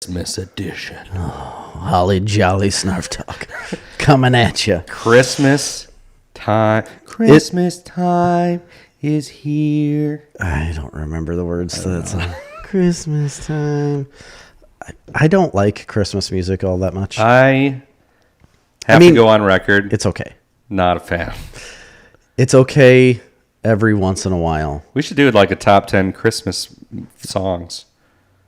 Christmas edition. Holly Jolly Snarf Talk coming at you. Christmas time. Christmas time is here. I don't remember the words to that song. Christmas time. I don't like Christmas music all that much. I have to go on record. It's okay. Not a fan. It's okay every once in a while. We should do it like a top 10 Christmas songs.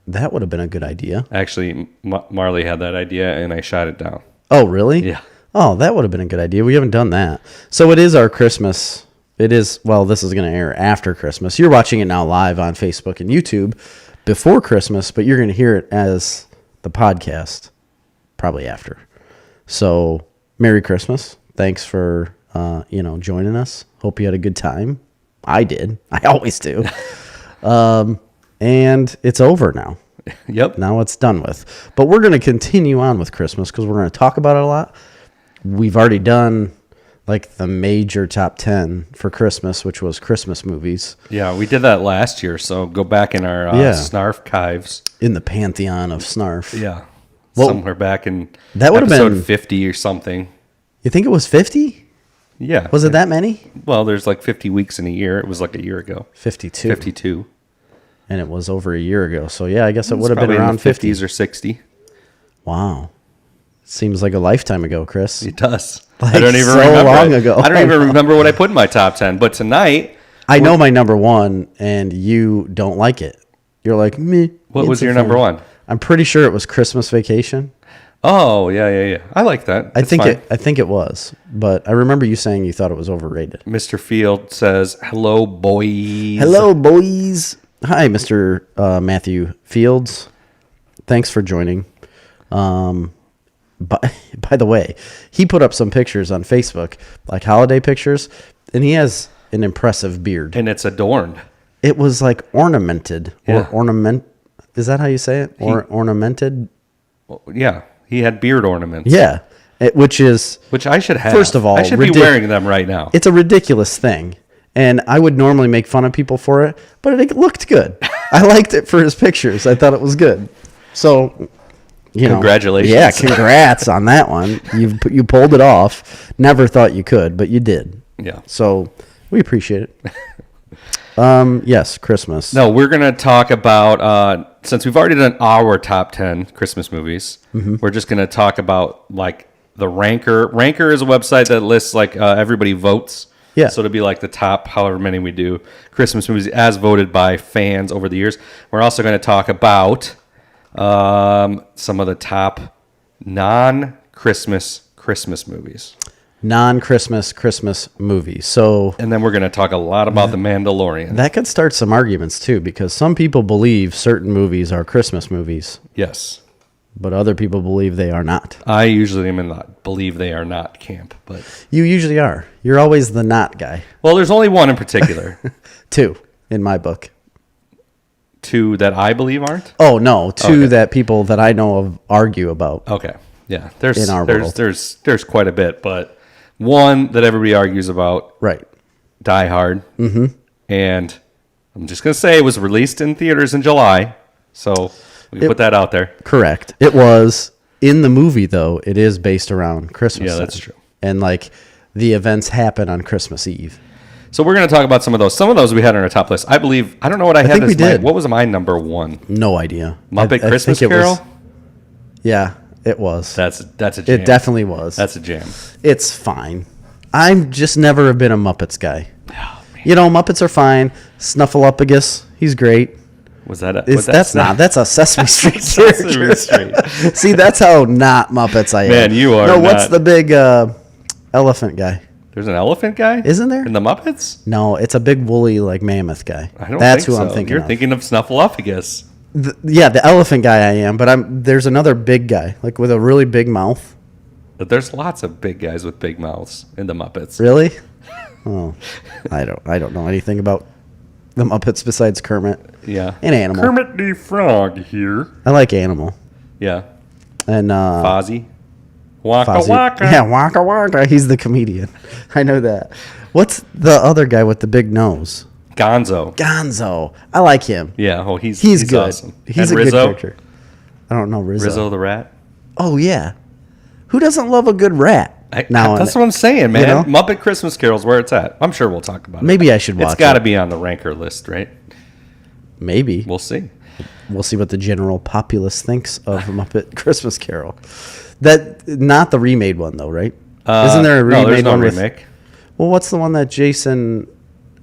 That would have been a good idea. Actually, Marley had that idea, and I shot it down. Oh, really? Yeah. Oh, that would have been a good idea. We haven't done that. So it is our Christmas. It is, well, this is going to air after Christmas. You're watching it now live on Facebook and YouTube before Christmas, but you're going to hear it as the podcast probably after. So Merry Christmas. Thanks for, joining us. Hope you had a good time. I did. I always do. And it's over now. Yep. Now it's done with. But we're going to continue on with Christmas because we're going to talk about it a lot. We've already done like the major top 10 for Christmas, which was Christmas movies. Yeah, we did that last year, so go back in our Snarf archives. In the pantheon of Snarf. Yeah. Well, somewhere back in that would episode have been 50 or something. You think it was 50? Yeah. Was it that many? Well, there's like 50 weeks in a year. It was like a year ago. 52. 52. And it was over a year ago. So, yeah, I guess it would have been around in the 50. 50s or 60. Wow. Seems like a lifetime ago, Chris. It does. Like I don't even so remember long it. ago. I don't even remember what I put in my top 10. But tonight... I know my number one, and you don't like it. You're like, meh. What was your number one? I'm pretty sure it was Christmas Vacation. Oh, yeah. I like that. I think it was, but I remember you saying you thought it was overrated. Mr. Field says, "Hello, boys." Hello, boys. Hi, Mr. Matthew Fields. Thanks for joining. By the way, he put up some pictures on Facebook, like holiday pictures, and he has an impressive beard. And it's adorned. It was like ornamented Yeah. or ornament. Is that how you say it? Or ornamented? Yeah, he had beard ornaments. Yeah, which I should have. First of all, I should be wearing them right now. It's a ridiculous thing, and I would normally make fun of people for it, but it looked good. I liked it for his pictures. I thought it was good. So, congratulations. Yeah, congrats on that one. You pulled it off. Never thought you could, but you did. Yeah. So we appreciate it. Yes, Christmas. No, we're going to talk about, since we've already done our top 10 Christmas movies, we're just going to talk about like the Ranker. Ranker is a website that lists like everybody votes. Yeah. So it'll be like the top, however many we do, Christmas movies as voted by fans over the years. We're also going to talk about some of the top non-Christmas movies. Non-Christmas Christmas movies. So, and then we're going to talk a lot about The Mandalorian. That could start some arguments too, because some people believe certain movies are Christmas movies. Yes. But other people believe they are not. I usually am in the believe they are not camp, but you usually are. You're always the not guy. Well, there's only one in particular. Two in my book. Two that I believe aren't? Oh no, two that people that I know of argue about. Okay. Yeah. There's in our world. There's quite a bit, but one that everybody argues about. Right. Die Hard. Mm-hmm. And I'm just going to say it was released in theaters in July. So we can put that out there. Correct. It was in the movie, though. It is based around Christmas. Yeah, that's true. And like the events happen on Christmas Eve. So we're going to talk about some of those. Some of those we had on our top list. I don't know what I had. think we did. What was my number one? No idea. Muppet Christmas Carol? Yeah, it was. That's a jam. It definitely was. That's a jam. It's fine. I'm just never have been a Muppets guy. Oh, man. Muppets are fine. Snuffleupagus, he's great. Was that that's a Sesame Street Sesame character. Street. See, that's how not Muppets I am. Man, you are No, what's not. the big elephant guy? There's an elephant guy? Isn't there? In the Muppets? No, it's a big woolly like mammoth guy. I don't That's think who so. I'm thinking You're of. thinking of Snuffleupagus. The elephant guy I am, but there's another big guy, like with a really big mouth. But there's lots of big guys with big mouths in the Muppets. Really? Oh, I don't know anything about the Muppets besides Kermit. Yeah. And Animal. Kermit the Frog here. I like Animal. Yeah. And Fozzie. Waka Fozzie. Waka. Yeah, Waka Waka. He's the comedian. I know that. What's the other guy with the big nose? Gonzo. Gonzo. I like him. Yeah. Oh, he's good. awesome. He's and a Rizzo? good character. I don't know Rizzo. Rizzo the rat. Oh yeah, who doesn't love a good rat? That's what I'm saying, man. You know? Muppet Christmas Carol's where it's at. I'm sure we'll talk about it. Maybe I should watch it. It's got to be on the ranker list, right? Maybe. We'll see. We'll see what the general populace thinks of Muppet Christmas Carol. Not the remade one, though, right? Isn't there a remade no, there's no one remake. Well, what's the one that Jason...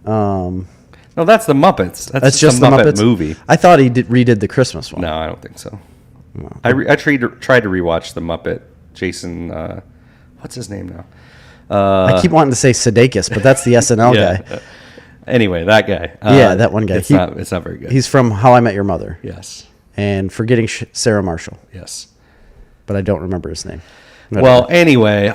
No, that's the Muppets. That's just the Muppet Muppets movie. I thought he redid the Christmas one. No, I don't think so. No. I tried to rewatch the Muppet. Jason... what's his name now? I keep wanting to say Sudeikis, but that's the SNL guy. Anyway, that guy. That one guy. It's not very good. He's from How I Met Your Mother. Yes. And Forgetting Sarah Marshall. Yes. But I don't remember his name. Well, anyway,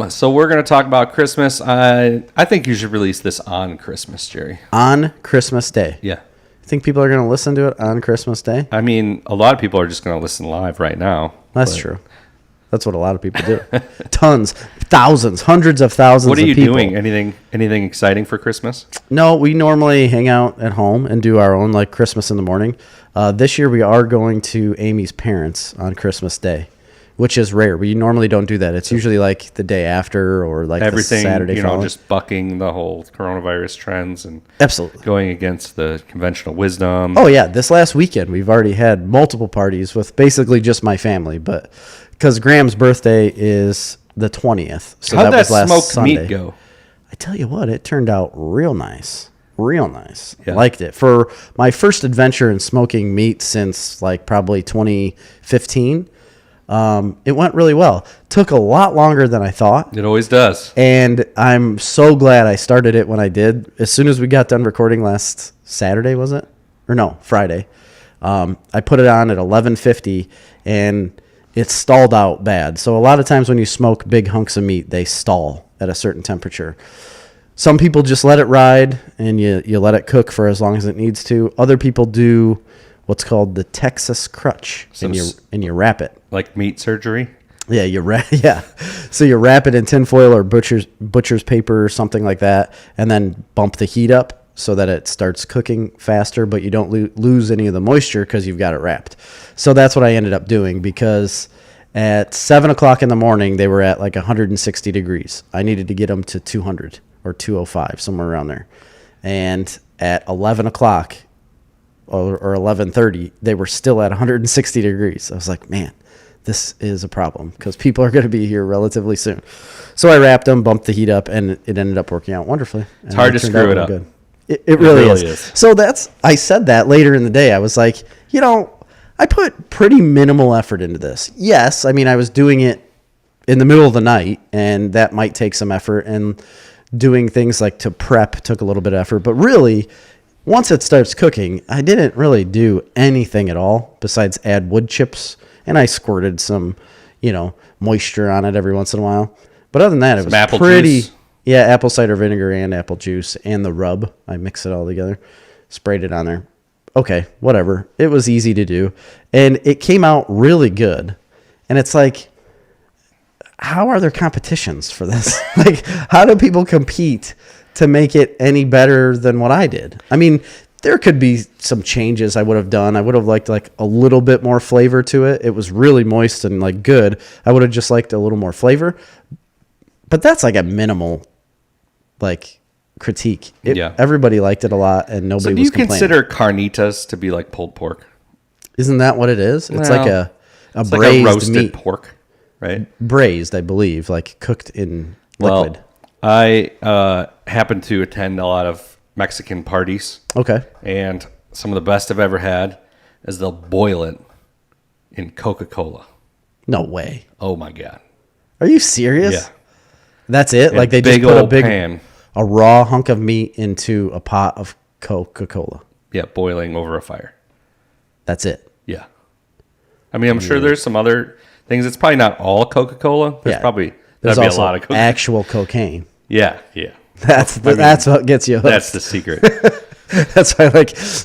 so we're going to talk about Christmas. I think you should release this on Christmas, Jerry. On Christmas Day? Yeah. Think people are going to listen to it on Christmas Day? I mean, a lot of people are just going to listen live right now. That's true. That's what a lot of people do. Tons, thousands, hundreds of thousands of people. What are you doing? Anything exciting for Christmas? No, we normally hang out at home and do our own like Christmas in the morning. This year we are going to Amy's parents on Christmas Day, which is rare. We normally don't do that. It's usually like the day after or like everything, the Saturday following. Just bucking the whole coronavirus trends and absolutely going against the conventional wisdom. Oh yeah, this last weekend we've already had multiple parties with basically just my family, but because Graham's birthday is the 20th, so how'd that was last smoked Sunday. Meat go? I tell you what, it turned out real nice. Real nice. Yeah. Liked it. For my first adventure in smoking meat since like probably 2015, it went really well. Took a lot longer than I thought. It always does. And I'm so glad I started it when I did. As soon as we got done recording last Saturday, was it? Or no, Friday. I put it on at 11:50 and it stalled out bad. So a lot of times when you smoke big hunks of meat, they stall at a certain temperature. Some people just let it ride and you let it cook for as long as it needs to. Other people do what's called the Texas crutch, and you wrap it. Like meat surgery? Yeah, So you wrap it in tinfoil or butcher's paper or something like that, and then bump the heat up so that it starts cooking faster, but you don't lose any of the moisture because you've got it wrapped. So that's what I ended up doing, because at 7 o'clock in the morning, they were at like 160 degrees. I needed to get them to 200 or 205, somewhere around there. And at 11 o'clock or 11:30, they were still at 160 degrees. I was like, man, this is a problem because people are going to be here relatively soon. So I wrapped them, bumped the heat up, and it ended up working out wonderfully. It's hard to screw it up. Good. It really is. So I said that later in the day. I was like, I put pretty minimal effort into this. Yes, I mean, I was doing it in the middle of the night, and that might take some effort. And doing things like to prep took a little bit of effort. But really, once it starts cooking, I didn't really do anything at all besides add wood chips. And I squirted some, moisture on it every once in a while. But other than that, it was pretty... Juice. Yeah, apple cider vinegar and apple juice and the rub. I mixed it all together, sprayed it on there. Okay, whatever. It was easy to do. And it came out really good. And it's like, how are there competitions for this? Like, how do people compete to make it any better than what I did? I mean, there could be some changes I would have done. I would have liked like a little bit more flavor to it. It was really moist and like good. I would have just liked a little more flavor. But that's like a minimal critique. Everybody liked it a lot, and nobody was complaining. So do you consider carnitas to be like pulled pork? Isn't that what it is? It's like a braised like a roasted meat. Pork, right? Braised, I believe, like cooked in liquid. Well, I happen to attend a lot of Mexican parties. Okay. And some of the best I've ever had is they'll boil it in Coca-Cola. No way. Oh, my God. Are you serious? Yeah. That's it? Like they just put a raw hunk of meat into a pot of Coca-Cola. Yeah, boiling over a fire. That's it. Yeah. I mean, I'm sure there's some other things. It's probably not all Coca-Cola. There's also a lot of Coca-Cola. Actual cocaine. Yeah. That's what gets you hooked. That's the secret. That's why,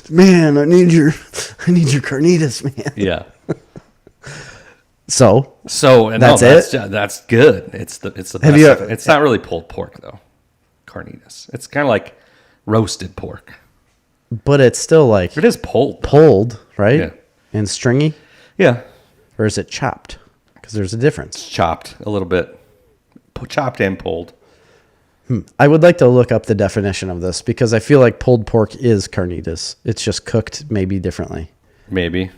man, I need your carnitas, man. Yeah. So that's it. That's good. It's the best. It's not really pulled pork though. Carnitas. It's kind of like roasted pork. But it's still like it is pulled, right? Yeah. And stringy. Yeah. Or is it chopped? Because there's a difference. It's chopped a little bit. Chopped and pulled. I would like to look up the definition of this because I feel like pulled pork is carnitas. It's just cooked maybe differently. Maybe.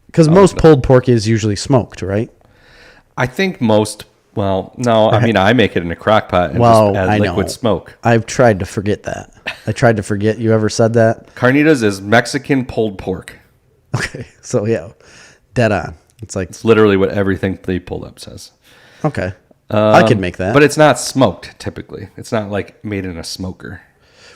Because most pulled pork is usually smoked, right? I think most, well, no, I mean, I make it in a crock pot and Well, just add I liquid know. smoke. I've tried to forget that. I tried to forget you ever said that. Carnitas is Mexican pulled pork. Okay, so yeah, dead on. It's like, It's literally what everything they pulled up says. okay, I could make that. But it's not smoked, typically. It's not like made in a smoker.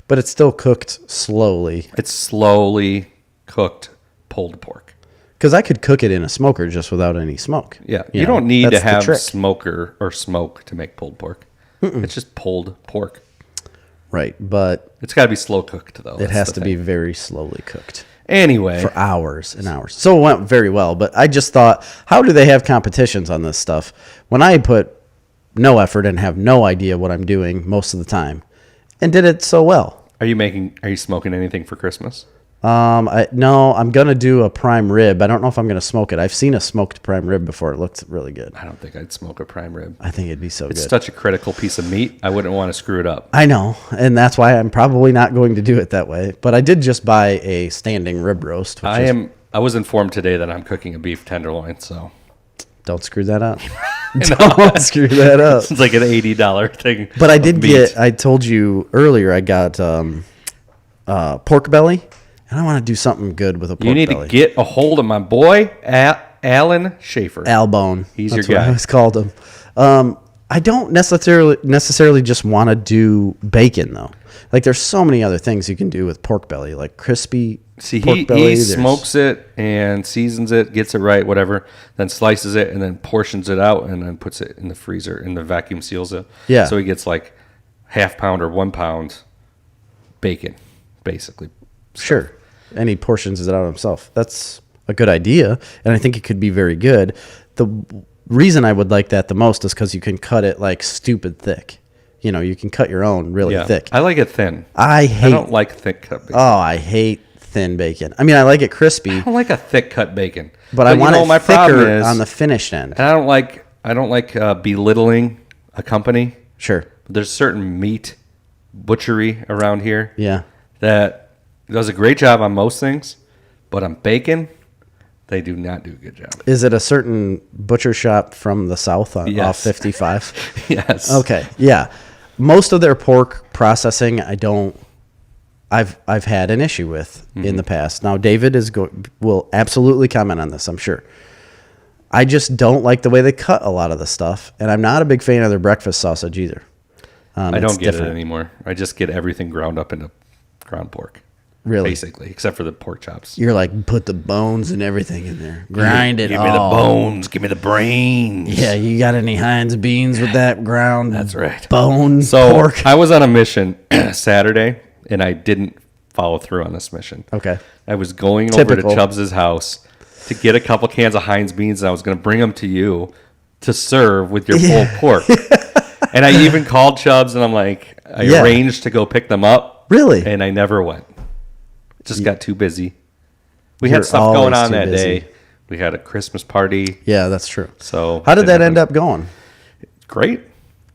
But it's still cooked slowly. It's slowly cooked pulled pork. Because I could cook it in a smoker just without any smoke. Yeah, you don't need to that's the have trick. smoker or smoke to make pulled pork. It's just pulled pork. Right, but It's got to be slow cooked, though. it has to be very slowly cooked. Anyway, For hours and hours. So it went very well, but I just thought, how do they have competitions on this stuff when I put no effort and have no idea what I'm doing most of the time and did it so well? are you smoking anything for Christmas? No, I'm going to do a prime rib. I don't know if I'm going to smoke it. I've seen a smoked prime rib before. It looks really good. I don't think I'd smoke a prime rib. I think it'd be so It's good. such a critical piece of meat. I wouldn't want to screw it up. I know, and that's why I'm probably not going to do it that way. But I did just buy a standing rib roast. Which I was informed today that I'm cooking a beef tenderloin, so Don't screw that up. Don't screw that up. it's like an $80 thing. But I did I told you earlier, I got pork belly, and I want to do something good with a pork belly. You need to get a hold of my boy, Alan Schaefer. Albone. He's That's your what guy. I always called him. I don't necessarily just want to do bacon, though. Like, there's so many other things you can do with pork belly, like crispy See, pork he belly. smokes it and seasons it, gets it right, whatever, then slices it and then portions it out and then puts it in the freezer and the vacuum seals it. Yeah. So he gets like half pound or 1 pound bacon, basically. Sure. And he portions it out himself. That's a good idea, and I think it could be very good. The reason I would like that the most is because you can cut it like stupid thick. You know, you can cut your own really thick. I like it thin. I don't like thick cut bacon. Oh, I hate thin bacon. I mean, I like it crispy, I don't like a thick cut bacon. but I want it my problem thicker is, on the finished end. and I don't like belittling a company. Sure. But there's certain meat butchery around here Yeah. that does a great job on most things, but on bacon, they do not do a good job. Is it a certain butcher shop from the south off Yes. 55? Yes. Okay. Yeah. Most of their pork processing, I've had an issue with in the past. Now, David will absolutely comment on this, I'm sure. I just don't like the way they cut a lot of the stuff, and I'm not a big fan of their breakfast sausage either. I It's don't get different. it anymore. I just get everything ground up into ground pork. Really? Basically, except for the pork chops. You're like, put the bones and everything in there. Grind it Give all. me the bones. Give me the brains. Yeah, you got any Heinz beans with that ground? That's right. Bone So pork. I was on a mission Saturday, and I didn't follow through on this mission. Okay. I was going Typical. over to Chubbs' house to get a couple cans of Heinz beans, and I was going to bring them to you to serve with your pulled pork. And I even called Chubbs, and I'm like, I arranged to go pick them up. Really? And I never went. Just got too busy. We You're had stuff going always on too that busy. day. We had a Christmas party. Yeah, that's true. So How did that end up going? Great.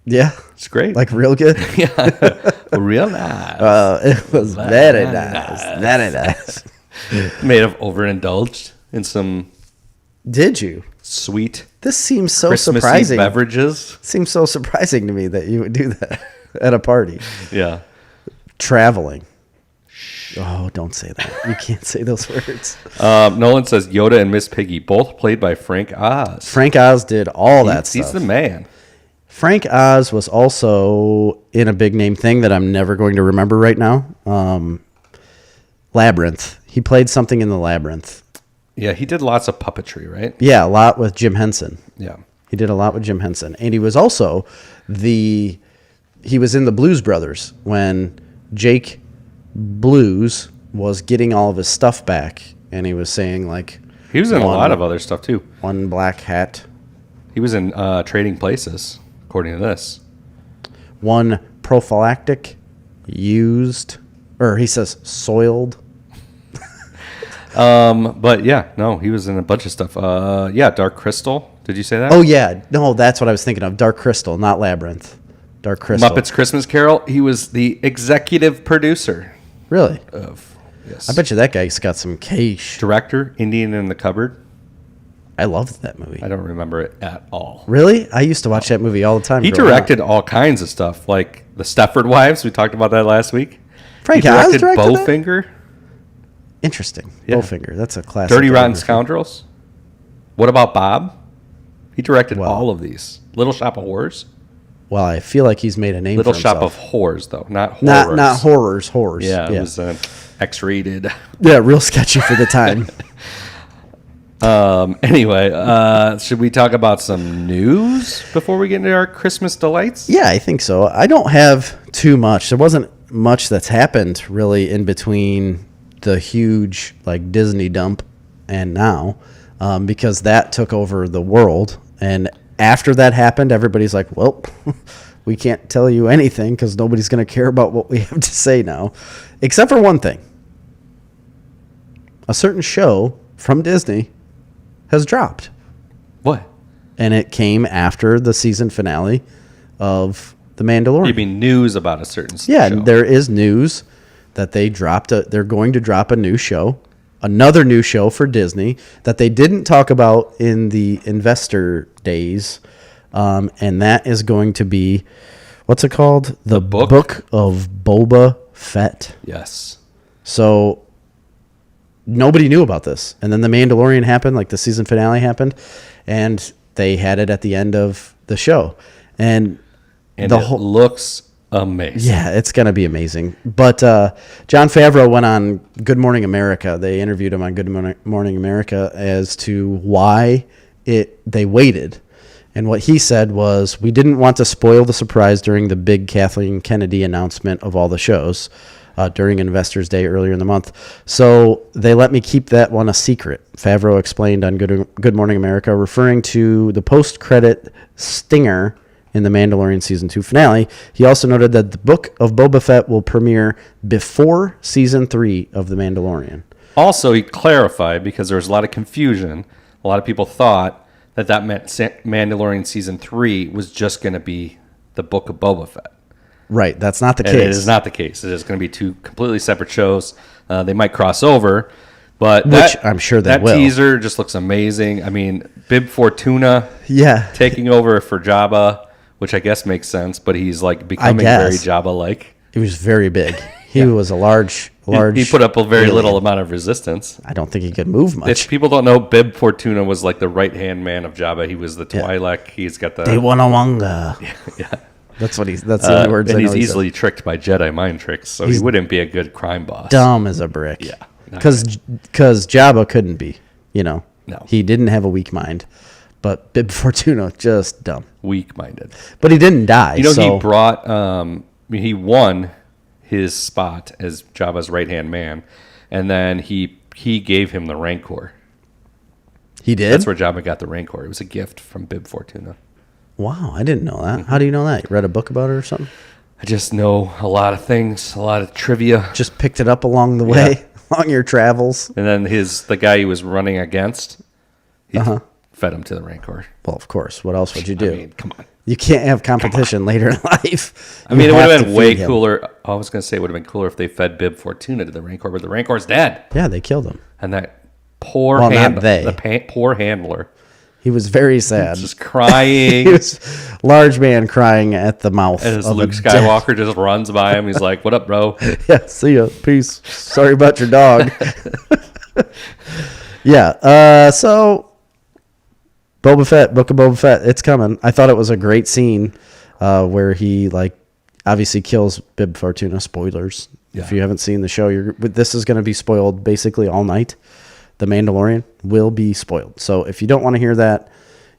Yeah. It's great. Like real good? Real nice. It was very nice. Very nice. Made of overindulged in some Did you? sweet This seems so Christmassy surprising. beverages. Seems so surprising to me that you would do that at a party. Yeah. Traveling. Oh, don't say that. You can't say those words. Nolan says Yoda and Miss Piggy, both played by Frank Oz. Frank Oz did all that stuff. He's the man. Frank Oz was also in a big name thing that I'm never going to remember right now. Labyrinth. He played something in the Labyrinth. Yeah, he did lots of puppetry, right? Yeah, a lot with Jim Henson. Yeah. He did a lot with Jim Henson. And he was also he was in the Blues Brothers when Jake Blues was getting all of his stuff back. And he was saying, like, He was in a lot of other stuff, too. one black hat, He was in Trading Places, according to this. one prophylactic, used, or he says soiled. But yeah, no, he was in a bunch of stuff. Yeah, Dark Crystal. Did you say that? Oh, yeah. No, that's what I was thinking of. Dark Crystal, not Labyrinth. Dark Crystal. Muppet's Christmas Carol. He was the executive producer. Really? Yes. I bet you that guy's got some cash. Director, Indian in the Cupboard. I loved that movie. I don't remember it at all. Really? I used to watch that movie all the time. He directed all kinds of stuff, like the Stepford Wives. We talked about that last week. Frank he Oz directed directed Bowfinger. Interesting. Yeah. Bowfinger. That's a classic. Dirty Rotten Scoundrels. What about Bob? He directed all of these. Little Shop of Horrors. Well, I feel like he's made a name Little for Shop himself. of Horrors, though, not horrors. Not horrors. Horrors. Yeah, it was X-rated. Yeah, real sketchy for the time. Anyway, should we talk about some news before we get into our Christmas delights? Yeah, I think so. I don't have too much. There wasn't much that's happened really in between the huge like Disney dump and now, because that took over the world. And after that happened, everybody's like, well, we can't tell you anything because nobody's going to care about what we have to say now, except for one thing. A certain show from Disney has dropped. What? And it came after the season finale of The Mandalorian. You mean news about a certain show? Yeah, there is news that they dropped. They're going to drop a new show, another new show for Disney that they didn't talk about in the investor days, and that is going to be, what's it called? The Book of Boba Fett. Yes. So nobody knew about this, and then The Mandalorian happened, like the season finale happened, and they had it at the end of the show, and the it looks amazing. Yeah, it's going to be amazing. But John Favreau went on Good Morning America. They interviewed him on Good Morning America as to why they waited. And what he said was, we didn't want to spoil the surprise during the big Kathleen Kennedy announcement of all the shows during Investors Day earlier in the month. So they let me keep that one a secret, Favreau explained on Good Morning America, referring to the post-credit stinger in the Mandalorian Season 2 finale. He also noted that the Book of Boba Fett will premiere before Season 3 of The Mandalorian. Also, he clarified, because there was a lot of confusion, a lot of people thought that meant Mandalorian Season 3 was just going to be the Book of Boba Fett. Right, that's not the case. It is not the case. It is going to be two completely separate shows. They might cross over, but which I'm sure they will. That teaser just looks amazing. I mean, Bib Fortuna taking over for Jabba, which I guess makes sense, but he's like becoming very Jabba-like. He was very big. He was a large. He put up a very little amount of resistance. I don't think he could move much. If people don't know, Bib Fortuna was like the right-hand man of Jabba. He was the Twi'lek. He's got the... Dewanawanga. Yeah. That's the only words I know. And he's easily tricked by Jedi mind tricks, so he wouldn't be a good crime boss. Dumb as a brick. Yeah. Because Jabba couldn't be, No. He didn't have a weak mind. But Bib Fortuna, just dumb. Weak-minded. But he didn't die. He brought... he won his spot as Jabba's right-hand man, and then he gave him the Rancor. He did? That's where Jabba got the Rancor. It was a gift from Bib Fortuna. Wow, I didn't know that. How do you know that? You read a book about it or something? I just know a lot of things, a lot of trivia. Just picked it up along the way, along your travels. And then the guy he was running against, he fed him to the Rancor. Well, of course. What else would you do? I mean, come on. You can't have competition later in life. I mean, it would have been way cooler. I was going to say it would have been cooler if they fed Bib Fortuna to the Rancor, but the Rancor's dead. Yeah, they killed him. And that poor poor handler. He was very sad. Just crying. He was a large man crying at the mouth. As Luke Skywalker just runs by him. He's like, what up, bro? Yeah, see ya. Peace. Sorry about your dog. Yeah. So, Boba Fett, Book of Boba Fett, it's coming. I thought it was a great scene where he, obviously kills Bib Fortuna. Spoilers. Yeah. If you haven't seen the show, this is going to be spoiled basically all night. The Mandalorian will be spoiled. So if you don't want to hear that,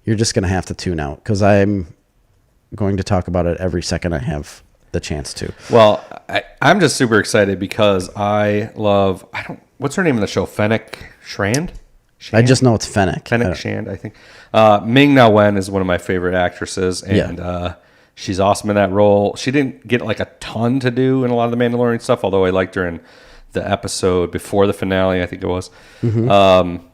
you're just going to have to tune out, because I'm going to talk about it every second I have the chance to. Well, I'm just super excited because what's her name in the show? Fennec Shand? I just know it's Fennec. Fennec Shand, I think. Ming-Na Wen is one of my favorite actresses, and she's awesome in that role. She didn't get a ton to do in a lot of the Mandalorian stuff, although I liked her in the episode before the finale, I think it was. Mm-hmm.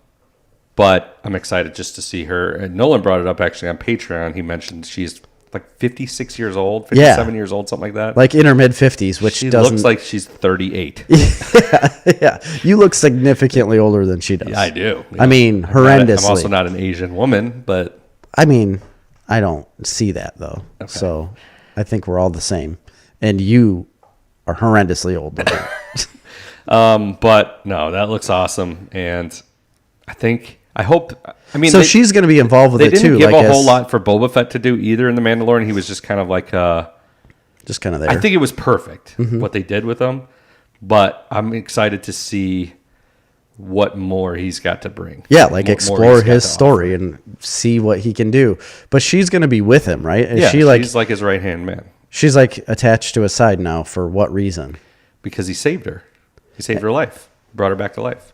But I'm excited just to see her. And Nolan brought it up actually on Patreon. He mentioned she's like 56 years old, 57 years old, something like that. Like in her mid-50s, which she doesn't... looks like she's 38. Yeah. You look significantly older than she does. Yeah, I do. I mean, horrendously. I'm also not an Asian woman, but... I mean, I don't see that, though. Okay. So I think we're all the same. And you are horrendously old. But no, that looks awesome. And I hope... I mean, so she's going to be involved with it, too. They didn't give a whole lot for Boba Fett to do either in The Mandalorian. He was just kind of like... just kind of there. I think it was perfect, what they did with him. But I'm excited to see what more he's got to bring. Yeah, like explore his story and see what he can do. But she's going to be with him, right? Yeah, she's like his right-hand man. She's like attached to his side now. For what reason? Because he saved her. He saved her life. Brought her back to life.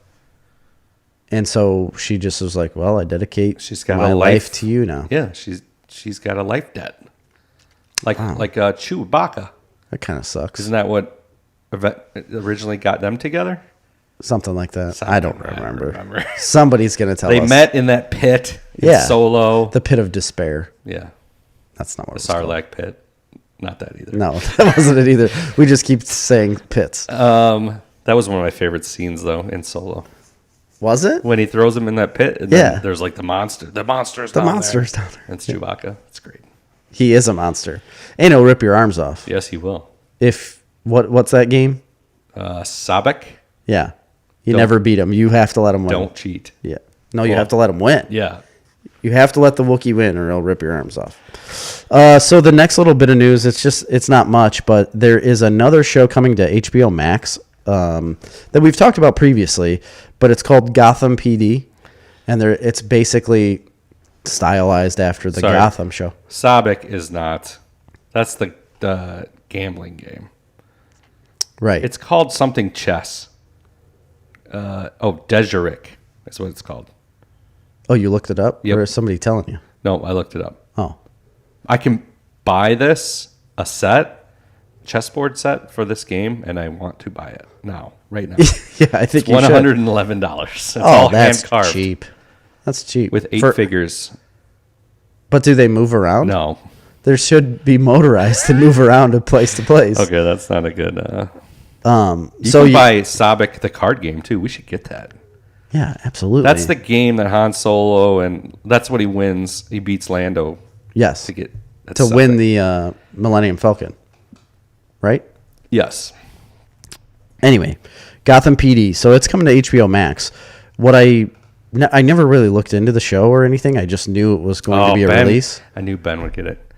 And so she just was like, well, I dedicate my life to you now. Yeah, she's got a life debt. Like Chewbacca. That kind of sucks. Isn't that what originally got them together? Something like that. I don't remember. Somebody's going to tell us. They met in that pit in Solo. The pit of despair. Yeah. That's not what the Sarlacc pit. Not that either. No, that wasn't it either. We just keep saying pits. That was one of my favorite scenes, though, in Solo. Was it? When he throws him in that pit, and then there's like the monster. The monster's down there. It's Chewbacca. It's great. He is a monster. And he'll rip your arms off. Yes, he will. What's that game? Sabek? Yeah. You never beat him. You have to let him win. Don't cheat. Yeah. No, you have to let him win. Yeah. You have to let the Wookiee win or he'll rip your arms off. So the next little bit of news, it's not much, but there is another show coming to HBO Max that we've talked about previously, but it's called Gotham PD, and it's basically stylized after the Gotham show. Sabek is not. That's the gambling game. Right. It's called something chess. Dejarik. That's what it's called. Oh, you looked it up? Yep. Or is somebody telling you? No, I looked it up. Oh. I can buy a chessboard set for this game, and I want to buy it now, right now. Yeah, I think it's $111. It's all that's hand-carved. Cheap. That's cheap. With 8 figures. But do they move around? No. There should be motorized to move around to place. Okay, that's not a good... You can buy Sabek, the card game, too. We should get that. Yeah, absolutely. That's the game that Han Solo, and that's what he wins. He beats Lando. Yes. To win the Millennium Falcon. Right? Yes. Anyway, Gotham PD. So it's coming to HBO Max. I never really looked into the show or anything. I just knew it was going to be a release. I knew Ben would get it.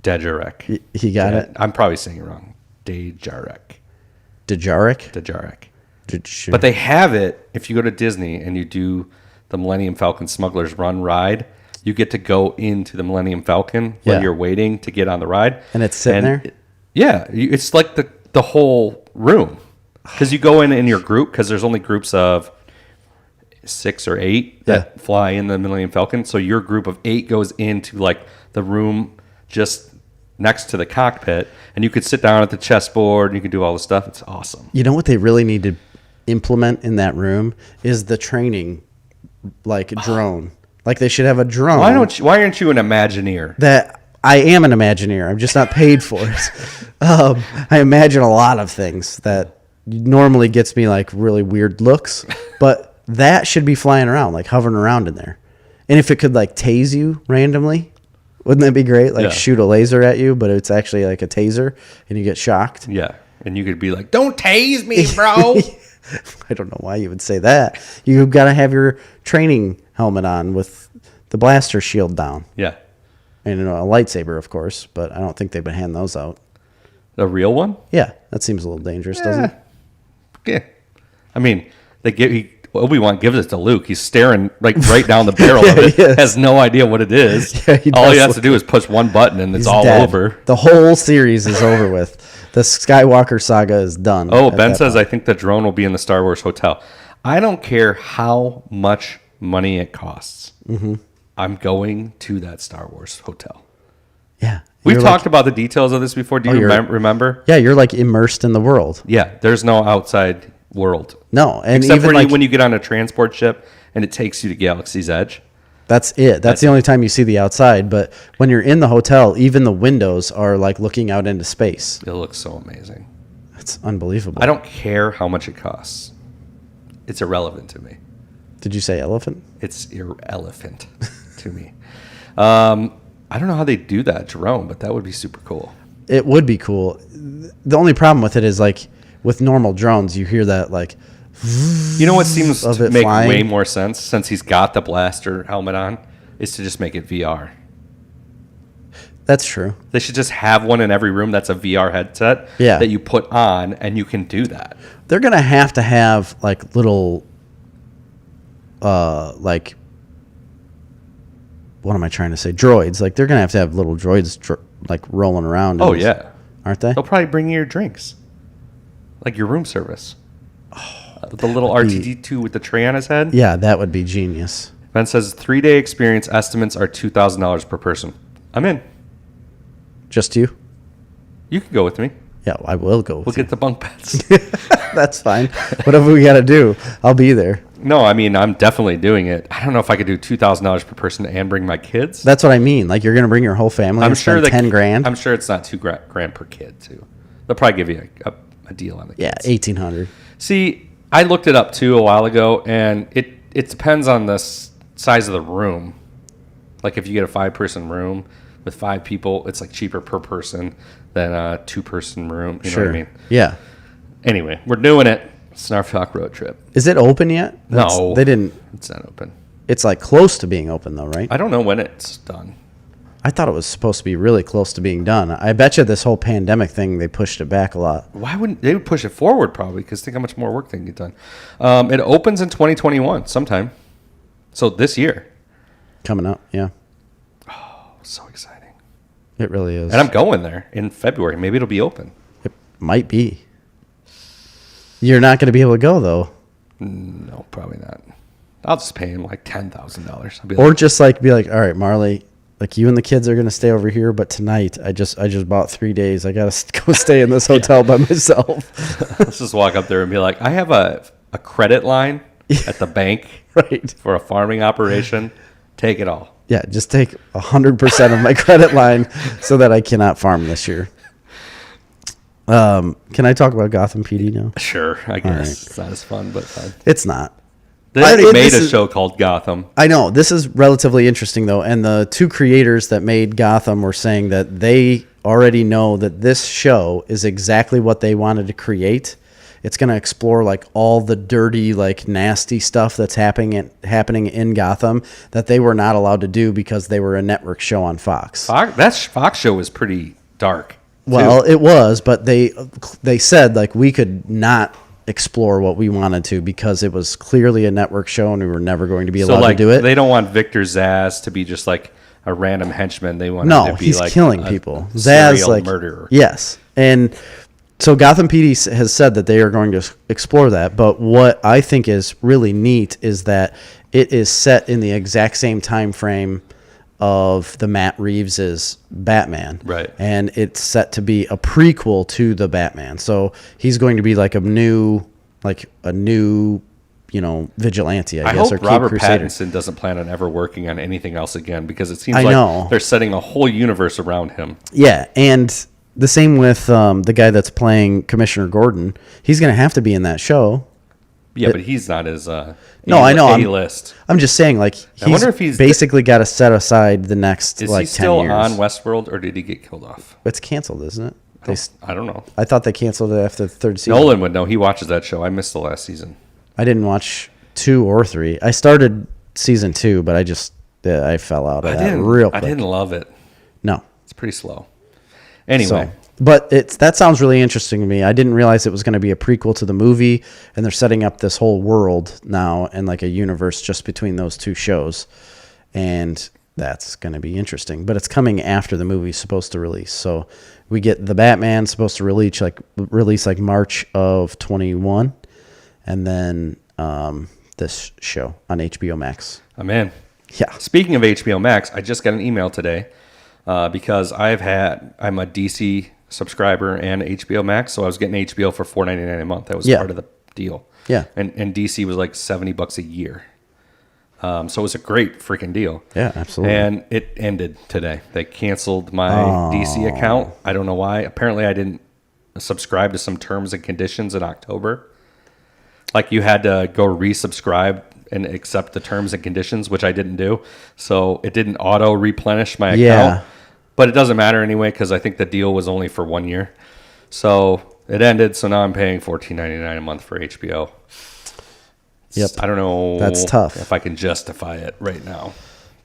Dejarik. He got it? I'm probably saying it wrong. Dejarik. Dejarik? But they have it, if you go to Disney and you do the Millennium Falcon Smuggler's Run ride, you get to go into the Millennium Falcon while you're waiting to get on the ride. And it's sitting there? It's like the whole room. Because you go in your group, because there's only groups of 6 or 8 that fly in the Millennium Falcon. So your group of 8 goes into like the room just next to the cockpit, and you could sit down at the chessboard and you could do all the stuff. It's awesome. You know what they really need to implement in that room is the training drone. Like they should have a drone. Why aren't you an Imagineer? That I am an Imagineer. I'm just not paid for it. I imagine a lot of things that normally gets me like really weird looks, but that should be flying around, like hovering around in there. And if it could like tase you randomly, wouldn't that be great? Like shoot a laser at you, but it's actually like a taser and you get shocked. Yeah. And you could be like, don't tase me, bro. I don't know why you would say that. You've got to have your training helmet on with the blaster shield down. Yeah. And a lightsaber, of course, but I don't think they would hand those out. A real one? Yeah. That seems a little dangerous, doesn't it? Yeah. I mean, Obi-Wan gives it to Luke. He's staring right down the barrel of it. Yes. Has no idea what it is. Yeah, all he has to do is push one button and it's all dead. over. The whole series is over with. The Skywalker saga is done. Oh, Ben says, I think the drone will be in the Star Wars hotel. I don't care how much money it costs. Mm-hmm. I'm going to that Star Wars hotel. Yeah. We've talked about the details of this before. Do you remember? Yeah, you're like immersed in the world. Yeah, there's no outside world. No, and except even for like when you get on a transport ship and it takes you to Galaxy's Edge. that's it. That's the only time you see the outside. But when you're in the hotel, even the windows are like looking out into space. It looks so amazing. It's unbelievable. I don't care how much it costs. It's irrelevant to me. Did you say elephant? It's irrelevant to me. I don't know how they do that, Jerome, but that would be super cool. It would be cool. The only problem with it is like with normal drones, you hear that like. You know what seems to make flying? way more sense since he's got the blaster helmet on is to just make it VR. That's true. They should just have one in every room that's a VR headset that you put on and you can do that. They're going to have like little like what am I trying to say? Droids. Like they're going to have little droids like rolling around. Oh yeah. Aren't they? They'll probably bring you your drinks. Like your room service. The little R2-D2 with the tray on his head. Yeah, that would be genius. Ben says 3-day experience estimates are $2,000 per person. I'm in. Just you? You can go with me. Yeah, I will go with We'll get the bunk beds. That's fine. Whatever we got to do, I'll be there. No, I mean, I'm definitely doing it. I don't know if I could do $2,000 per person and bring my kids. That's what I mean. Like you're going to bring your whole family and spend 10 grand? I'm sure it's not $2,000 per kid, too. They'll probably give you a deal on the kids. Yeah, 1,800. See, I looked it up, too, a while ago, and it depends on the size of the room. Like, if you get a 5-person room with 5 people, it's, like, cheaper per person than a 2-person room. You know what I mean? Yeah. Anyway, we're doing it. Snarf Talk road trip. Is it open yet? No. They didn't. It's not open. It's, like, close to being open, though, right? I don't know when it's done. I thought it was supposed to be really close to being done. I bet you this whole pandemic thing, they pushed it back a lot. Why wouldn't they would push it forward probably because think how much more work they can get done. It opens in 2021 sometime. So this year. Coming up, yeah. Oh, so exciting. It really is. And I'm going there in February. Maybe it'll be open. It might be. You're not going to be able to go, though. No, probably not. I'll just pay him like $10,000. Or just like be like, all right, Marley, like you and the kids are going to stay over here, but tonight I just bought 3 days. I got to go stay in this hotel by myself. Let's just walk up there and be like, I have a credit line at the bank right for a farming operation. Take it all. Yeah, just take 100% of my credit line so that I cannot farm this year. Can I talk about Gotham PD now? Sure, I guess. Right. It's not as fun, but fun. It's not. They already made a show called Gotham. I know. This is relatively interesting, though. And the 2 creators that made Gotham were saying that they already know that this show is exactly what they wanted to create. It's going to explore like all the dirty, like nasty stuff that's happening in Gotham that they were not allowed to do because they were a network show on Fox. That Fox show was pretty dark. Well, it was, but they said like we could not explore what we wanted to because it was clearly a network show and we were never going to be allowed to do it. They don't want Victor Zsasz to be just like a random henchman. They want him to be he's like killing people. Zsasz, Like murderer. Yes, and so Gotham PD has said that they are going to explore that. But what I think is really neat is that it is set in the exact same time frame of the Matt Reeves's Batman. Right. And it's set to be a prequel to the Batman. So he's going to be like a new, vigilante, I guess, hope or Robert Crusader. Pattinson doesn't plan on ever working on anything else again because it seems like they're setting a whole universe around him. Yeah, and the same with the guy that's playing Commissioner Gordon. He's going to have to be in that show. Yeah, but he's not as I know. A-list. I'm just saying, like, I wonder if he's basically got to set aside the next, is like, he still 10 years. on Westworld, or did he get killed off? It's canceled, isn't it? I don't know. I thought they canceled it after the 3rd season. Nolan would know. He watches that show. I missed the last season. I didn't watch 2 or 3. I started season 2, but I fell out of that real quick. I didn't love it. No. It's pretty slow. Anyway. But that sounds really interesting to me. I didn't realize it was going to be a prequel to the movie, and they're setting up this whole world now and like a universe just between those 2 shows, and that's going to be interesting. But it's coming after the movie's supposed to release, so we get the Batman supposed to release like March of 21, and then this show on HBO Max. I'm in. Yeah. Speaking of HBO Max, I just got an email today because I'm a DC subscriber and HBO Max, so I was getting HBO for $4.99 a month. That was part of the deal. Yeah. And DC was like $70 a year. So it was a great freaking deal. Yeah, absolutely. And it ended today. They canceled my DC account. I don't know why. Apparently I didn't subscribe to some terms and conditions in October. Like you had to go resubscribe and accept the terms and conditions, which I didn't do. So it didn't auto replenish my account. Yeah. But it doesn't matter anyway because I think the deal was only for 1 year. So it ended. So now I'm paying $14.99 a month for HBO. Yep. I don't know. That's tough. If I can justify it right now.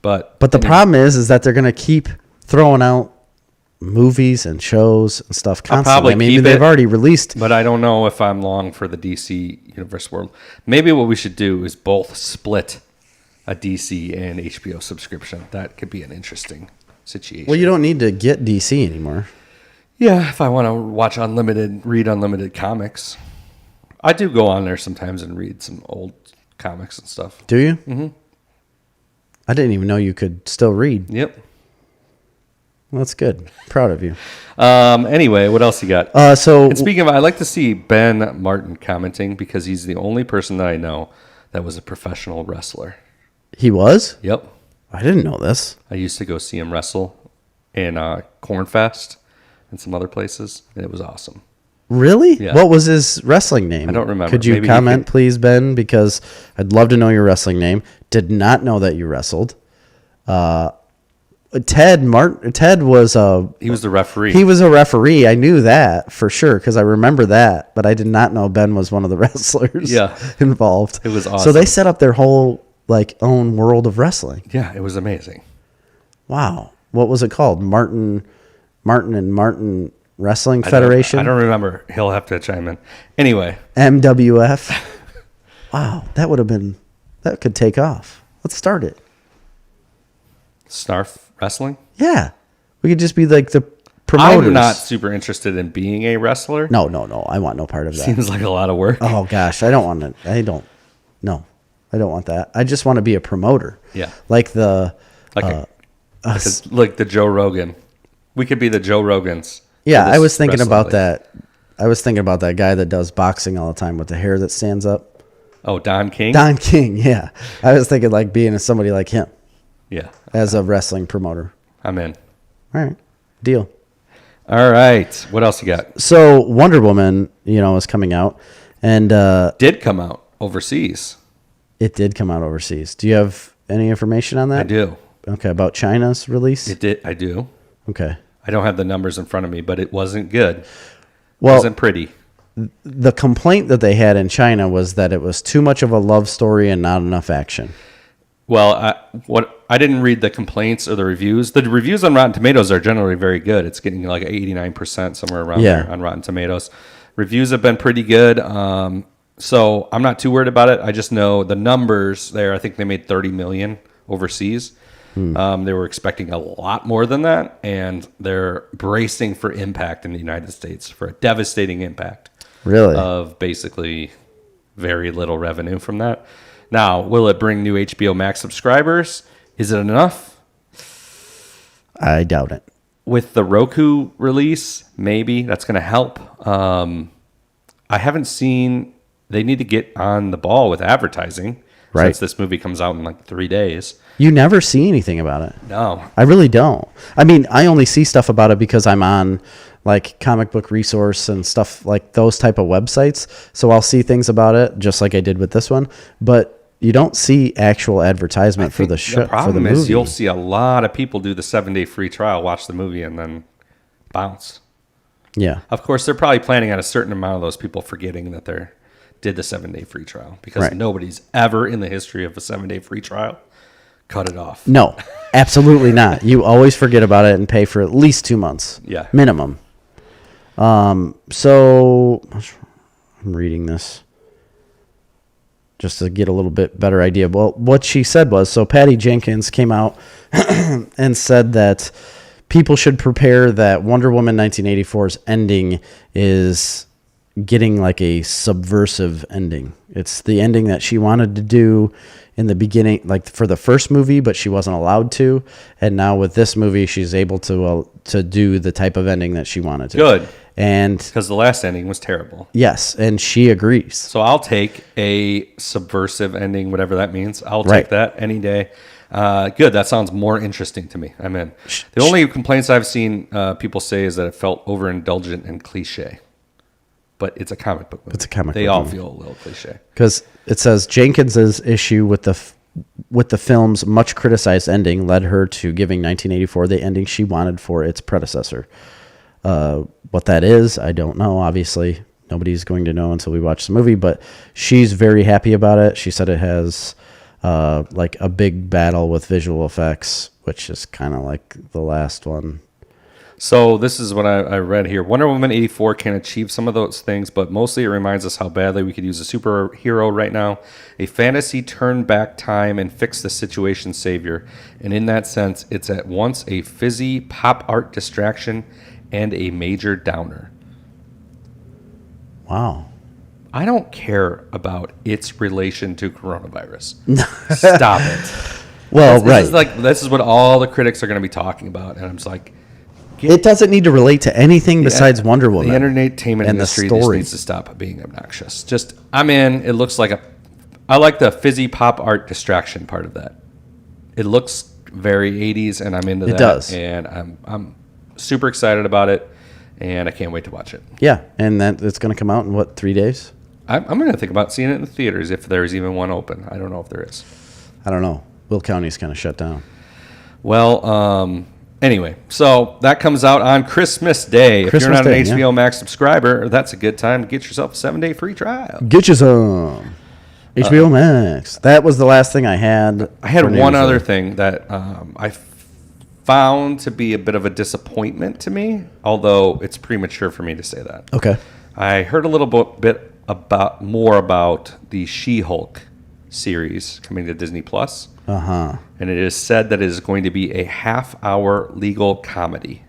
But the problem is that they're going to keep throwing out movies and shows and stuff constantly. I mean, they've already released. But I don't know if I'm long for the DC Universe world. Maybe what we should do is both split a DC and HBO subscription. That could be an interesting situation. Well, you don't need to get DC anymore. Yeah, if I want to read unlimited comics. I do go on there sometimes and read some old comics and stuff. Do you? Mm-hmm. I didn't even know you could still read. Yep. Well, that's good. Proud of you. Anyway, what else you got? And speaking of, I like to see Ben Martin commenting because he's the only person that I know that was a professional wrestler. He was? Yep. I didn't know this. I used to go see him wrestle in Cornfest and some other places, and it was awesome. Really? Yeah. What was his wrestling name? I don't remember. Could you comment, please, Ben? Because I'd love to know your wrestling name. Did not know that you wrestled. Ted was he was the referee. He was a referee. I knew that for sure because I remember that, but I did not know Ben was one of the wrestlers involved. It was awesome. So they set up their whole own world of wrestling. Yeah, it was amazing. Wow. What was it called? Martin and Martin Wrestling Federation? I don't remember. He'll have to chime in. Anyway. MWF. Wow. That could take off. Let's start it. Snarf Wrestling? Yeah. We could just be like the promoters. I'm not super interested in being a wrestler. No. I want no part of that. Seems like a lot of work. Oh, gosh. I don't want that. I just want to be a promoter. Yeah. Like the Joe Rogan. We could be the Joe Rogans. Yeah, I was thinking about that. I was thinking about that guy that does boxing all the time with the hair that stands up. Oh, Don King? Don King, yeah. I was thinking being somebody like him. Yeah. As a wrestling promoter. I'm in. All right. Deal. All right. What else you got? So Wonder Woman, is coming out. And did come out overseas. It did come out overseas. Do you have any information on that? I do. Okay, about China's release? It did. I do. Okay. I don't have the numbers in front of me, but it wasn't good. Well, it wasn't pretty. The complaint that they had in China was that it was too much of a love story and not enough action. Well, I didn't read the complaints or the reviews. The reviews on Rotten Tomatoes are generally very good. It's getting like 89% somewhere around there on Rotten Tomatoes. Reviews have been pretty good. So I'm not too worried about it. I just know the numbers there. I think they made $30 million overseas. They were expecting a lot more than that, and they're bracing for impact in the United States, for a devastating impact. Really? Of basically very little revenue from that. Now, will it bring new HBO Max subscribers? Is it enough? I doubt it. With the Roku release, maybe that's going to help. I haven't seen... They need to get on the ball with advertising since this movie comes out in 3 days. You never see anything about it. No. I really don't. I mean, I only see stuff about it because I'm on Comic Book Resource and stuff like those type of websites. So I'll see things about it just like I did with this one. But you don't see actual advertisement for the show. The problem is you'll see a lot of people do the 7-day free trial, watch the movie, and then bounce. Yeah. Of course, they're probably planning on a certain amount of those people forgetting that they did the 7-day free trial because nobody's ever in the history of a 7-day free trial cut it off. No, absolutely not. You always forget about it and pay for at least 2 months. Yeah. Minimum. So I'm reading this just to get a little bit better idea. Well, what she said was, so Patty Jenkins came out and said that people should prepare that Wonder Woman 1984's ending is getting like a subversive ending. It's the ending that she wanted to do in the beginning, like for the first movie, but she wasn't allowed to. And now with this movie, she's able to do the type of ending that she wanted to. Good. And because the last ending was terrible. Yes, and she agrees. So I'll take a subversive ending, whatever that means. I'll take that any day. Good. That sounds more interesting to me. I'm in. The only complaints I've seen people say is that it felt overindulgent and cliche. But it's a comic book movie. It's a comic book They all movie. feel a little cliche. Because it says Jenkins's issue with the film's much criticized ending led her to giving 1984 the ending she wanted for its predecessor. What that is, I don't know. Obviously, nobody's going to know until we watch the movie. But she's very happy about it. She said it has like a big battle with visual effects, which is kind of like the last one. So this is what I read here. Wonder Woman 84 can achieve some of those things, but mostly it reminds us how badly we could use a superhero right now. A fantasy turn back time and fix the situation savior. And in that sense, it's at once a fizzy pop art distraction and a major downer. Wow. I don't care about its relation to coronavirus. Stop it. Well, This is what all the critics are going to be talking about. And I'm just like, it doesn't need to relate to anything besides Wonder Woman. The entertainment industry just needs to stop being obnoxious. I'm in. It looks like I like the fizzy pop art distraction part of that. It looks very 80s, and I'm into that. It does. And I'm super excited about it, and I can't wait to watch it. Yeah, and it's going to come out in, 3 days? I'm going to think about seeing it in the theaters if there's even one open. I don't know if there is. I don't know. Will County's kind of shut down. Well, anyway, so that comes out on Christmas Day. If you're not an HBO Max subscriber, that's a good time to get yourself a 7-day free trial. Get you some HBO Max. That was the last thing I had. I had one other thing that I found to be a bit of a disappointment to me, although it's premature for me to say that. Okay. I heard a little bit more about the She-Hulk series coming to Disney Plus. Uh-huh. And it is said that it is going to be a half-hour legal comedy.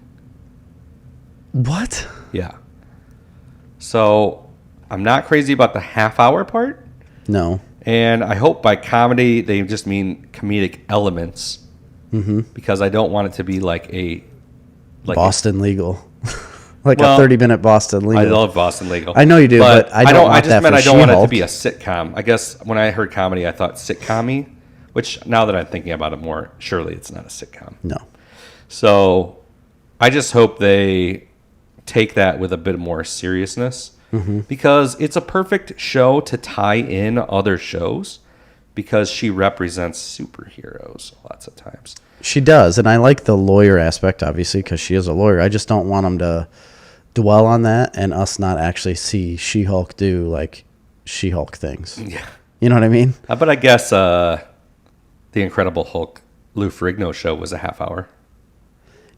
What? Yeah. So I'm not crazy about the half-hour part. No. And I hope by comedy they just mean comedic elements. Mm-hmm. Because I don't want it to be like Boston Legal. A 30-minute Boston Legal. I love Boston Legal. I know you do, but I don't want that for I don't She-Hulk. want it to be a sitcom. I guess when I heard comedy, I thought sitcom-y. Which, now that I'm thinking about it more, surely it's not a sitcom. No. So, I just hope they take that with a bit more seriousness. Mm-hmm. Because it's a perfect show to tie in other shows. Because she represents superheroes lots of times. She does. And I like the lawyer aspect, obviously, because she is a lawyer. I just don't want them to dwell on that and us not actually see She-Hulk do, like, She-Hulk things. Yeah. You know what I mean? But I guess... The Incredible Hulk Lou Ferrigno show was a half hour.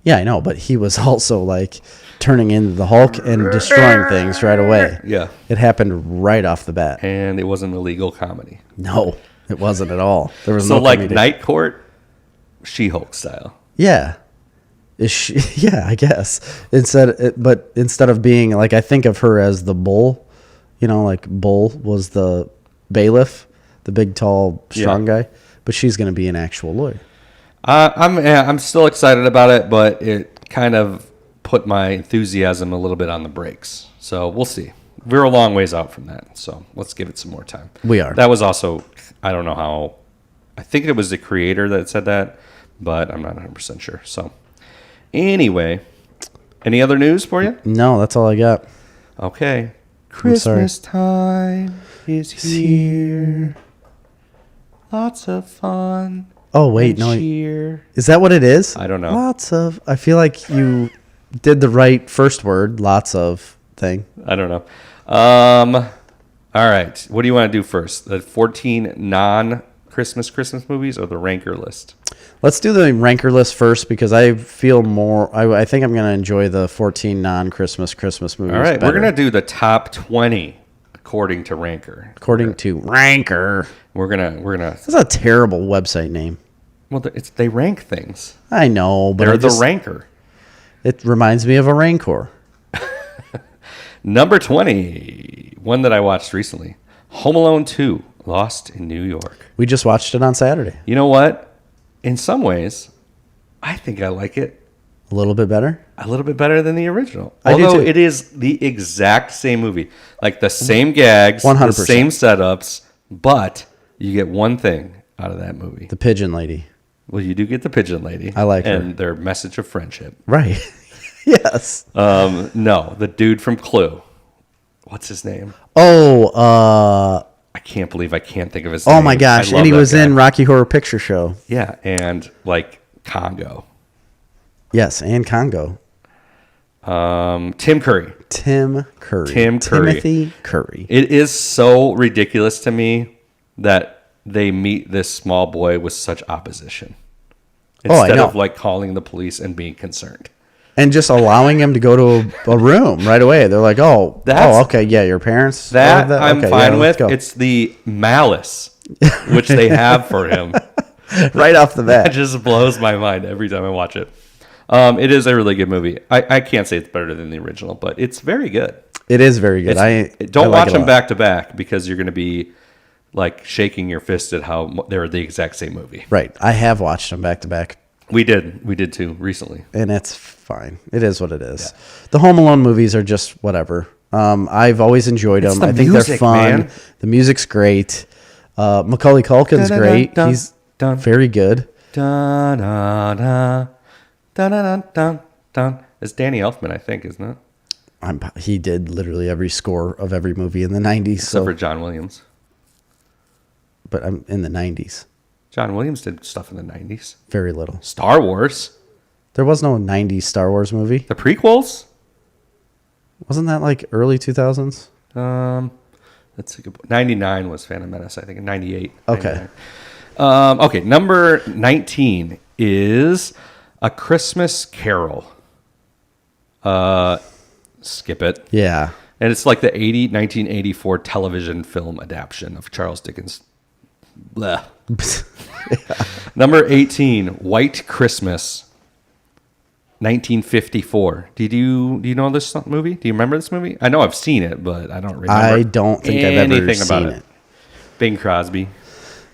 Yeah, I know, but he was also like turning into the Hulk and destroying things right away. Yeah. It happened right off the bat. And it wasn't a legal comedy. No, it wasn't at all. There was so no like comedic. Night Court, She-Hulk style. Yeah. Yeah, I guess. But instead of being like, I think of her as the bull, like Bull was the bailiff, the big, tall, strong guy. But she's going to be an actual lawyer. I'm still excited about it, but it kind of put my enthusiasm a little bit on the brakes. So we'll see. We're a long ways out from that, so let's give it some more time. We are. That was also, I don't know how, I think it was the creator that said that, but I'm not 100% sure. So anyway, any other news for you? No, that's all I got. Okay. Christmas time is here. Lots of fun. Oh, wait, no. Cheer. Is that what it is? I don't know. I feel like you did the right first word, lots of thing. I don't know. All right. What do you want to do first? The 14 non-Christmas movies or the ranker list? Let's do the ranker list first because I feel more... I think I'm going to enjoy the 14 non-Christmas movies. All right. Better. We're going to do the top 20 according to Ranker. According to Ranker. We're gonna. That's a terrible website name. Well, they rank things. I know, but they're the Ranker. It reminds me of a Rancor. Number 20, one that I watched recently, Home Alone 2, Lost in New York. We just watched it on Saturday. You know what? In some ways, I think I like it A little bit better? a little bit better than the original. I do Although too. it is the exact same movie. Like the same gags, 100%. the same setups, but you get one thing out of that movie. The pigeon lady. Well, you do get the pigeon lady. I like her. And their message of friendship. Right. Yes. No, the dude from Clue. What's his name? Oh, I can't believe I can't think of his name. oh my gosh. I love And he that was guy. in Rocky Horror Picture Show. Yeah, and like Congo. Yes, and Congo. Tim Curry. Tim Curry. Tim Curry. Timothy Curry. It is so ridiculous to me that they meet this small boy with such opposition. Oh, I Instead know. of like calling the police and being concerned. And just allowing him to go to a room right away. They're like, That's- okay, yeah, your parents. That like I'm Okay, fine yeah, with. let's go. It's the malice which they have for him. right off the It bat. just blows my mind every time I watch it. It is a really good movie. I can't say it's better than the original, but it's very good. It is very good. Don't I like watch it a them lot. back to back because you're going to be like shaking your fist at how they're the exact same movie. Right. I have watched them back to back, We did too recently. and it's fine. It is what it is. The Home Alone movies are just whatever. I've always enjoyed It's them. the I think they're music, fun. man. The music's great. Macaulay Culkin's Dun, dun, great. dun, He's dun. very good. Dun, dun, dun, dun, dun, dun, dun. It's Danny Elfman, I think, isn't it? He did literally every score of every movie in the 90s. Except for John Williams. But I'm in the 90s. John Williams did stuff in the 90s. Very little. Star Wars. There was no 90s Star Wars movie. The prequels. Wasn't that like early 2000s? That's a good point. 99 was Phantom Menace, I think, in 98. Okay. 99. Okay, number 19 is A Christmas Carol. Skip it. Yeah. And it's like the 1984 television film adaptation of Charles Dickens. Bleh. Number 18, White Christmas, 1954. Do you know this movie? Do you remember this movie? I know I've seen it, but I don't remember. I don't think I've ever seen it. Bing Crosby.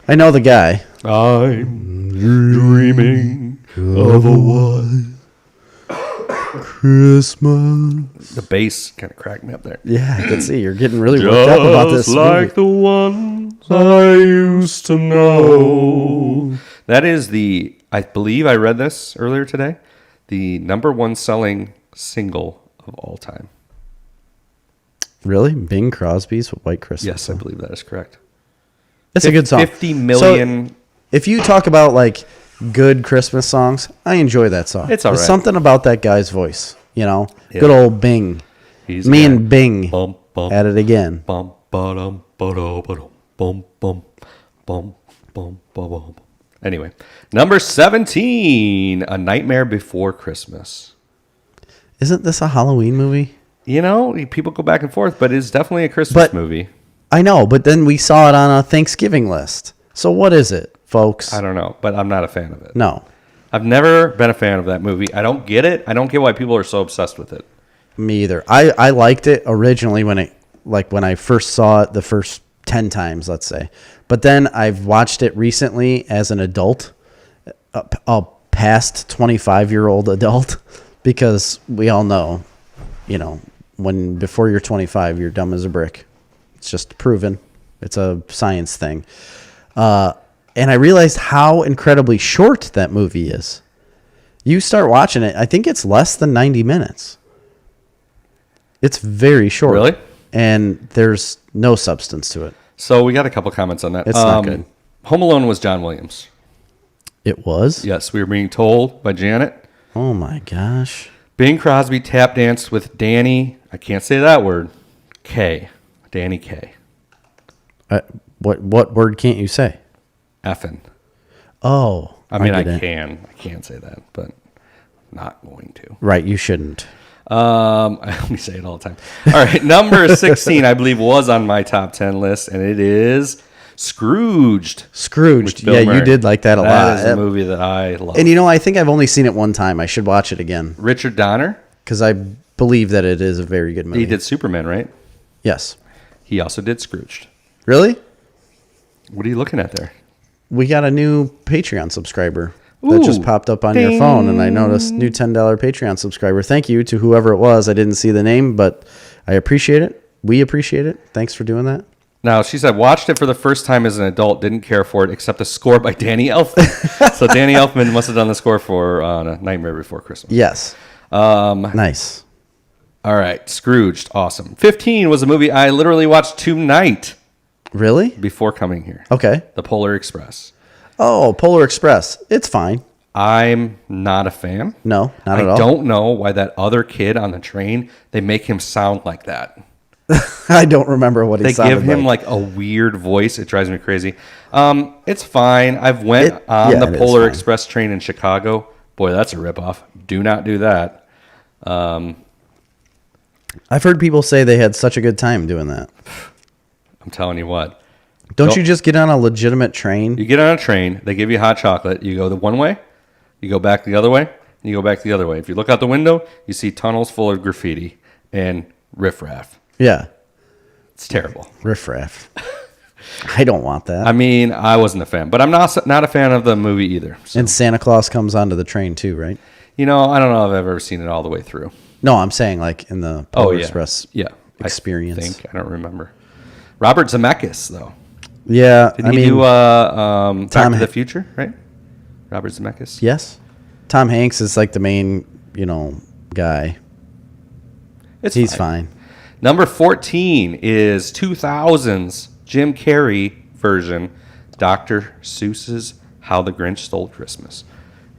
I know the guy. I'm dreaming of a white Christmas. The bass kind of cracked me up there. Yeah, I can see you're getting really worked up about this movie. the ones I used to know. That is I believe I read this earlier today, the number one selling single of all time. Really? Bing Crosby's White Christmas. Yes, I believe that is correct. It's a good song. 50 million. So, if you talk about like good Christmas songs, I enjoy that song. It's all There's right. something about that guy's voice, Yeah. Good old Bing. He's Me got and Bing bum, bum, at it again. bum, ba-dum, ba-dum, ba-dum, bum, bum, bum, bum, bum, bum. Anyway, number 17, A Nightmare Before Christmas. Isn't this a Halloween movie? You know, people go back and forth, but it's definitely a Christmas movie. I know, but then we saw it on a Thanksgiving list. So what is it, folks? I don't know, but I'm not a fan of it. No, I've never been a fan of that movie. I don't get it. I don't get why people are so obsessed with it. me either. I liked it originally when I first saw it the first 10 times, let's say. But then I've watched it recently as an adult, a past 25-year-old adult, because we all know, when before you're 25, you're dumb as a brick. It's just proven. It's a science thing. And I realized how incredibly short that movie is. You start watching it, I think it's less than 90 minutes. It's very short. Really? And there's no substance to it. So we got a couple comments on that. It's not good. Home Alone was John Williams. It was? Yes, we were being told by Janet. Oh my gosh. Bing Crosby tap danced with Danny. I can't say that word. K. Danny K. What word can't you say? Effin. Oh. I mean, I get it. can. I can say that, but I'm not going to. Right, you shouldn't. Let me say it all the time. All right, number 16, I believe, was on my top 10 list, and it is Scrooged. Scrooged. with Bill Yeah, Murray. you did like that a lot. That is a movie that I love. And I think I've only seen it one time. I should watch it again. Richard Donner. Because I believe that it is a very good movie. He did Superman, right? Yes. He also did Scrooged. Really? What are you looking at there? We got a new Patreon subscriber that just popped up on your phone, and I noticed new $10 Patreon subscriber. Thank you to whoever it was. I didn't see the name, but I appreciate it. We appreciate it. Thanks for doing that. Now, she said, watched it for the first time as an adult, didn't care for it, except a score by Danny Elfman. So Danny Elfman must have done the score for Nightmare Before Christmas. Yes. Nice. All right, Scrooged, awesome. 15 was a movie I literally watched tonight. Really? Before coming here. Okay. The Polar Express. Oh, Polar Express. It's fine. I'm not a fan. No, not at all. I don't know why that other kid on the train, they make him sound like that. I don't remember what he sounded like. They give him like a weird voice. It drives me crazy. It's fine. I've went on the Polar Express train in Chicago. Boy, that's a ripoff. Do not do that. I've heard people say they had such a good time doing that. I'm telling you what. Don't you just get on a legitimate train? You get on a train. They give you hot chocolate. You go the one way. You go back the other way. And you go back the other way. If you look out the window, you see tunnels full of graffiti and riffraff. Yeah. It's terrible. Riffraff. I don't want that. I mean, I wasn't a fan. But I'm not a fan of the movie either. So. And Santa Claus comes onto the train too, right? I don't know if I've ever seen it all the way through. No, I'm saying like in the Polar Express experience. I don't remember. Robert Zemeckis, though. Yeah. Did he do Back to the Future, right? Robert Zemeckis? Yes. Tom Hanks is like the main, guy. He's fine. Number 14 is 2000's Jim Carrey version, Dr. Seuss's How the Grinch Stole Christmas.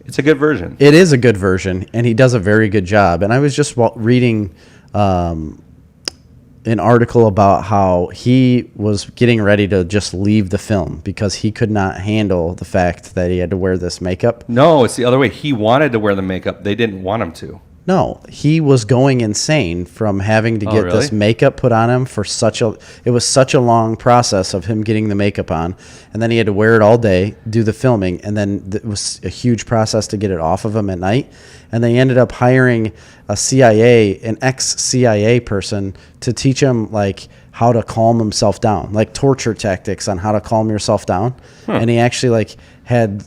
It's a good version. It is a good version, and he does a very good job. And I was just reading an article about how he was getting ready to just leave the film because he could not handle the fact that he had to wear this makeup. No, it's the other way. He wanted to wear the makeup. They didn't want him to. No, he was going insane from having to get this makeup put on him it was such a long process of him getting the makeup on, and then he had to wear it all day, do the filming, and then it was a huge process to get it off of him at night. And they ended up hiring an ex-CIA person to teach him like how to calm himself down, like torture tactics on how to calm yourself down. And he actually had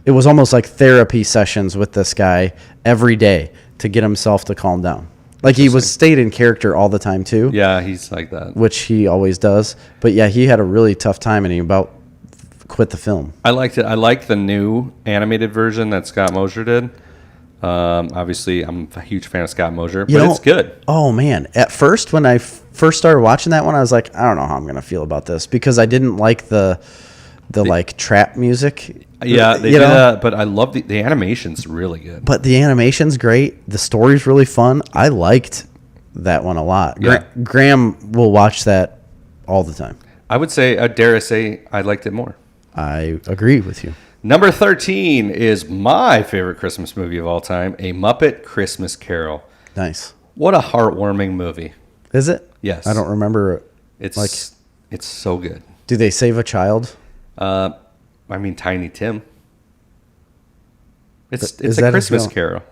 it was almost like therapy sessions with this guy every day to get himself to calm down. Like he stayed in character all the time too. Yeah, he's like that. Which he always does. But yeah, he had a really tough time and he about quit the film. I liked it. I like the new animated version that Scott Mosier did. Obviously, I'm a huge fan of Scott Mosier, but it's good. Oh man. At first, when I first started watching that one, I was like, I don't know how I'm going to feel about this because I didn't like the trap music. Yeah, they did that, but I love the animation's really good. But the animation's great. The story's really fun. I liked that one a lot. Yeah. Graham will watch that all the time. I would say, dare I say, I liked it more. I agree with you. Number 13 is my favorite Christmas movie of all time, A Muppet Christmas Carol. Nice. What a heartwarming movie. Is it? Yes. I don't remember it. It's so good. Do they save a child? Tiny Tim. It's a Christmas Carol.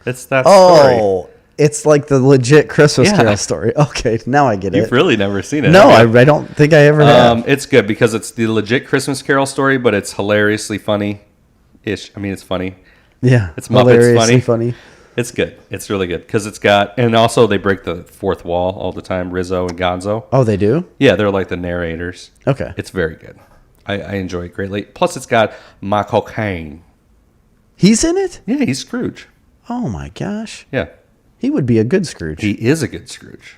It's that story. Oh, it's like the legit Christmas Carol story. Okay, now I get it. You've really never seen it. No, I don't think I ever have. It's good because it's the legit Christmas Carol story, but it's hilariously funny-ish. I mean, it's funny. Yeah. It's Muppets funny. It's good. It's really good because it's got, and also they break the fourth wall all the time, Rizzo and Gonzo. Oh, they do? Yeah, they're like the narrators. Okay. It's very good. I enjoy it greatly. Plus, it's got Michael Caine. He's in it? Yeah, he's Scrooge. Oh, my gosh. Yeah. He would be a good Scrooge. He is a good Scrooge.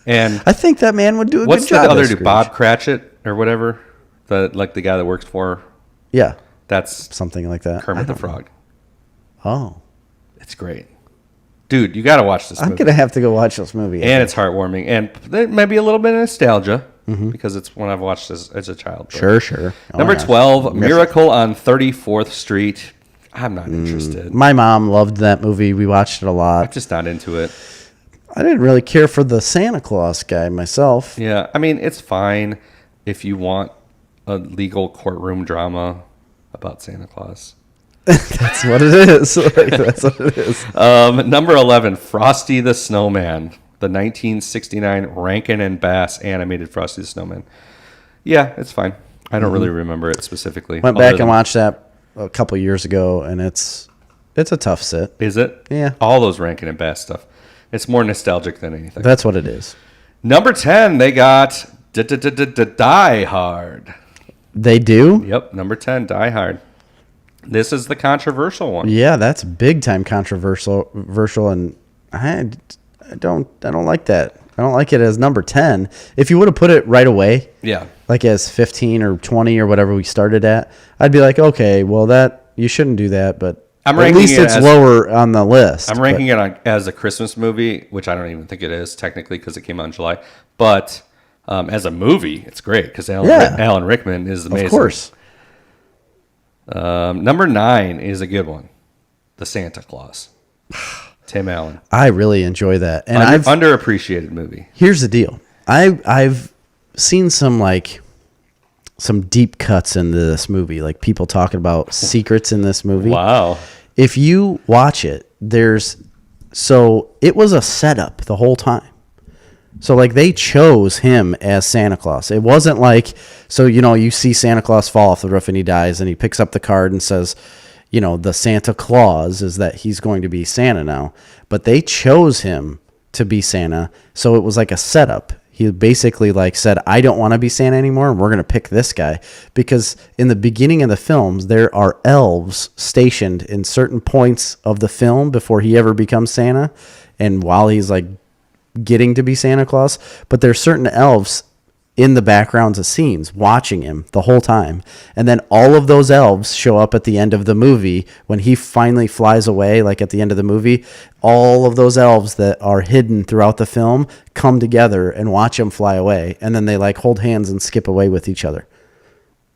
And I think that man would do a good job. What's the other dude? Bob Cratchit or whatever? The guy that works for. Yeah. That's something like that. Kermit the Frog. Oh. It's great. Dude, you got to watch this movie. I'm going to have to go watch this movie. And it's heartwarming. And there may be a little bit of nostalgia because it's one I've watched as a child. Sure. Oh, number 12, Miracle on 34th Street. I'm not interested. My mom loved that movie. We watched it a lot. I'm just not into it. I didn't really care for the Santa Claus guy myself. Yeah, I mean, it's fine if you want a legal courtroom drama about Santa Claus. That's what it is. Like, that's what it is. Number 11, Frosty the Snowman, the 1969 Rankin and Bass animated Frosty the Snowman. Yeah, it's fine. I don't really remember it specifically. Went back and watched that a couple years ago, and it's a tough sit. Is it? Yeah. All those Rankin and Bass stuff. It's more nostalgic than anything. That's what it is. Number 10, they got Die Hard. They do? Yep, number 10, Die Hard. This is the controversial one. Yeah, that's big time controversial, and I don't like that. I don't like it as number 10. If you would have put it right away, Yeah. like as 15 or 20 or whatever we started at, I'd be like, okay, well that you shouldn't do that, but at least it's lower on the list. I'm ranking it as a Christmas movie, which I don't even think it is technically because it came out in July. But as a movie, it's great because Alan Rickman is amazing. Of course. Number 9 is a good one. The Santa Claus. Tim Allen. I really enjoy that. And underappreciated movie. Here's the deal. I've seen some deep cuts into this movie, like people talking about secrets in this movie. Wow. If you watch it, it was a setup the whole time. So like they chose him as Santa Claus. It wasn't like, you see Santa Claus fall off the roof and he dies and he picks up the card and says, the Santa Claus is that he's going to be Santa now. But they chose him to be Santa. So it was like a setup. He basically said, I don't want to be Santa anymore. And we're going to pick this guy because in the beginning of the films, there are elves stationed in certain points of the film before he ever becomes Santa. And while he's getting to be Santa Claus, but there's certain elves in the backgrounds of scenes watching him the whole time. And then all of those elves show up at the end of the movie when he finally flies away, at the end of the movie. All of those elves that are hidden throughout the film come together and watch him fly away. And then they hold hands and skip away with each other.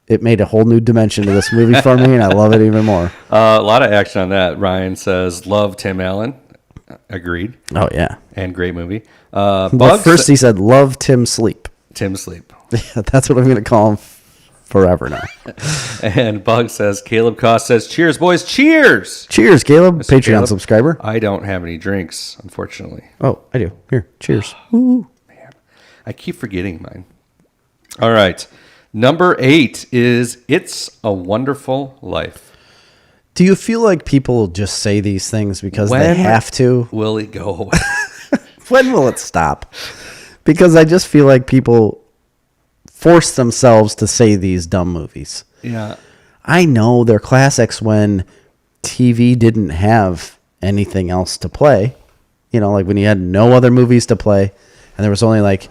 It made a whole new dimension to this movie for me, and I love it even more. A lot of action on that. Ryan says, love Tim Allen. Agreed. Oh, yeah. And great movie. But first he said, love Tim Sleep. Tim Sleep. Yeah, that's what I'm going to call him forever now. And Bug says, Caleb Cost says, cheers, boys. Cheers. Cheers, Caleb. Mr. Patreon Caleb. subscriber. I don't have any drinks, unfortunately. Oh, I do. Here, cheers. Ooh. Man, I keep forgetting mine. All right. Number 8 is It's a Wonderful Life. Do you feel like people just say these things because they have to? Will it go away? When will it stop? Because I just feel like people force themselves to say these dumb movies. Yeah. I know they're classics when TV didn't have anything else to play. When you had no other movies to play and there was only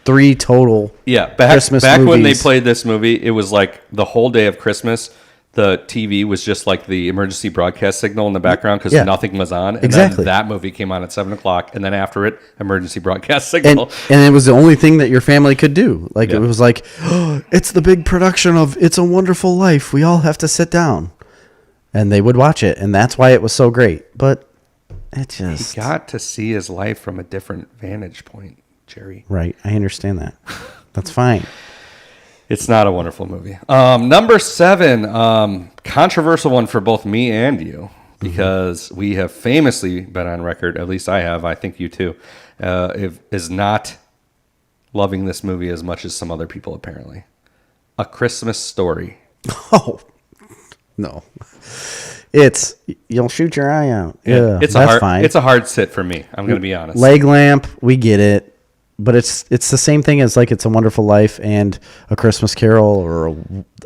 3 total Christmas back movies. When they played this movie, it was the whole day of Christmas. The TV was just the emergency broadcast signal in the background because nothing was on. And exactly. Then that movie came on at 7 o'clock. And then after it, emergency broadcast signal. And it was the only thing that your family could do. It was oh, it's the big production of It's a Wonderful Life. We all have to sit down. And they would watch it. And that's why it was so great. But it just... He got to see his life from a different vantage point, Jerry. Right. I understand that. That's fine. It's not a wonderful movie. Number 7, controversial one for both me and you, because we have famously been on record, at least I have, I think you too, is not loving this movie as much as some other people apparently. A Christmas Story. Oh, no. You'll shoot your eye out. Yeah, that's fine. It's a hard sit for me. I'm going to be honest. Leg lamp, we get it. But it's the same thing as It's a Wonderful Life and A Christmas Carol or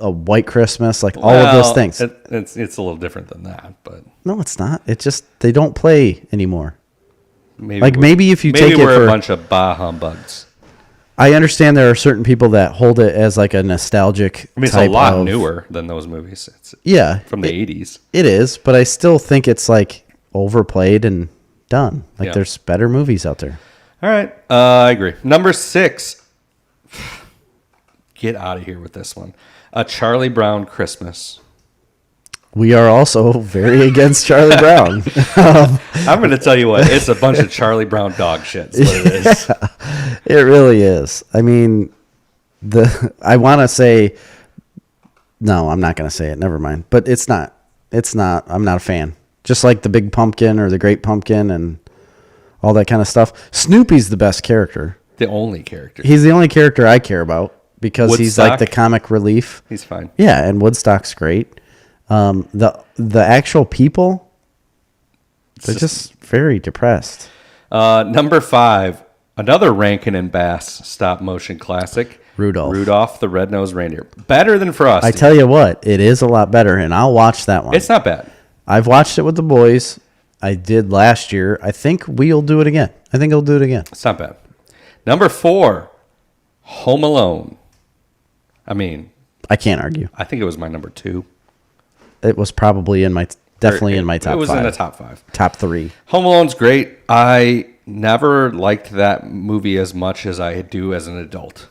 a White Christmas, all of those things. It's a little different than that, but no, it's not. It's just they don't play anymore. Maybe if you take it we're for a bunch of bah humbugs. I understand there are certain people that hold it as a nostalgic. It's a lot newer than those movies. It's from the 80s. It is, but I still think it's overplayed and done. There's better movies out there. All right. I agree. Number 6. Get out of here with this one. A Charlie Brown Christmas. We are also very against Charlie Brown. I'm going to tell you what. It's a bunch of Charlie Brown dog shit. Is what it is. It really is. I mean, I want to say... No, I'm not going to say it. Never mind. But it's not. It's not. I'm not a fan. Just like the Big Pumpkin or the Great Pumpkin and all that kind of stuff. Snoopy's the best character. The only character. He's the only character I care about because Woodstock, he's like the comic relief. He's fine. Yeah, and Woodstock's great. The actual people, they're just very depressed. Number 5, another Rankin and Bass stop motion classic. Rudolph the Red-Nosed Reindeer. Better than Frosty. I tell you what, it is a lot better, and I'll watch that one. It's not bad. I've watched it with the boys. I did last year. I think we'll do it again. It's not bad. Number 4, Home Alone. I mean, I can't argue. I think it was my number 2. It was probably in my top 5. It was in the top 5. Top 3. Home Alone's great. I never liked that movie as much as I do as an adult.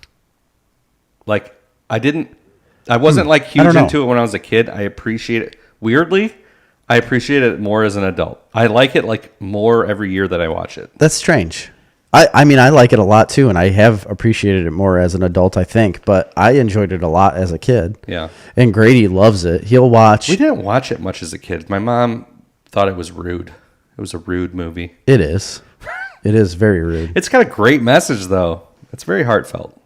Like, I wasn't like huge into it when I was a kid. I appreciate it. Weirdly, I appreciate it more as an adult. I like it like more every year that I watch it. That's strange. I mean, I like it a lot too, and I have appreciated it more as an adult, I think, but I enjoyed it a lot as a kid. Yeah. And Grady loves it. He'll watch. We didn't watch it much as a kid. My mom thought it was rude. It was a rude movie. It is. It is very rude. It's got a great message, though. It's very heartfelt.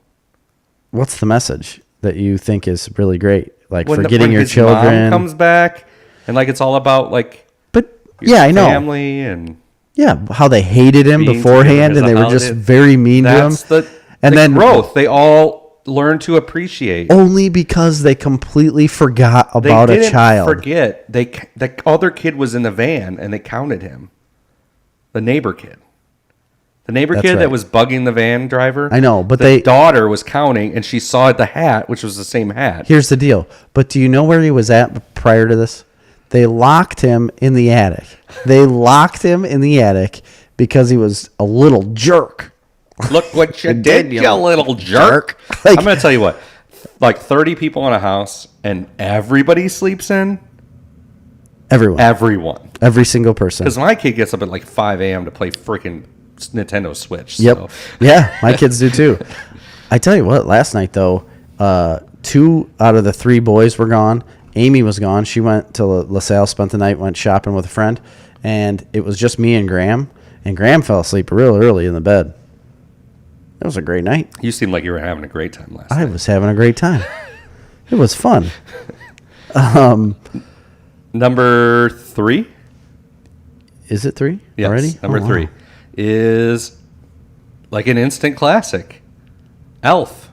What's the message that you think is really great? Like when forgetting your his children. Mom comes back, and like it's all about like I know. Family and how they hated him beforehand, and they were just very mean to him. And then growth. They all learn to appreciate only because they completely forgot about a child. Forget the other kid was in the van, and they counted him. The neighbor kid. The neighbor That's kid right. that was bugging the van driver. I know, but the daughter was counting, and she saw the hat, which was the same hat. Here's the deal. But do you know where he was at prior to this? They locked him in the attic. Because he was a little jerk. Look what you did, you little jerk. Like, I'm going to tell you what. Like 30 people in a house, and everybody sleeps in? Everyone. Every single person. Because my kid gets up at like 5 a.m. to play freaking Nintendo Switch. Yep. So. Yeah, my kids do too. I tell you what, last night though, 2 out of the 3 boys were gone. Amy was gone. She went to LaSalle, spent the night, went shopping with a friend, and it was just me and Graham. And Graham fell asleep real early in the bed. It was a great night. You seemed like you were having a great time last night. I was having a great time. It was fun. Number 3? Is it 3 yes, already? Number 3 is like an instant classic. Elf.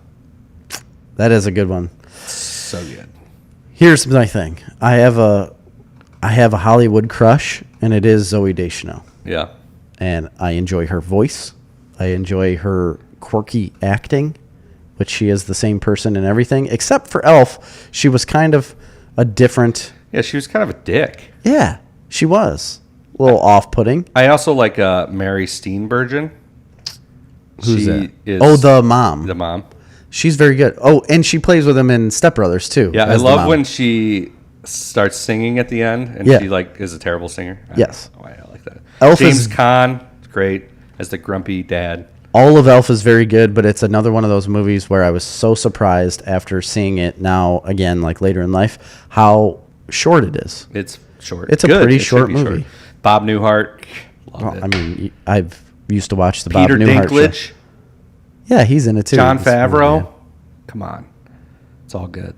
That is a good one. So good. Here's my thing. I have a Hollywood crush, and it is Zooey Deschanel. Yeah. And I enjoy her voice. I enjoy her quirky acting, which she is the same person in everything. Except for Elf, she was kind of a different... Yeah, she was kind of a dick. Yeah, she was. A little off-putting. I also like Mary Steenburgen. Who's that? The mom. The mom. She's very good. Oh, and she plays with him in Step Brothers, too. Yeah, I love when she starts singing at the end, and she like is a terrible singer. Yes. I like that. Elf James Caan, great, as the grumpy dad. All of Elf is very good, but it's another one of those movies where I was so surprised after seeing it now, again, like later in life, how short it is. It's short. It's a pretty short movie. Short. Bob Newhart, love it. I mean, I've used to watch the Peter Bob Newhart Dinklage. show. Yeah, he's in it too. John Favreau. Come on. It's all good.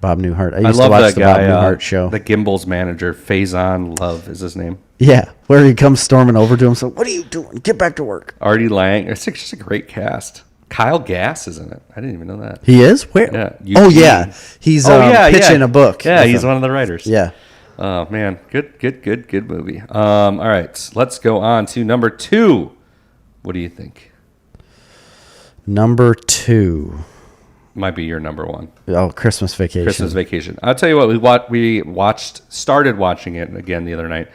Bob Newhart. I I used love to watch that the guy, Bob Newhart show. the Gimbals manager, Faison Love is his name. Yeah, where he comes storming over to him. So, what are you doing? Get back to work. Artie Lang. It's just a great cast. Kyle Gass is in it. I didn't even know that. He is? Where? Yeah. Oh, yeah. He's pitching a book. Yeah, he's one of the writers. Yeah. Oh, man. Good movie. All right. Let's go on to number 2. What do you think? Number 2. Might be your number 1. Oh, Christmas Vacation. Christmas Vacation. I'll tell you what, we started watching it again the other night.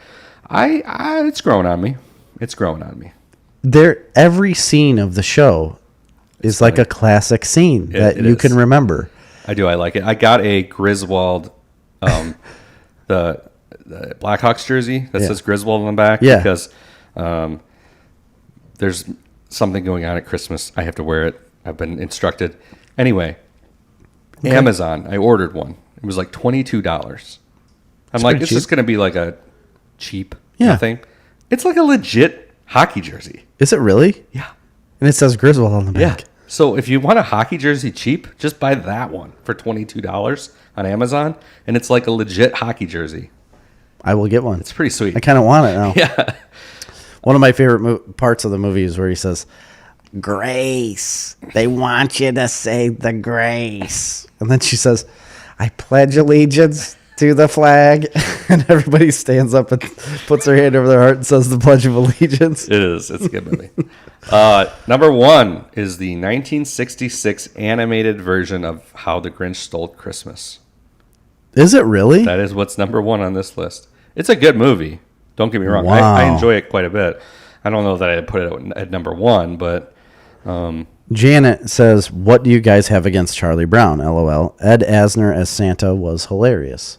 It's growing on me. Every scene of the show is like a classic scene that you can remember. I do. I like it. I got a Griswold, the Blackhawks jersey that says Griswold on the back because there's something going on at Christmas. I have to wear it. I've been instructed. Anyway, Amazon. I ordered one. It was like $22. I'm like, it's just going to be like a cheap Yeah. thing. It's like a legit hockey jersey. Is it really? Yeah. And it says Griswold on the back. Yeah. So if you want a hockey jersey cheap, just buy that one for $22 on Amazon, and it's like a legit hockey jersey. I will get one. It's pretty sweet. I kind of want it now. Yeah. One of my favorite parts of the movie is where he says, Grace, they want you to say the grace. And then she says, I pledge allegiance to the flag. And everybody stands up and puts their hand over their heart and says the Pledge of Allegiance. It is. It's a good movie. Number one is the 1966 animated version of How the Grinch Stole Christmas. Is it really? That is what's number one on this list. It's a good movie. Don't get me wrong. Wow. I enjoy it quite a bit. I don't know that I'd put it at number one, but... Janet says, what do you guys have against Charlie Brown? LOL. Ed Asner as Santa was hilarious.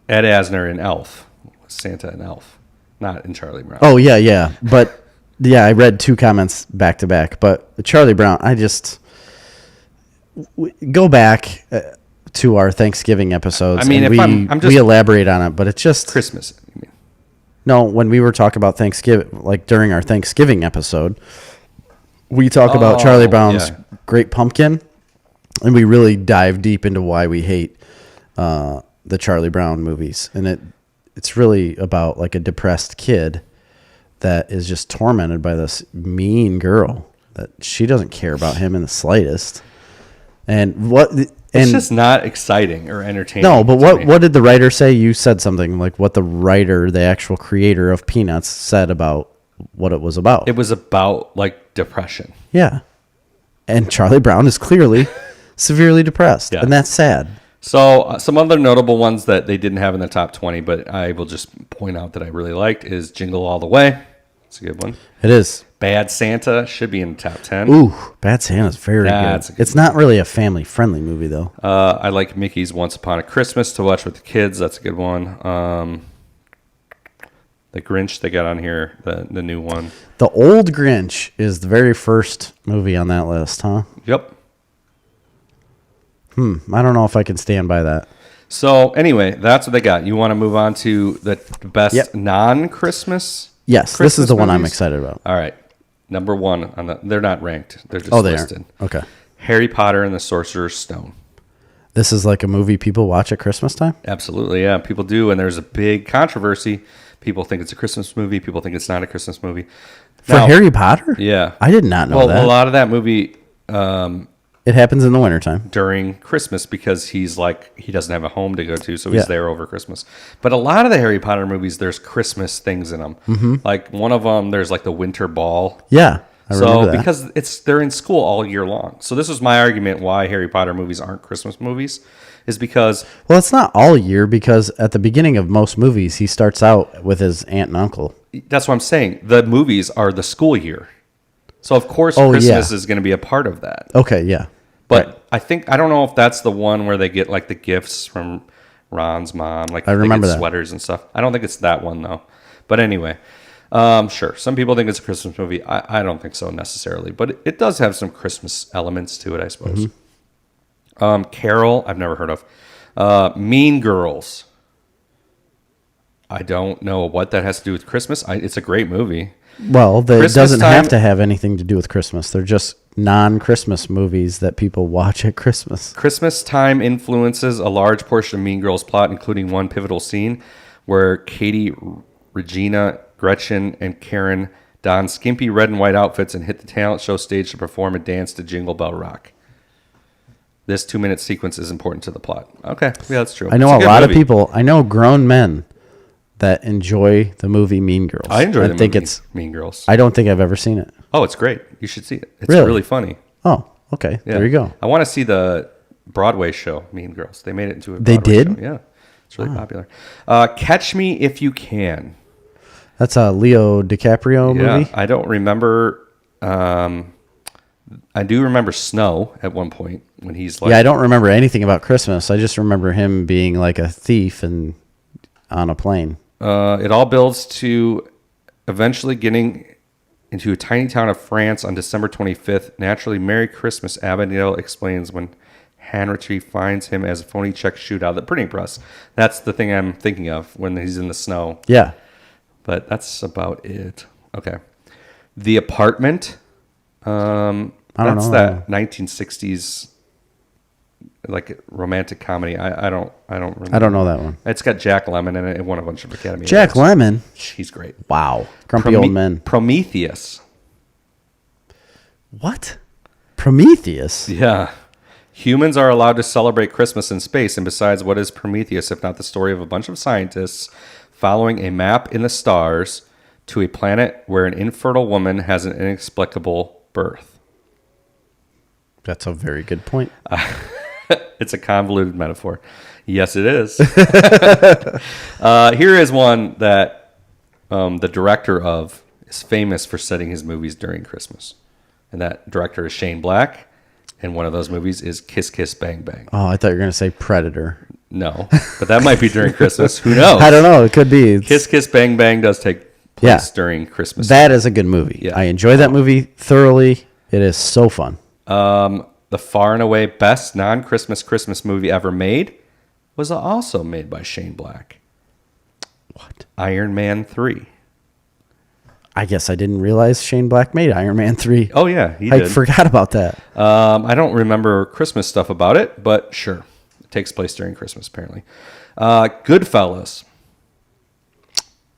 Ed Asner in Elf. Santa and Elf. Not in Charlie Brown. Oh, yeah. But, yeah, I read two comments back to back. But Charlie Brown, go back to our Thanksgiving episodes. I mean, and we elaborate on it, but it's just... Christmas, you mean? No, when we were talking about Thanksgiving, like during our Thanksgiving episode, we talk about Charlie Brown's Great Pumpkin, and we really dive deep into why we hate the Charlie Brown movies. And it's really about like a depressed kid that is just tormented by this mean girl that she doesn't care about him in the slightest. It's just not exciting or entertaining. No, but what did the writer say? You said something like what the writer, the actual creator of Peanuts, said about what it was about. It was about like depression. Yeah. And Charlie Brown is clearly severely depressed. Yeah. And that's sad. So some other notable ones that they didn't have in the top 20, but I will just point out that I really liked is Jingle All the Way. It's a good one. It is. Bad Santa should be in the top 10. Ooh, Bad Santa's very good. It's not really a family-friendly movie, though. I like Mickey's Once Upon a Christmas to watch with the kids. That's a good one. The Grinch they got on here, the new one. The Old Grinch is the very first movie on that list, huh? Yep. I don't know if I can stand by that. So anyway, that's what they got. You want to move on to the best non-Christmas? Yes, Christmas this is the one I'm movies? excited about. All right. Number one they're not ranked. They're just They listed. aren't. Okay. Harry Potter and the Sorcerer's Stone. This is like a movie people watch at Christmas time? Absolutely, yeah. People do, and there's a big controversy. People think it's a Christmas movie. People think it's not a Christmas movie. For Harry Potter? Yeah. I did not know that. Well, a lot of that movie it happens in the wintertime. during Christmas because he doesn't have a home to go to, so he's there over Christmas. But a lot of the Harry Potter movies, there's Christmas things in them. Mm-hmm. Like one of them, there's like the winter ball. Yeah, I remember that. Because they're in school all year long. So this was my argument why Harry Potter movies aren't Christmas movies, is because... Well, it's not all year because at the beginning of most movies, he starts out with his aunt and uncle. That's what I'm saying. The movies are the school year. So of course Christmas is going to be a part of that. Okay, yeah. But right. I don't know if that's the one where they get like the gifts from Ron's mom, like I remember that. Sweaters and stuff. I don't think it's that one though. But anyway, sure. Some people think it's a Christmas movie. I don't think so necessarily, but it does have some Christmas elements to it, I suppose. Mm-hmm. Carol, I've never heard of. Mean Girls. I don't know what that has to do with Christmas. It's a great movie. Well, it doesn't have to have anything to do with Christmas. They're just non-Christmas movies that people watch at Christmas. Christmas time influences a large portion of Mean Girls' plot, including one pivotal scene where Katie, Regina, Gretchen, and Karen don skimpy red and white outfits and hit the talent show stage to perform a dance to Jingle Bell Rock. This 2-minute sequence is important to the plot. Okay, yeah, that's true. I know a lot of people. I know grown men that enjoy the movie Mean Girls. I enjoy the movie Mean Girls. I don't think I've ever seen it. Oh, it's great. You should see it. It's really funny. Oh, okay. Yeah. There you go. I want to see the Broadway show, Mean Girls. They made it into a Broadway show. Yeah. It's really popular. Catch Me If You Can. That's a Leo DiCaprio movie? Yeah, I don't remember. I do remember Snow at one point when he's like... Yeah, I don't remember anything about Christmas. I just remember him being like a thief and on a plane. It all builds to eventually getting into a tiny town of France on December 25th. Naturally, Merry Christmas, Abigail explains when Hanratty finds him as a phony check shootout. That's pretty impressed. That's the thing I'm thinking of when he's in the snow. Yeah. But that's about it. Okay. The Apartment. That's that 1960s like romantic comedy. I don't remember. I don't know that one. It's got Jack Lemmon in it. It won a bunch of Academy Jack Awards. Lemmon? He's great. Wow. Grumpy old men. Prometheus. What? Prometheus? Yeah. Humans are allowed to celebrate Christmas in space, and besides, what is Prometheus if not the story of a bunch of scientists following a map in the stars to a planet where an infertile woman has an inexplicable birth? That's a very good point. It's a convoluted metaphor. Yes, it is. Here is one that the director of is famous for setting his movies during Christmas. And that director is Shane Black. And one of those movies is Kiss Kiss Bang Bang. Oh, I thought you were going to say Predator. No, but that might be during Christmas. Who knows? I don't know. It could be. Kiss Kiss Bang Bang does take place during Christmas. That is a good movie. Yeah. I enjoy that movie thoroughly. It is so fun. The far and away best non-Christmas Christmas movie ever made was also made by Shane Black. What? Iron Man 3. I guess I didn't realize Shane Black made Iron Man 3. Oh, yeah, he I did. forgot about that. I don't remember Christmas stuff about it, but sure. It takes place during Christmas, apparently. Goodfellas.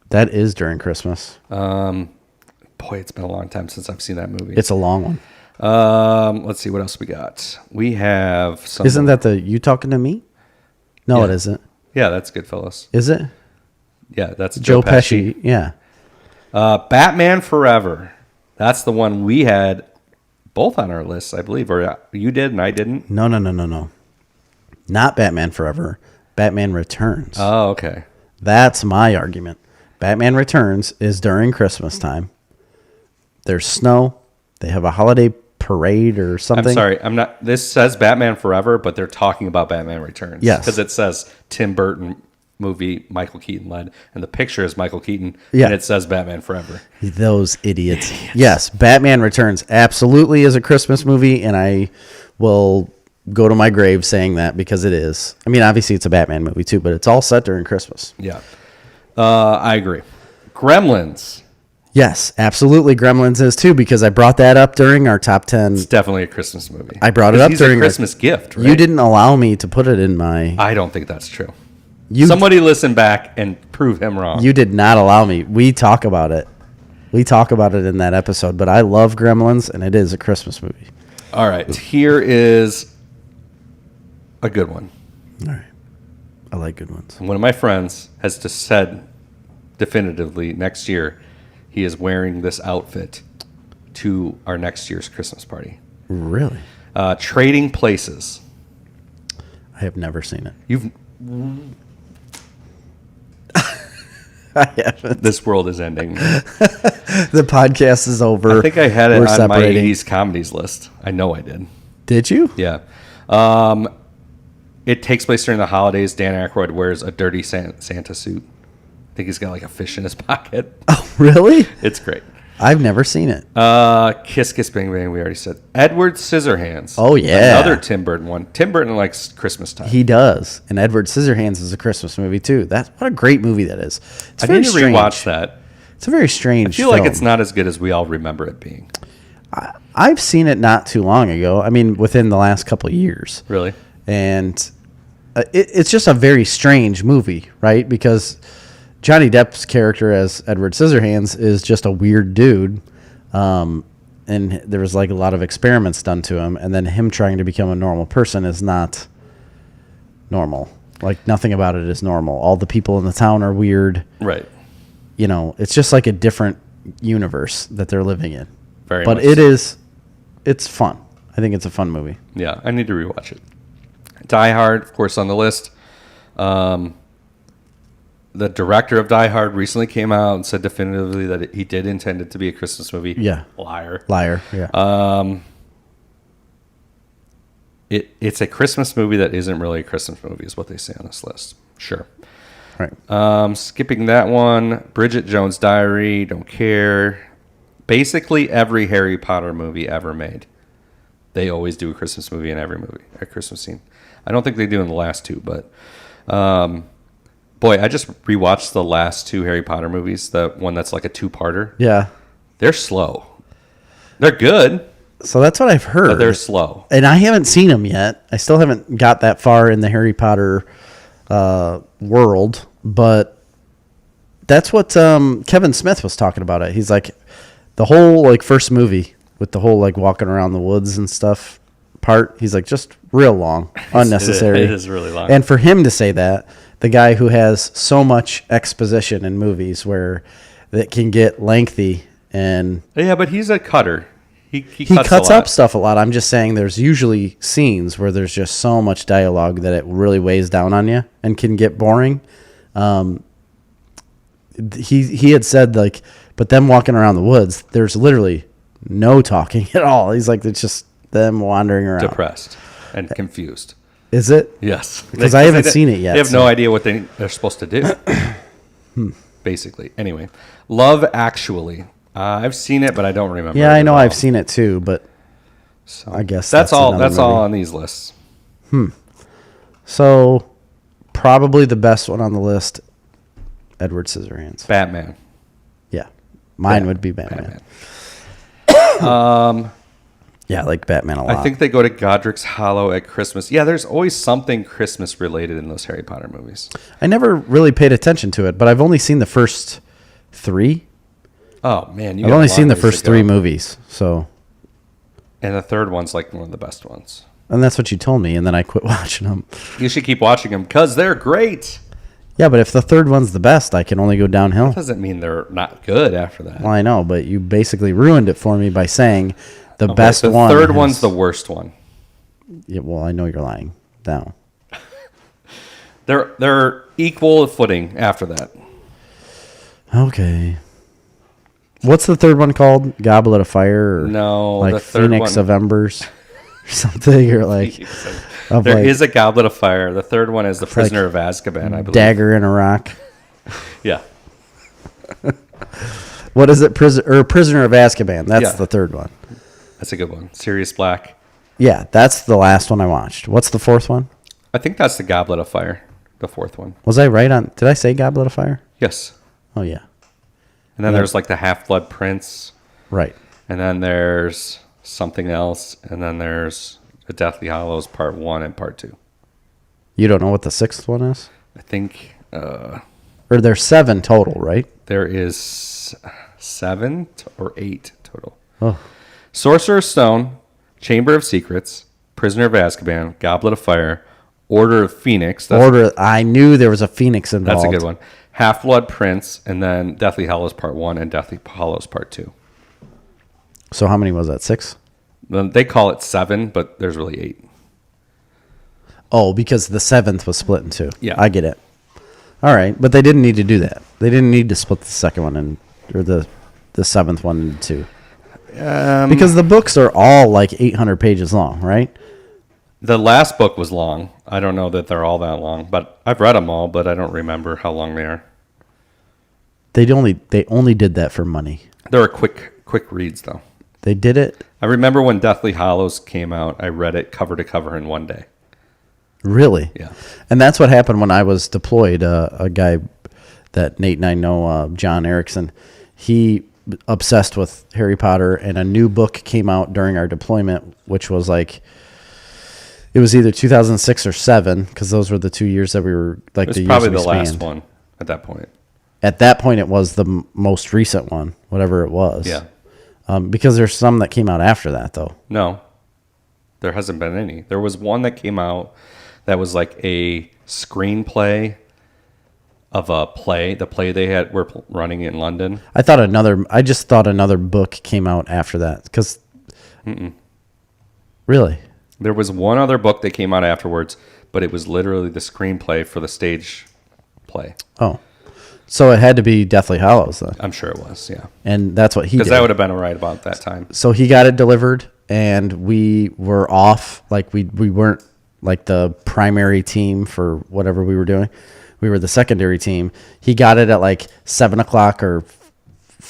That is during Christmas. Boy, it's been a long time since I've seen that movie. It's a long one. Let's see what else we got. We have some. Isn't that the You Talking to Me? No, Yeah. it isn't. Yeah, that's Goodfellas. Is it? Yeah, that's Joe Pesci. Yeah. Batman Forever. That's the one we had both on our lists, I believe. Or you did and I didn't. No. Not Batman Forever. Batman Returns. Oh, okay. That's my argument. Batman Returns is during Christmas time. There's snow. They have a holiday parade or something. I'm sorry. I'm not. This says Batman Forever, but they're talking about Batman Returns. Yes. Because it says Tim Burton movie Michael Keaton led, and the picture is Michael Keaton, Yeah. and it says Batman Forever. Those idiots. Yes, Batman Returns absolutely is a Christmas movie, and I will go to my grave saying that because it is. I mean, obviously it's a Batman movie too, but it's all set during Christmas. Yeah. I agree. Gremlins. Yes, absolutely. Gremlins is too, because I brought that up during our top 10. It's definitely a Christmas movie. I brought it up during a Christmas gift, right? You didn't allow me to put it in my. I don't think that's true. You, Somebody listen back and prove him wrong. You did not allow me. We talk about it. We talk about it in that episode, but I love Gremlins, and it is a Christmas movie. All right. Here is a good one. All right. I like good ones. One of my friends has just said definitively next year he is wearing this outfit to our next year's Christmas party. Really? Trading Places. I have never seen it. You've I haven't. This world is ending. The podcast is over. I think I had it We're on separating. my 80s comedies list. I know I did. Did you? Yeah. It takes place during the holidays. Dan Aykroyd wears a dirty Santa suit. I think he's got like a fish in his pocket. Oh, really? It's great. I've never seen it. Kiss Kiss Bang Bang, we already said. Edward Scissorhands. Oh, yeah. Another Tim Burton one. Tim Burton likes Christmas time. He does. And Edward Scissorhands is a Christmas movie, too. What a great movie that is. It's I very need to strange. rewatch that. It's a very strange I feel film. like it's not as good as we all remember it being. I've seen it not too long ago. I mean, within the last couple of years. Really? And it's just a very strange movie, right? Because Johnny Depp's character as Edward Scissorhands is just a weird dude. And there was like a lot of experiments done to him. And then him trying to become a normal person is not normal. Like nothing about it is normal. All the people in the town are weird. Right. You know, it's just like a different universe that they're living in. Very but much it so. is, it's fun. I think it's a fun movie. Yeah, I need to rewatch it. Die Hard, of course, on the list. The director of Die Hard recently came out and said definitively that he did intend it to be a Christmas movie. Yeah. Liar. Yeah. It's a Christmas movie that isn't really a Christmas movie, is what they say on this list. Sure. Right. Skipping that one, Bridget Jones' Diary, don't care. Basically every Harry Potter movie ever made. They always do a Christmas movie in every movie, a Christmas scene. I don't think they do in the last two, but boy, I just rewatched the last two Harry Potter movies. The one that's like a two-parter. Yeah. They're slow. They're good. So that's what I've heard. But they're slow. And I haven't seen them yet. I still haven't got that far in the Harry Potter world, but that's what Kevin Smith was talking about it. He's like, the whole like first movie with the whole like walking around the woods and stuff part, he's like, just real long, unnecessary. It is really long. And for him to say that, the guy who has so much exposition in movies where that can get lengthy and... Yeah, but he's a cutter. He cuts up stuff a lot. I'm just saying there's usually scenes where there's just so much dialogue that it really weighs down on you and can get boring. He had said, like, but them walking around the woods, there's literally no talking at all. He's like, it's just them wandering around. Depressed and confused. Is it? Yes. Because I haven't seen it yet. They have no idea what they're supposed to do. Basically. Anyway, Love Actually. I've seen it, but I don't remember. Yeah, I know I've seen it too, but so I guess that's all. That's all on these lists. So probably the best one on the list, Edward Scissorhands. Batman. Yeah, mine would be Batman. Yeah, I like Batman a lot. I think they go to Godric's Hollow at Christmas. Yeah, there's always something Christmas related in those Harry Potter movies. I never really paid attention to it, but I've only seen the first 3. Oh man, I've only seen the first 3 movies, so. And the third one's like one of the best ones. And that's what you told me, and then I quit watching them. You should keep watching them because they're great. Yeah, but if the third one's the best, I can only go downhill. That doesn't mean they're not good after that. Well, I know, but you basically ruined it for me by saying the best one. The third one's the worst one. Yeah, well, I know you're lying now. They're equal footing after that. Okay. What's the third one called? Goblet of Fire? Or no, like the third Phoenix one. of Embers or something, or like there is a Goblet of Fire. The third one is the Prisoner of Azkaban, I believe. Dagger in a Rock. Yeah. What is it? Prisoner of Azkaban. That's the third one. That's a good one. Sirius Black. Yeah, that's the last one I watched. What's the fourth one? I think that's the Goblet of Fire. The fourth one. Was I right on? Did I say Goblet of Fire? Yes. Oh yeah. And then there's like the Half-Blood Prince. Right. And then there's something else. And then there's the Deathly Hallows Part 1 and Part 2. You don't know what the sixth one is? I think... or there's 7 total, right? There is 7 or 8 total. Oh. Sorcerer's Stone, Chamber of Secrets, Prisoner of Azkaban, Goblet of Fire, Order of Phoenix. I knew there was a Phoenix involved. That's a good one. Half-Blood Prince, and then Deathly Hallows Part 1 and Deathly Hallows Part 2. So how many was that? 6? They call it 7, but there's really 8. Oh, because the 7th was split in 2. Yeah. I get it. All right, but they didn't need to do that. They didn't need to split the second one or the 7th one into 2. Because the books are all like 800 pages long, right? The last book was long. I don't know that they're all that long, but I've read them all, but I don't remember how long they are. They only did that for money. They're quick reads, though. They did it? I remember when Deathly Hallows came out, I read it cover to cover in one day. Really? Yeah. And that's what happened when I was deployed. A guy that Nate and I know, John Erickson, he obsessed with Harry Potter, and a new book came out during our deployment, which was like... It was either 2006 or 7, because those were the 2 years that we were like. It was probably the last one at that point. At that point, it was the most recent one, whatever it was. Yeah. Because there's some that came out after that, though. No, there hasn't been any. There was one that came out that was like a screenplay of a play. The play they were running in London. I just thought another book came out after that. Because. Really. There was one other book that came out afterwards, but it was literally the screenplay for the stage play. Oh. So it had to be Deathly Hallows, then. I'm sure it was, yeah. And that's what he did. Because that would have been right about that time. So he got it delivered, and we were off. Like, we weren't, like, the primary team for whatever we were doing. We were the secondary team. He got it at, like, 7 o'clock or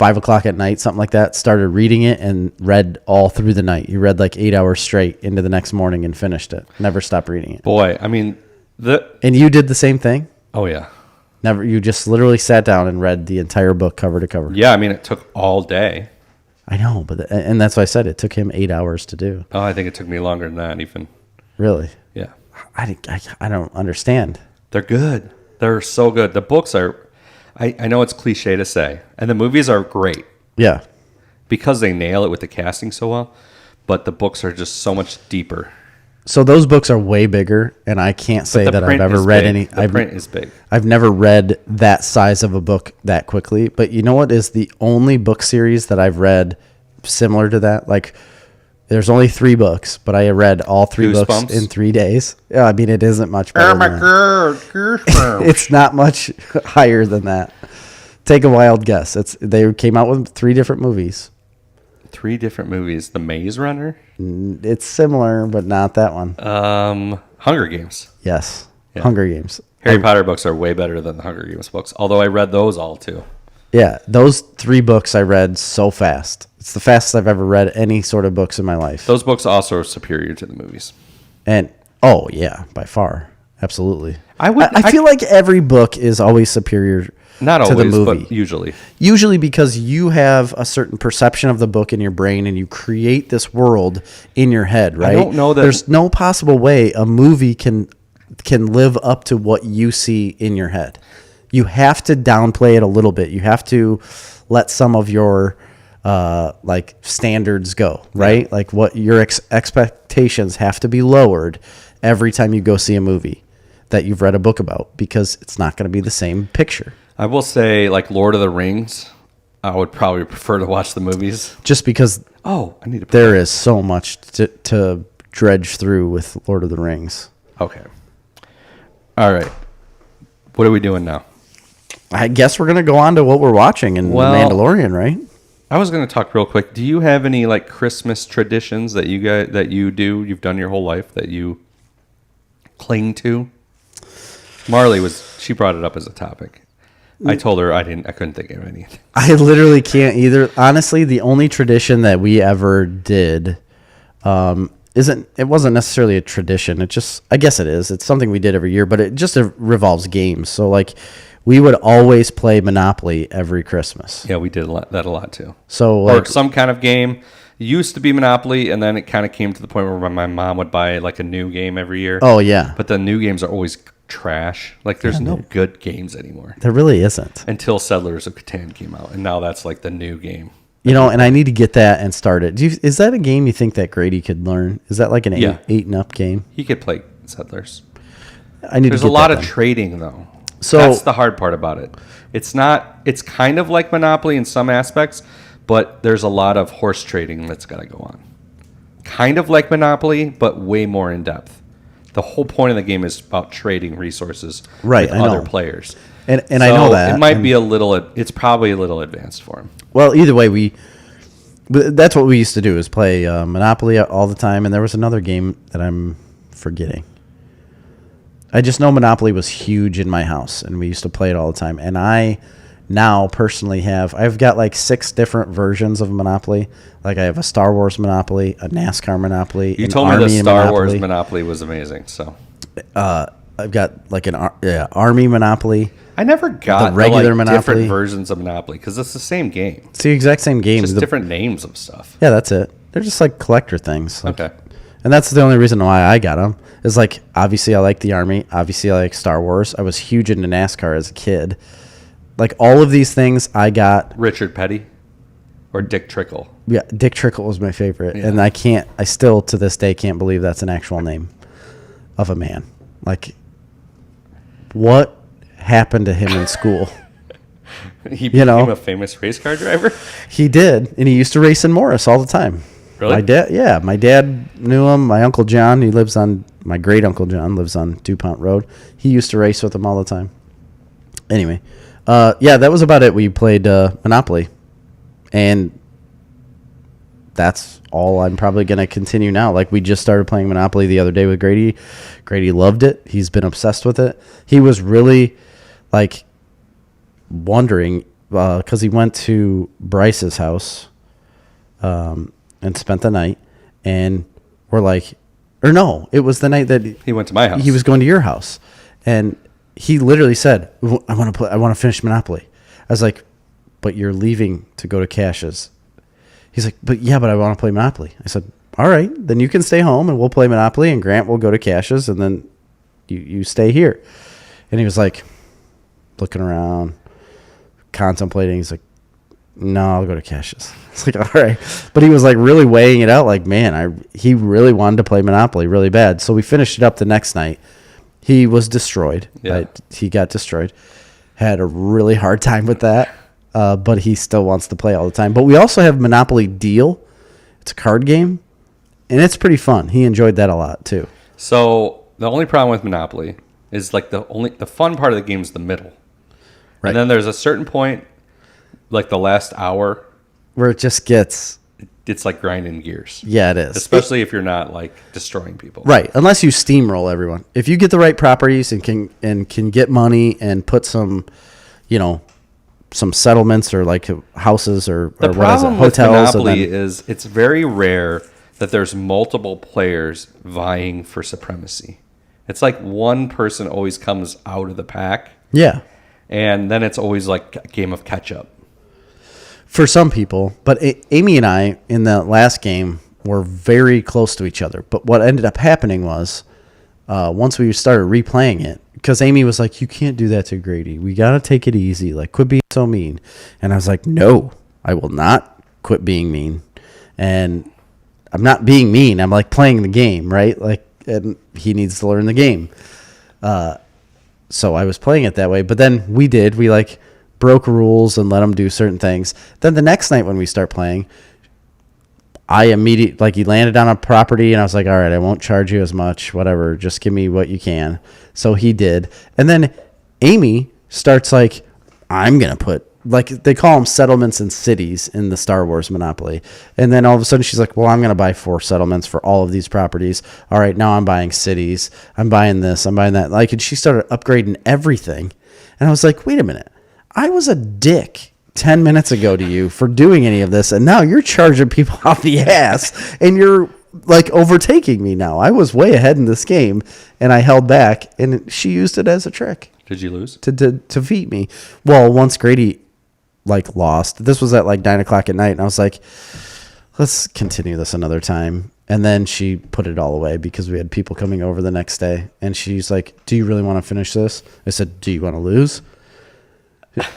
5 o'clock at night, something like that, started reading it and read all through the night. He read like 8 hours straight into the next morning and finished it. Never stopped reading it. Boy, I mean, And you did the same thing? Oh, yeah. Never. You just literally sat down and read the entire book cover to cover. Yeah, I mean, it took all day. I know, and that's why I said it took him 8 hours to do. Oh, I think it took me longer than that even. Really? Yeah. I don't understand. They're good. They're so good. The books are, I know it's cliche to say, and the movies are great. Yeah. Because they nail it with the casting so well, but the books are just so much deeper. So those books are way bigger, and I can't say that I've ever read any. The print is big. I've never read that size of a book that quickly. But you know what is the only book series that I've read similar to that? Like, there's only 3 books, but I read all 3 books in 3 days. Yeah, I mean, it isn't much better. Oh my God, goosebumps! It's not much higher than that. Take a wild guess. They came out with 3 different movies. 3 different movies. The Maze Runner. It's similar, but not that one. Hunger Games. Yes, yeah. Hunger Games. Harry Potter books are way better than the Hunger Games books, although I read those all too. Yeah, those 3 books I read so fast. It's the fastest I've ever read any sort of books in my life. Those books also are superior to the movies. And, oh, yeah, by far. Absolutely. I feel like every book is always superior not to always, the movie. But usually. Usually because you have a certain perception of the book in your brain and you create this world in your head, right? I don't know that. There's no possible way a movie can live up to what you see in your head. You have to downplay it a little bit. You have to let some of your like standards go, right? Yeah. Like what your expectations have to be lowered every time you go see a movie that you've read a book about, because it's not going to be the same picture. I will say, like Lord of the Rings, I would probably prefer to watch the movies. Just because there is so much to dredge through with Lord of the Rings. Okay. All right. What are we doing now? I guess we're going to go on to what we're watching in Mandalorian, right? I was going to talk real quick. Do you have any like Christmas traditions that you've done your whole life that you cling to? Marley she brought it up as a topic. I told her I couldn't think of anything. I literally can't either. Honestly, the only tradition that we ever did it wasn't necessarily a tradition. I guess it is. It's something we did every year, but it just revolves games. So like we would always play Monopoly every Christmas. Yeah, we did that a lot too. So or some kind of game. It used to be Monopoly, and then it kind of came to the point where my mom would buy like a new game every year. Oh yeah. But the new games are always trash. Like there's no good games anymore. There really isn't. Until Settlers of Catan came out, and now that's like the new game. You know, and I need to get that and start it. Is that a game you think that Grady could learn? Is that like an 8 and up game? He could play Settlers. There's a lot of trading though. So that's the hard part about it. It's kind of like Monopoly in some aspects, but there's a lot of horse trading that's got to go on. Kind of like Monopoly, but way more in depth. The whole point of the game is about trading resources with other players. And so I know that. It might be it's probably a little advanced for him. Well, either way, that's what we used to do, is play Monopoly all the time. And there was another game that I'm forgetting. I just know Monopoly was huge in my house, and we used to play it all the time. And I now personally I've got like 6 different versions of Monopoly. Like I have a Star Wars Monopoly, a NASCAR Monopoly. You told me the Star Wars Monopoly was amazing. So I've got like an Army Monopoly. I never got the regular Monopoly. Different versions of Monopoly because it's the same game. It's the exact same game. Just different names of stuff. Yeah, that's it. They're just like collector things. Okay. And that's the only reason why I got them. Is like, obviously I like the Army. Obviously I like Star Wars. I was huge into NASCAR as a kid. Like all of these things I got. Richard Petty or Dick Trickle? Yeah, Dick Trickle was my favorite. Yeah. And I still to this day can't believe that's an actual name of a man. Like, what happened to him in school? He became a famous race car driver? He did. And he used to race in Morris all the time. Really? My dad knew him. My Uncle John, my great Uncle John lives on DuPont Road. He used to race with him all the time. Anyway, that was about it. We played Monopoly, and that's all I'm probably going to continue now. Like, we just started playing Monopoly the other day with Grady. Grady loved it. He's been obsessed with it. He was really, like, wondering because he went to Bryce's house and spent the night. And we're like, or no, it was the night that He went to my house. he was going to your house. And he literally said, I want to finish Monopoly. I was like, but you're leaving to go to Cash's. He's like, but I want to play Monopoly. I said, all right, then you can stay home and we'll play Monopoly, and Grant will go to Cash's, and then you stay here. And he was like, looking around, contemplating. He's like, no, I'll go to Cash's. It's like, all right. But he was like really weighing it out, like, man, he really wanted to play Monopoly really bad. So we finished it up the next night. He was destroyed. Yeah. Right? He got destroyed. Had a really hard time with that. But he still wants to play all the time. But we also have Monopoly Deal. It's a card game, and it's pretty fun. He enjoyed that a lot too. So the only problem with Monopoly is like the fun part of the game is the middle, Right. and then there's a certain point, like the last hour, Where it just gets, it's like grinding gears. yeah, it is. Especially if you're not like destroying people. Right, unless you steamroll everyone. If you get the right properties and can get money and put some, some settlements or like houses or The what is it, problem with hotels. Monopoly is it's very rare that there's multiple players vying for supremacy. It's like one person always comes out of the pack, Yeah, and then it's always like a game of catch up. for some people. But Amy and I in the last game were very close to each other. But what ended up happening was once we started replaying it, because Amy was like, you can't do that to Grady. We got to take it easy. Like, quit being so mean. And I was like, no, I will not quit being mean. And I'm not being mean. I'm like playing the game, right? Like, and he needs to learn the game. So I was playing it that way. But then we like broke rules and let him do certain things. Then the next night when we start playing, he landed on a property, and I was like, all right, I won't charge you as much, whatever. Just give me what you can. So he did. And then Amy starts like, I'm going to put, like, they call them settlements and cities in the Star Wars Monopoly. And then all of a sudden she's like, well, I'm going to buy 4 settlements for all of these properties. All right, now I'm buying cities. I'm buying this. I'm buying that. Like, and she started upgrading everything. And I was like, wait a minute. I was a dick 10 minutes ago to you for doing any of this, and now you're charging people off the ass, and you're like overtaking me now. I was way ahead in this game, and I held back, and she used it as a trick. Did you lose? To defeat me. Well, once Grady like lost, this was at like 9:00 at night, and I was like, let's continue this another time. And then she put it all away because we had people coming over the next day, and she's like, do you really want to finish this? I said, do you want to lose?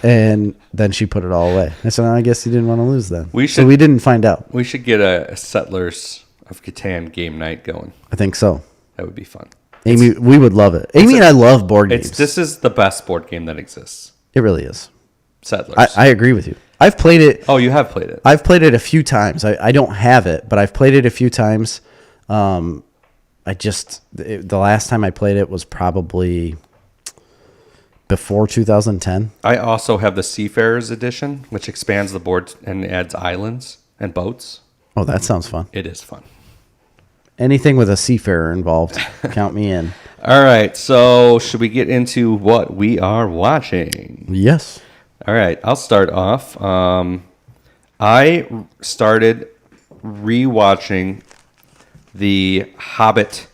And then she put it all away. I said, I guess you didn't want to lose then. So we didn't find out. We should get a Settlers of Catan game night going. I think so. That would be fun. Amy, we would love it. Amy and I love board games. This is the best board game that exists. It really is. Settlers. I agree with you. I've played it. Oh, you have played it. I've played it a few times. I don't have it, but I've played it a few times. The last time I played it was probably before 2010. I also have the Seafarers edition, which expands the board and adds islands and boats. Oh, that sounds fun. It is fun. Anything with a seafarer involved, count me in. All right, so should we get into what we are watching? Yes. All right, I'll start off. I started rewatching the Hobbit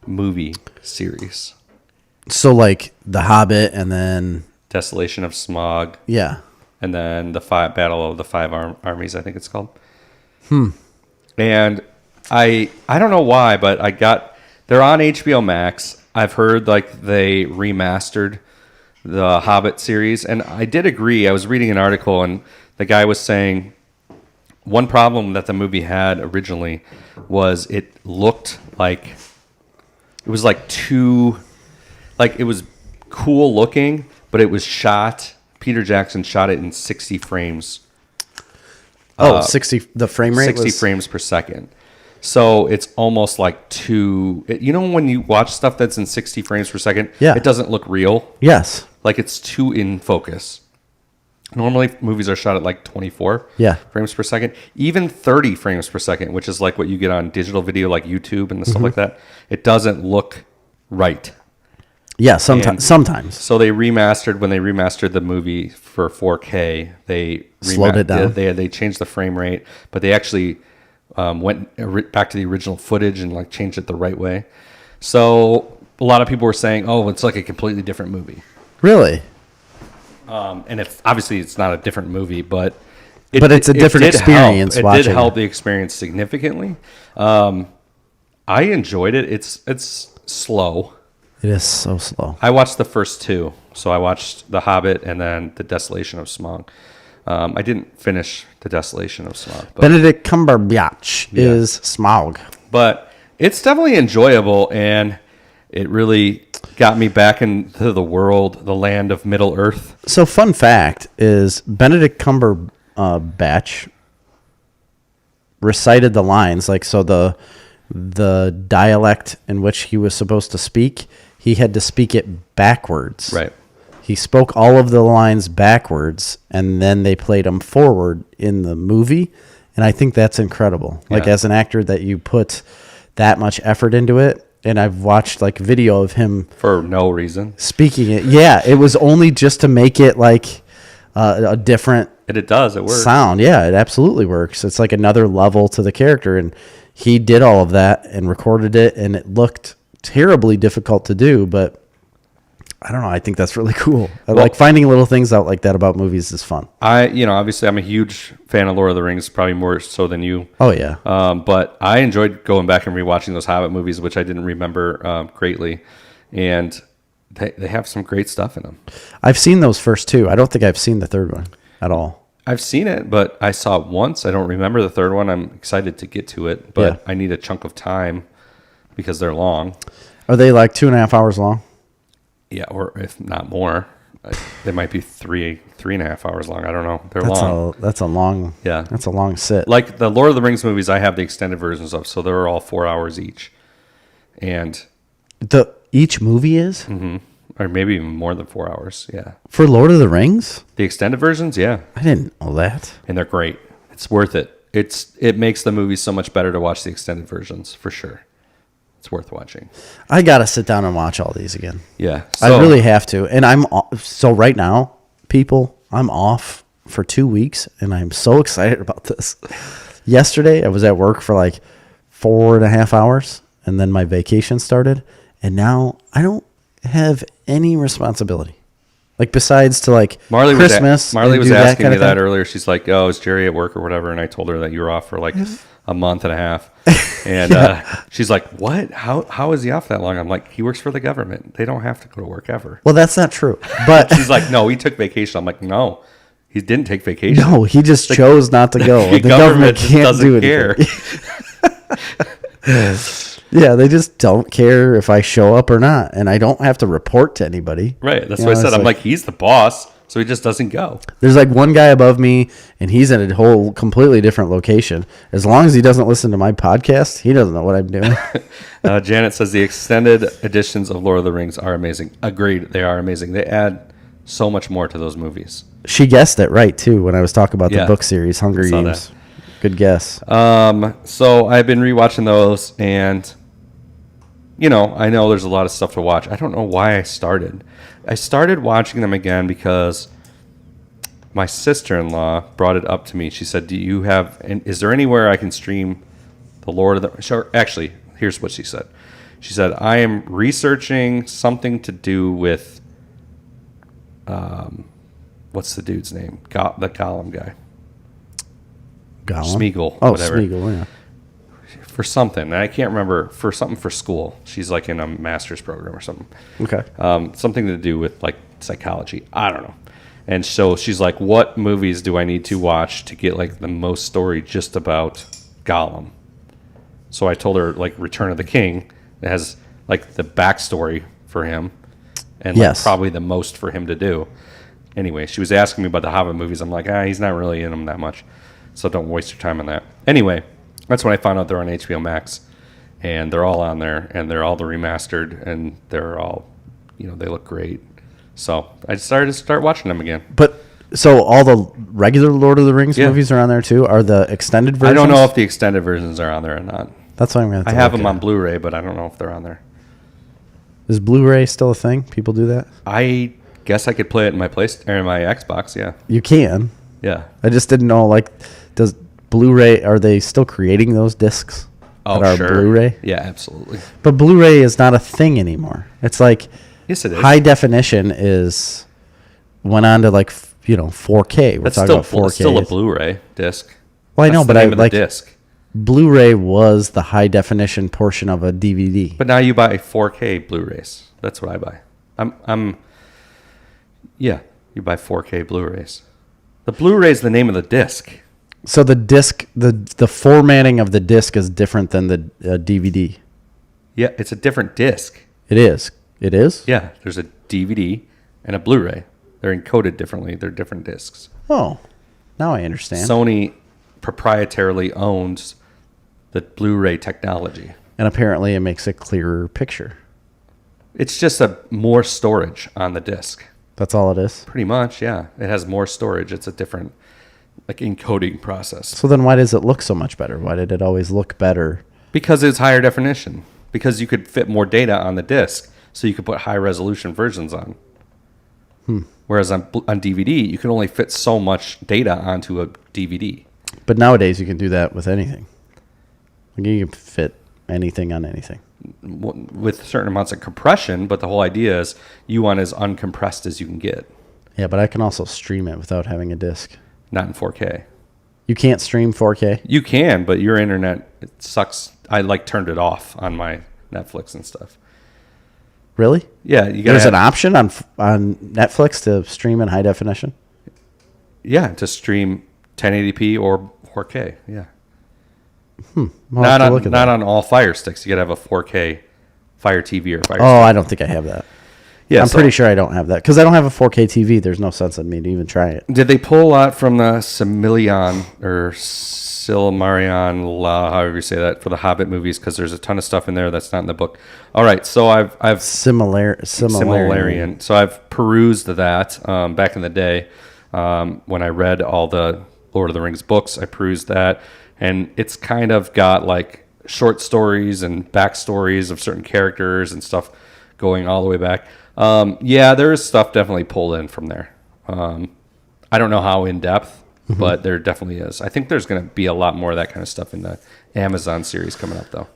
movie series. So like The Hobbit and then Desolation of Smaug. Yeah. And then the Battle of the Five Armies, I think it's called. And I don't know why, but they're on HBO Max. I've heard like they remastered the Hobbit series, and I did agree. I was reading an article, and the guy was saying one problem that the movie had originally was it looked like it was like too, like it was cool looking, but it was shot. Peter Jackson shot it in 60 frames. 60, the frame rate 60 frames per second. So it's almost like when you watch stuff that's in 60 frames per second, it doesn't look real. Yes. Like it's too in focus. Normally movies are shot at like 24 frames per second, even 30 frames per second, which is like what you get on digital video like YouTube and stuff like that. It doesn't look right. Yeah, sometimes. So they remastered the movie for 4K. They slowed it down. They changed the frame rate, but they actually went back to the original footage and like changed it the right way. So a lot of people were saying, "Oh, it's like a completely different movie." Really? And it's not a different movie, but it's a different experience. It did help the experience significantly. I enjoyed it. It's slow. It is so slow. I watched the first two. So I watched The Hobbit and then The Desolation of Smaug. I didn't finish The Desolation of Smaug. But, Benedict Cumberbatch is Smaug. But it's definitely enjoyable, and it really got me back into the world, the land of Middle Earth. So fun fact is Benedict Cumberbatch recited the lines, like, so the dialect in which he was supposed to speak, he had to speak it backwards. Right. He spoke all of the lines backwards, and then they played them forward in the movie. And I think that's incredible. Yeah. Like, as an actor, that you put that much effort into it. And I've watched like video of him for no reason speaking it. Yeah, it was only just to make it like a different. And it does. It works. Sound. Yeah, it absolutely works. It's like another level to the character, and he did all of that and recorded it, and it looked terribly difficult to do, but I don't know. I think that's really cool. I like finding little things out like that about movies is fun. Obviously I'm a huge fan of Lord of the Rings, probably more so than you. Oh yeah. But I enjoyed going back and rewatching those Hobbit movies, which I didn't remember greatly. And they have some great stuff in them. I've seen those first two. I don't think I've seen the third one at all. I've seen it, but I saw it once. I don't remember the third one. I'm excited to get to it, but I need a chunk of time because they're long. Are they like 2.5 hours long? Yeah, or if not more. They might be 3.5 hours long. I don't know. They're long. That's a long. Yeah, that's a long sit. Like the Lord of the Rings movies, I have the extended versions of, so they're all 4 hours each. And each movie is, or maybe even more than 4 hours. Yeah, for Lord of the Rings, the extended versions. Yeah, I didn't know that. And they're great. It's worth it. It makes the movie so much better to watch the extended versions for sure. It's worth watching. I got to sit down and watch all these again. Yeah. I really have to. And so right now, people, I'm off for 2 weeks, and I'm so excited about this. Yesterday, I was at work for like 4.5 hours, and then my vacation started, and now I don't have any responsibility. Like, besides to like Christmas. Marley was asking me that earlier. She's like, "Oh, is Jerry at work or whatever?" And I told her that you were off for like a month and a half. And she's like, "What? How is he off that long?" I'm like, "He works for the government. They don't have to go to work ever." Well, that's not true. But she's like, "No, he took vacation." I'm like, "No, he didn't take vacation. No, he just chose not to go. The government can't do anything." Yeah, they just don't care if I show up or not, and I don't have to report to anybody. Right, that's what I said. I'm like, he's the boss, so he just doesn't go. There's like one guy above me, and he's in a whole completely different location. As long as he doesn't listen to my podcast, he doesn't know what I'm doing. Janet says the extended editions of Lord of the Rings are amazing. Agreed, they are amazing. They add so much more to those movies. She guessed it right, too, when I was talking about the book series, Hunger Games. That. Good guess. So I've been rewatching those, and I know there's a lot of stuff to watch. I don't know why I started. I started watching them again because my sister-in-law brought it up to me. She said, is there anywhere I can stream the Lord of the... Sure, actually, here's what she said. She said, I am researching something to do with... what's the dude's name? The Gollum guy. Gollum? Smeagol. Oh, whatever. Smeagol, yeah. For something, and I can't remember, for something for school. She's like in a master's program or something. Okay. Something to do with like psychology. I don't know. And so she's like, what movies do I need to watch to get like the most story just about Gollum? So I told her like Return of the King. It has like the backstory for him and like probably the most for him to do. Anyway, she was asking me about the Hobbit movies. I'm like, he's not really in them that much. So don't waste your time on that. Anyway, that's when I found out they're on HBO Max, and they're all on there, and they're all the remastered, and they're all, they look great. So I decided to start watching them again. But so all the regular Lord of the Rings movies are on there too? Are the extended versions? I don't know if the extended versions are on there or not. That's what I'm going to. I have them on Blu-ray, but I don't know if they're on there. Is Blu-ray still a thing? People do that? I guess I could play it in my my Xbox. Yeah. You can. Yeah. I just didn't know. Like, does Blu-ray? Are they still creating those discs? Oh, that are sure. Blu-ray? Yeah, absolutely. But Blu-ray is not a thing anymore. It's like Yes, it is. high definition went on to like 4K. We're That's talking still about 4K. it's still a Blu-ray disc. Well, I know, That's the but name of the like disc. Blu-ray was the high definition portion of a DVD. But now you buy 4K Blu-rays. That's what I buy. You buy 4K Blu-rays. The Blu-ray is the name of the disc. So the disc, the formatting of the disc is different than the DVD. Yeah, it's a different disc. It is. It is? Yeah, there's a DVD and a Blu-ray. They're encoded differently. They're different discs. Oh, now I understand. Sony proprietarily owns the Blu-ray technology. And apparently it makes a clearer picture. It's just more storage on the disc. That's all it is? Pretty much, yeah. It has more storage. It's a different encoding process. So then why does it look so much better? Why did it always look better? Because it's higher definition. Because you could fit more data on the disc, so you could put high resolution versions on. Whereas on DVD, you can only fit so much data onto a DVD. But nowadays you can do that with anything. Like you can fit anything on anything. With certain amounts of compression, but the whole idea is you want as uncompressed as you can get. Yeah, but I can also stream it without having a disc. Not in 4K. You can't stream 4K? You can, but your internet, it sucks. I turned it off on my Netflix and stuff. Really? Yeah, you got. There's an option on Netflix to stream in high definition? Yeah, to stream 1080p or 4K. Yeah. Not on all Fire Sticks. You got to have a 4K Fire TV or Fire Stick. I don't think I have that. Yeah, I'm pretty sure I don't have that because I don't have a 4K TV. There's no sense in me to even try it. Did they pull a lot from the Silmarillion or Silmarillion, however you say that, for the Hobbit movies? Because there's a ton of stuff in there that's not in the book. All right, so I've Silmarillion. So I've perused that back in the day when I read all the Lord of the Rings books. I perused that, and it's kind of got like short stories and backstories of certain characters and stuff going all the way back. Yeah, there is stuff definitely pulled in from there. I don't know how in depth, but there definitely is. I think there's going to be a lot more of that kind of stuff in the Amazon series coming up, though.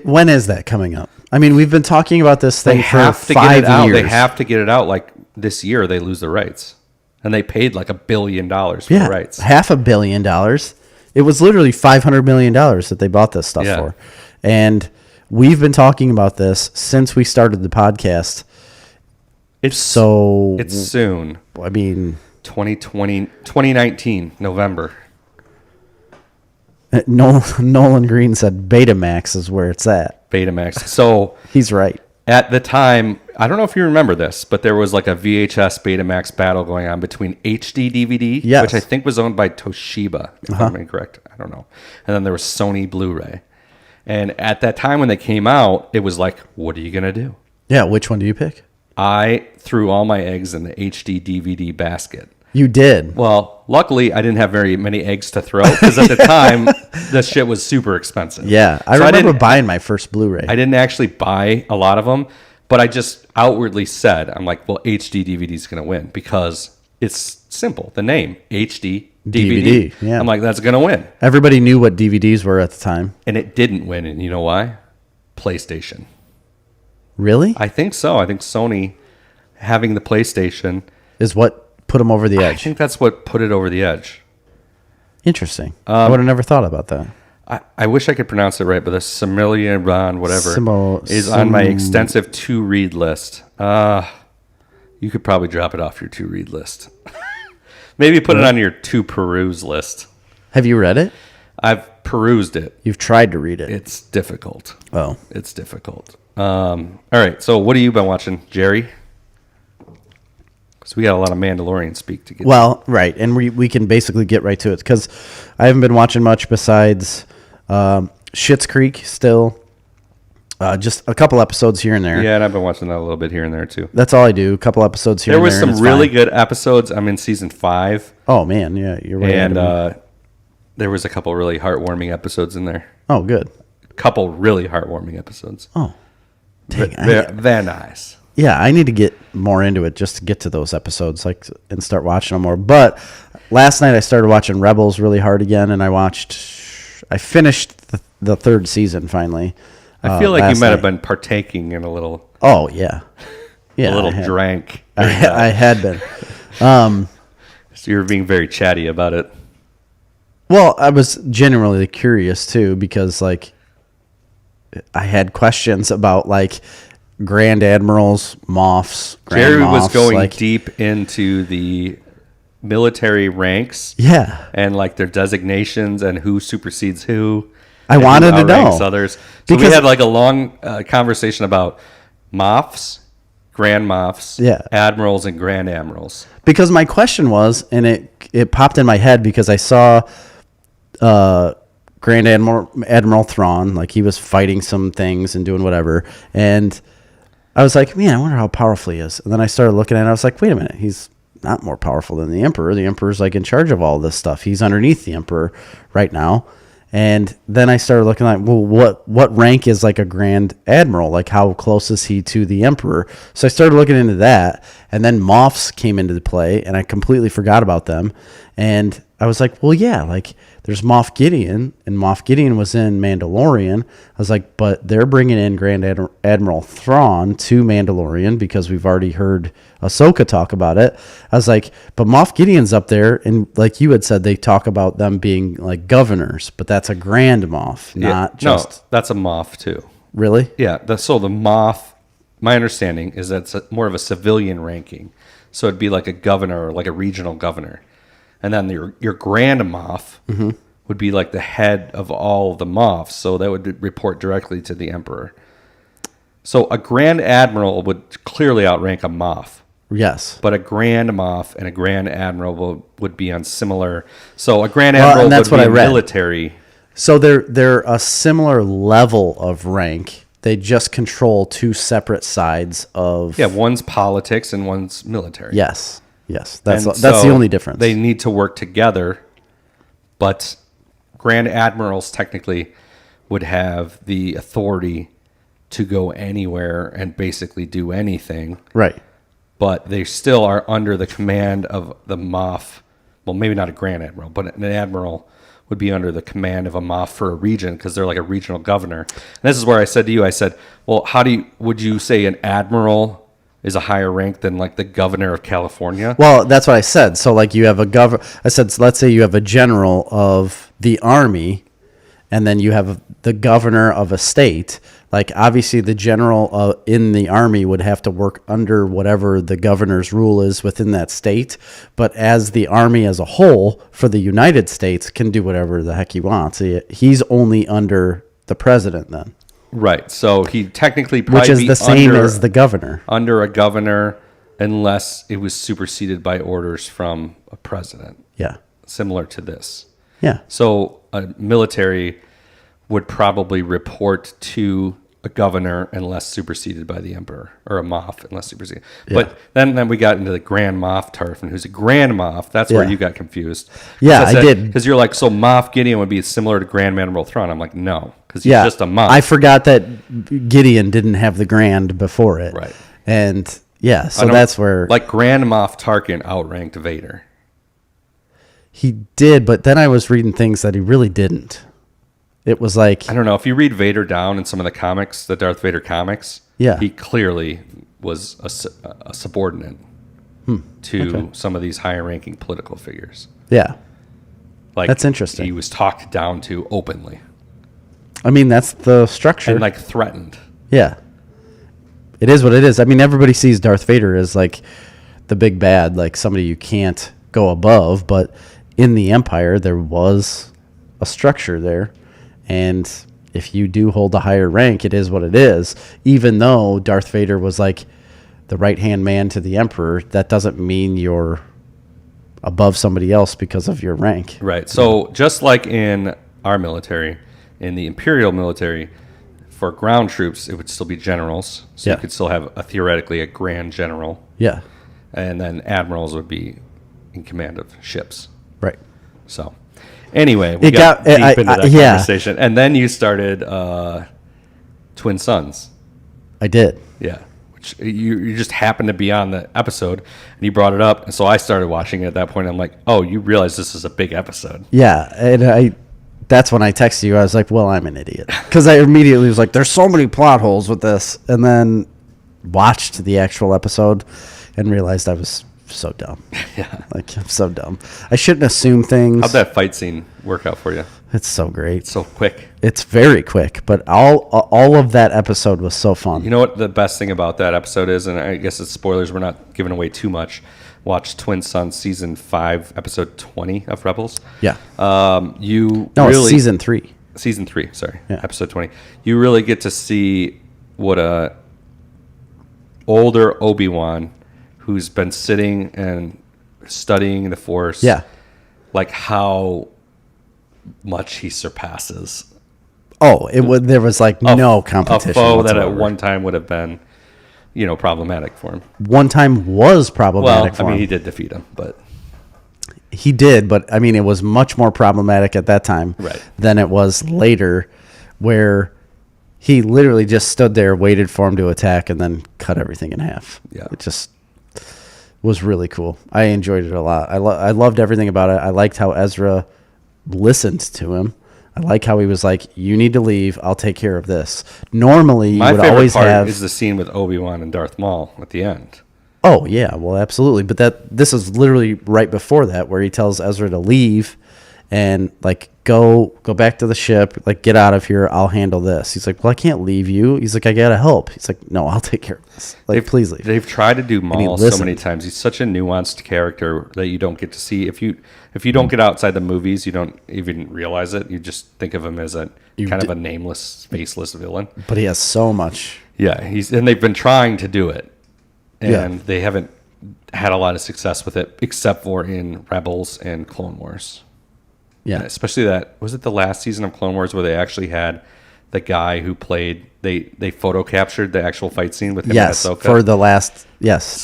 When is that coming up? I mean, we've been talking about this thing for 5 years. They have to get it out. Like this year, they lose the rights, and they paid like $1 billion for the rights. $500 million. It was literally $500 million that they bought this stuff for, and we've been talking about this since we started the podcast. It's soon. I mean, 2019, November. Nolan Green said Betamax is where it's at. Betamax. So he's right. At the time, I don't know if you remember this, but there was like a VHS Betamax battle going on between HD DVD, which I think was owned by Toshiba, if I'm incorrect. I don't know. And then there was Sony Blu-ray. And at that time when they came out, it was like, what are you going to do? Yeah, which one do you pick? I threw all my eggs in the HD DVD basket. You did? Well, luckily, I didn't have very many eggs to throw because at the time, the shit was super expensive. Yeah, I remember buying my first Blu-ray. I didn't actually buy a lot of them, but I just outwardly said, I'm like, well, HD DVD is going to win because it's simple. The name, HD DVD. Yeah. I'm like, that's going to win. Everybody knew what DVDs were at the time. And it didn't win. And you know why? PlayStation. Really? I think so. I think Sony having the PlayStation is what put them over the edge. I think that's what put it over the edge. Interesting. I would have never thought about that. I wish I could pronounce it right, but the Silmarillion, whatever, is on my extensive to-read list. You could probably drop it off your to-read list. Maybe put it on your to-peruse list. Have you read it? I've perused it. You've tried to read it. It's difficult. Oh. It's difficult. All right, so what have you been watching, Jerry? Because we got a lot of Mandalorian speak to get to. Well, right, and we can basically get right to it because I haven't been watching much besides Schitt's Creek still. Just a couple episodes here and there. Yeah, and I've been watching that a little bit here and there too. That's all I do. A couple episodes here and there. There was some really good episodes. I'm in season 5. Oh, man, yeah, you're right. And there was a couple really heartwarming episodes in there. Oh, good. A couple really heartwarming episodes. Oh. Very nice. Yeah, I need to get more into it just to get to those episodes, and start watching them more. But last night I started watching Rebels really hard again, and I finished the third season finally. I feel like you might have been partaking in a little. Oh yeah, a little drank. I had been. So you were being very chatty about it. Well, I was genuinely curious too, because I had questions about Grand Admirals, Moffs, Grand Jerry Moffs, was going deep into the military ranks. Yeah. And their designations and who supersedes who. I wanted to know. Others. So we had a long conversation about Moffs, Grand Moffs, Admirals, and Grand Admirals. Because my question was, and it popped in my head because I saw Grand Admiral Thrawn, he was fighting some things and doing whatever, and I was like, man, I wonder how powerful he is. And then I started looking at it, and I was like, wait a minute, he's not more powerful than the Emperor. The Emperor's in charge of all this stuff. He's underneath the Emperor right now. And then I started looking well, what rank is a Grand Admiral? How close is he to the Emperor? So I started looking into that, and then Moffs came into play, and I completely forgot about them. And I was like, well, yeah, there's Moff Gideon, and Moff Gideon was in Mandalorian. I was like, but they're bringing in Grand Admiral Thrawn to Mandalorian because we've already heard Ahsoka talk about it. I was like, but Moff Gideon's up there, and like you had said, they talk about them being governors, but that's a Grand Moff, not just... No, that's a Moff too. Really? Yeah, so the Moff, my understanding is that's more of a civilian ranking. So it'd be a governor or a regional governor. And then your Grand Moff would be the head of all the Moffs, so that would report directly to the Emperor. So a Grand Admiral would clearly outrank a Moff. Yes. But a Grand Moff and a Grand Admiral would be on similar... So a Grand Admiral would be military. So they're a similar level of rank. They just control two separate sides of... Yeah, one's politics and one's military. Yes. That's the only difference. They need to work together, but Grand Admirals technically would have the authority to go anywhere and basically do anything. Right. But they still are under the command of the Moff. Well, maybe not a Grand Admiral, but an Admiral would be under the command of a Moff for a region because they're a regional governor. And this is where I said to you, well, would you say an Admiral is a higher rank than the governor of California? Well, that's what I said. So you have I said, so let's say you have a general of the army, and then you have the governor of a state. Obviously the general in the army would have to work under whatever the governor's rule is within that state. But as the army as a whole for the United States can do whatever the heck he wants. He's only under the president then. Right. So he technically probably which is the same as the governor. Under a governor, unless it was superseded by orders from a president. Yeah. Similar to this. Yeah. So a military would probably report to a governor unless superseded by the emperor, or a Moff unless superseded. Yeah. But then we got into the Grand Moff turf, and who's a Grand Moff? That's where you got confused. Yeah, I did. Because you're like, so Moff Gideon would be similar to Grand Admiral Thrawn. I'm like, no, because he's just a Moff. I forgot that Gideon didn't have the Grand before it. Right. And yeah, so that's where... Like Grand Moff Tarkin outranked Vader. He did, but then I was reading things that he really didn't. It was like... I don't know. If you read Vader down in some of the comics, the Darth Vader comics, he clearly was a subordinate to some of these higher-ranking political figures. Yeah. Like, that's interesting. He was talked down to openly. I mean, that's the structure. And, like, threatened. Yeah. It is what it is. I mean, everybody sees Darth Vader as, like, the big bad, like somebody you can't go above, but in the Empire, there was a structure there. And if you do hold a higher rank, it is what it is. Even though Darth Vader was like the right-hand man to the Emperor, that doesn't mean you're above somebody else because of your rank. Right. So just like in our military, in the Imperial military, for ground troops, it would still be generals. So you could still have theoretically a grand general. Yeah. And then admirals would be in command of ships. Right. So... Anyway, we got deep into that conversation. And then you started Twin Suns. I did. Yeah. Which you just happened to be on the episode, and you brought it up. And so I started watching it at that point. I'm like, oh, you realize this is a big episode. Yeah, and that's when I texted you. I was like, well, I'm an idiot. Because I immediately was like, there's so many plot holes with this. And then watched the actual episode and realized I was so dumb. Yeah. Like, I'm so dumb. I shouldn't assume things. How'd that fight scene work out for you? It's so great. So quick. It's very quick, but all of that episode was so fun. You know what the best thing about that episode is, and I guess it's spoilers, we're not giving away too much. Watch Twin Sons season 5, episode 20 of Rebels. Yeah. It's season 3. Season 3, sorry. Yeah. Episode 20. You really get to see what a older Obi-Wan who's been sitting and studying the Force. Yeah. Like how much he surpasses. Oh, there was like no competition. A foe whatsoever. that at one time would have been, problematic for him. One time was problematic for him. Well, I mean, he did defeat him, but he did, but I mean, it was much more problematic at that time than it was later, where he literally just stood there, waited for him to attack, and then cut everything in half. Yeah. It just was really cool. I enjoyed it a lot. I loved everything about it. I liked how Ezra listened to him. I like how he was like, you need to leave. I'll take care of this. Normally, you would always have... My favorite part is the scene with Obi-Wan and Darth Maul at the end. Oh, yeah. Well, absolutely. But this is literally right before that, where he tells Ezra to leave and, like, go back to the ship. Like, get out of here. I'll handle this. He's like, well, I can't leave you. He's like, I got to help. He's like, no, I'll take care of this. Like, please leave. They've tried to do Maul so many times. He's such a nuanced character that you don't get to see. If you don't get outside the movies, you don't even realize it. You just think of him as a a nameless, faceless villain. But he has so much. Yeah, and they've been trying to do it, and they haven't had a lot of success with it, except for in Rebels and Clone Wars. Yeah, and especially was it the last season of Clone Wars where they actually had the guy who played, they photo captured the actual fight scene with him and Ahsoka.